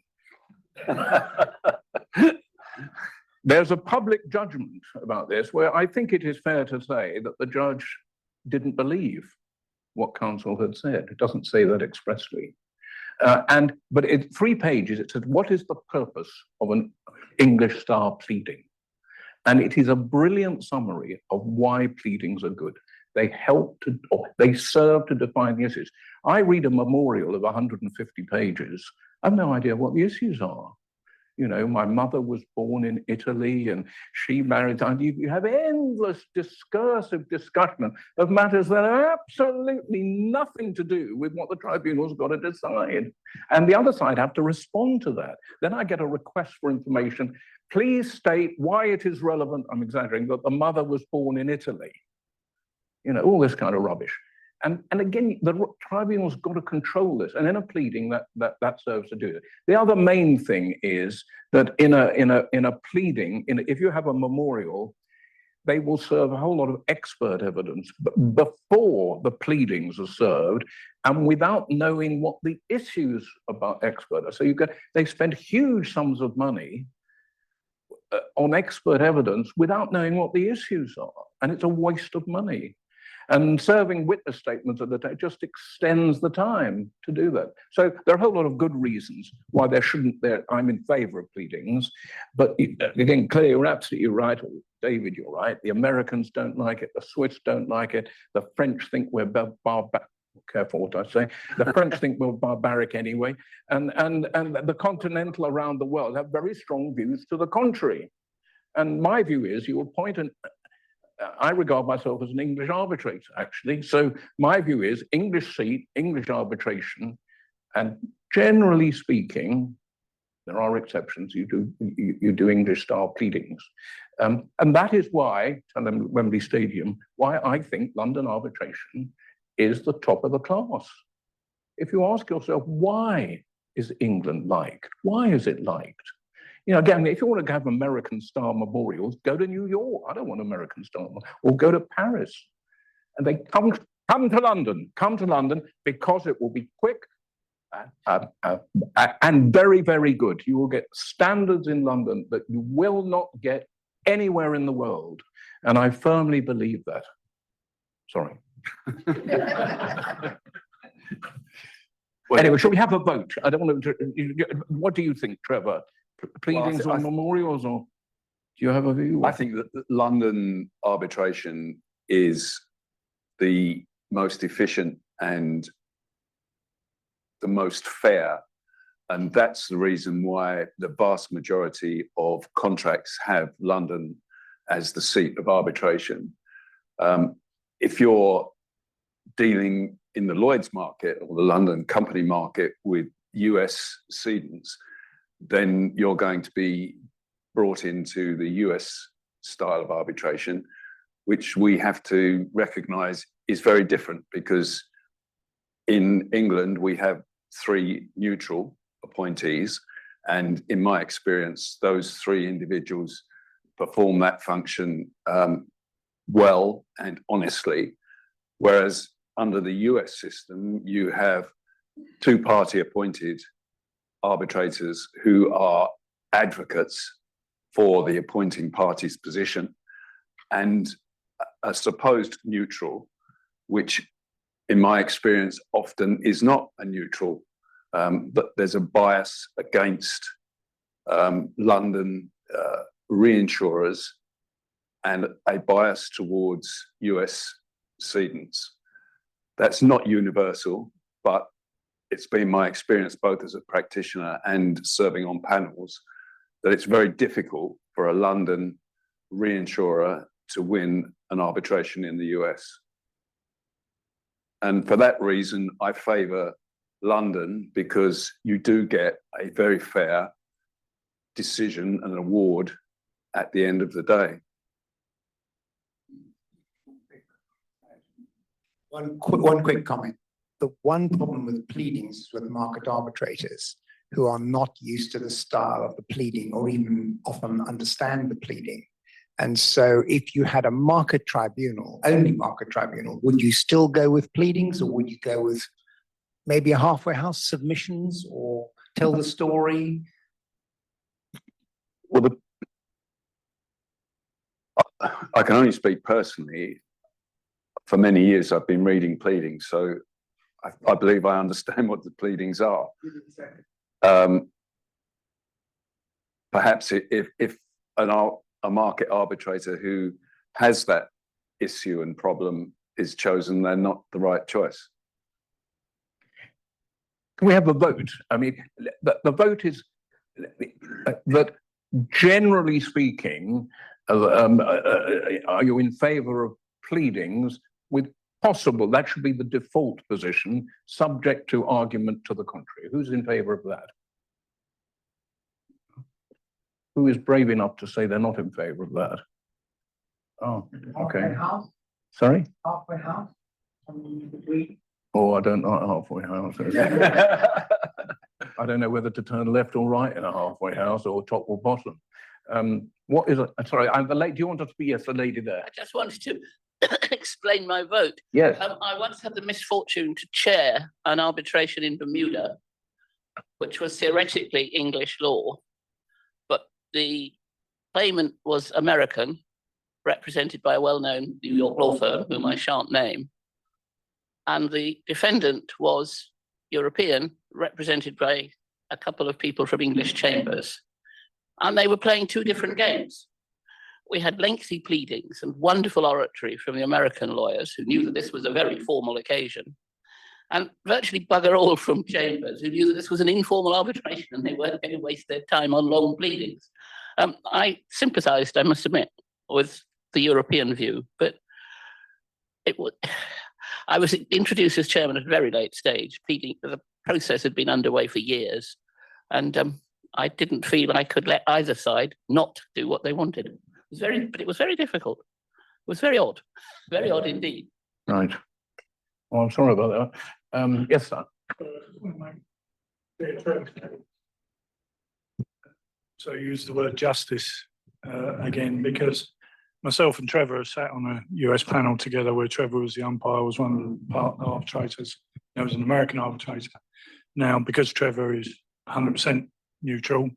There's a public judgment about this where I think it is fair to say that the judge didn't believe what counsel had said. It doesn't say that expressly. But in 3 pages, it says, what is the purpose of an English style pleading? And it is a brilliant summary of why pleadings are good. They help to, or they serve to define the issues. I read a memorial of 150 pages. I have no idea what the issues are. You know, my mother was born in Italy and she married, and you have endless discursive discussion of matters that are absolutely nothing to do with what the tribunal's got to decide. And the other side have to respond to that. Then I get a request for information. Please state why it is relevant, I'm exaggerating, that the mother was born in Italy. You know, all this kind of rubbish. And again, the tribunal's got to control this, and in a pleading that serves to do it. The other main thing is that in a pleading, if you have a memorial, they will serve a whole lot of expert evidence before the pleadings are served, and without knowing what the issues about expert are. So they spend huge sums of money on expert evidence without knowing what the issues are, and it's a waste of money. And serving witness statements at the time just extends the time to do that. So there are a whole lot of good reasons why I'm in favor of pleadings. But again, Claire, you're absolutely right. Or David, you're right. The Americans don't like it. The Swiss don't like it. The French think we're careful what I say. The French think we're barbaric anyway. And the continental around the world have very strong views to the contrary. And my view is you appoint I regard myself as an English arbitrator, actually. So my view is English seat, English arbitration, and generally speaking, there are exceptions. You do English style pleadings, and that is why, and Wembley Stadium, why I think London arbitration is the top of the class. If you ask yourself, why is England liked? Why is it liked? You know, again, if you want to have American-style memorials, go to New York. I don't want American-style, or go to Paris. And they come to London because it will be quick and very, very good. You will get standards in London that you will not get anywhere in the world. And I firmly believe that. Sorry. Anyway, shall we have a vote? I don't want to. What do you think, Trevor? Pleadings or memorials, or do you have a view? I think that London arbitration is the most efficient and the most fair, and that's the reason why the vast majority of contracts have London as the seat of arbitration. If you're dealing in the Lloyd's market or the London company market with US cedents, then you're going to be brought into the US style of arbitration, which we have to recognize is very different, because in England, we have 3 neutral appointees. And in my experience, those 3 individuals perform that function well and honestly. Whereas under the US system, you have 2-party appointed arbitrators who are advocates for the appointing party's position, and a supposed neutral, which in my experience often is not a neutral, but there's a bias against London reinsurers and a bias towards US cedents. That's not universal, but it's been my experience, both as a practitioner and serving on panels, that it's very difficult for a London reinsurer to win an arbitration in the US. And for that reason, I favour London, because you do get a very fair decision and award at the end of the day. One quick comment. The one problem with pleadings is with market arbitrators who are not used to the style of the pleading or even often understand the pleading. And so if you had a market tribunal, only market tribunal, would you still go with pleadings or would you go with maybe a halfway house submissions or tell the story? Well, I can only speak personally. For many years, I've been reading pleadings, so I believe I understand what the pleadings are. Perhaps if a market arbitrator who has that issue and problem is chosen, they're not the right choice. Can we have a vote? I mean, the vote is that generally speaking, are you in favor of pleadings with possible, that should be the default position, subject to argument to the contrary? Who's in favor of that? Who is brave enough to say they're not in favor of that? Oh, okay. Sorry? Halfway house? Oh, I don't know halfway house. I don't know whether to turn left or right in a halfway house or top or bottom. What is it? Sorry, I'm the lady. Do you want us to be? Yes, the lady there. I just wanted to explain my vote. Yes. I once had the misfortune to chair an arbitration in Bermuda, which was theoretically English law, but the claimant was American, represented by a well-known New York law firm, whom I shan't name, and the defendant was European, represented by a couple of people from English chambers. And they were playing two different games. We had lengthy pleadings and wonderful oratory from the American lawyers who knew that this was a very formal occasion, and virtually bugger all from chambers who knew that this was an informal arbitration and they weren't going to waste their time on long pleadings. I sympathized, I must admit, with the European view, but it was, I was introduced as chairman at a very late stage. The process had been underway for years, and I didn't feel I could let either side not do what they wanted. But it was very difficult. It was very odd indeed. Right. Well, I'm sorry about that. Yes, sir. So use the word justice again, because myself and Trevor sat on a US panel together where Trevor was the umpire, was one of the partner arbitrators. There was an American arbitrator. Now, because Trevor is 100% neutral,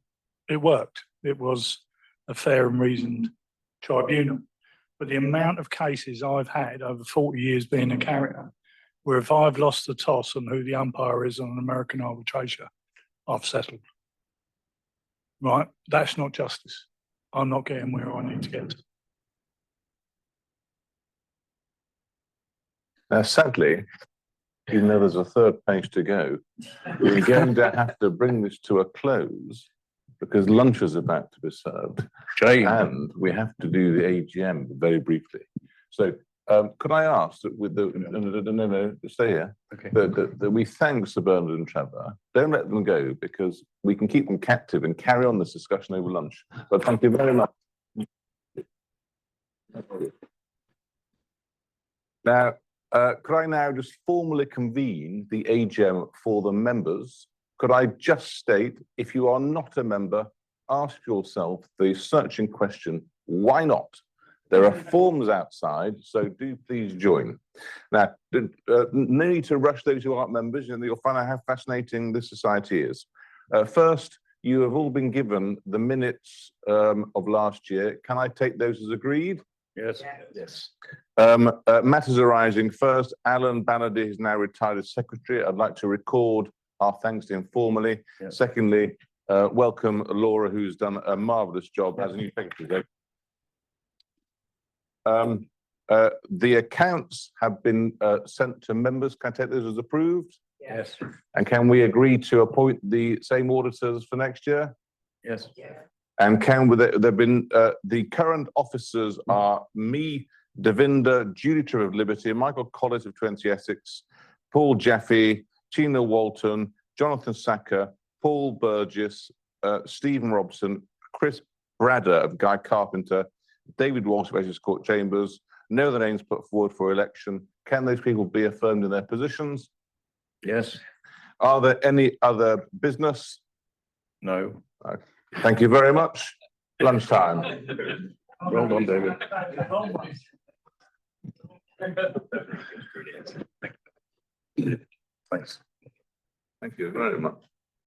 it worked. It was a fair and reasoned tribunal. But the amount of cases I've had over 40 years being a carrier, where if I've lost the toss on who the umpire is on an American arbitration, I've settled. Right? That's not justice. I'm not getting where I need to get to. Now, sadly, even though there's a third page to go, we're going to have to bring this to a close because lunch is about to be served. And we have to do the AGM very briefly. So could I ask that with the, no, stay here, Okay. that we thank Sir Bernard and Trevor. Don't let them go because we can keep them captive and carry on this discussion over lunch. But thank you very much. Now, could I now just formally convene the AGM for the members? Could I just state, if you are not a member, ask yourself the searching question, why not? There are forms outside, so do please join. Now, no need to rush those who aren't members, and you'll find out how fascinating this society is. First, you have all been given the minutes of last year. Can I take those as agreed? Yes. Yes. Matters arising first, Alan Bannerdy is now retired as secretary. I'd like to record our thanks to him formally. Yes. Secondly, welcome Laura, who's done a marvellous job as a new secretary. The accounts have been sent to members. Can I take those as approved? Yes. And can we agree to appoint the same auditors for next year? Yes. And can there been the current officers are me, Devinder, Judy Trevor of Liberty, Michael Collins of 20 Essex, Paul Jaffe, Tina Walton, Jonathan Sacker, Paul Burgess, Stephen Robson, Chris Bradder of Guy Carpenter, David Walsh of Essex Court Chambers. No other names put forward for election. Can those people be affirmed in their positions? Yes. Are there any other business? No. Thank you very much. Lunchtime. Well done, David. Thanks. Thank you very much.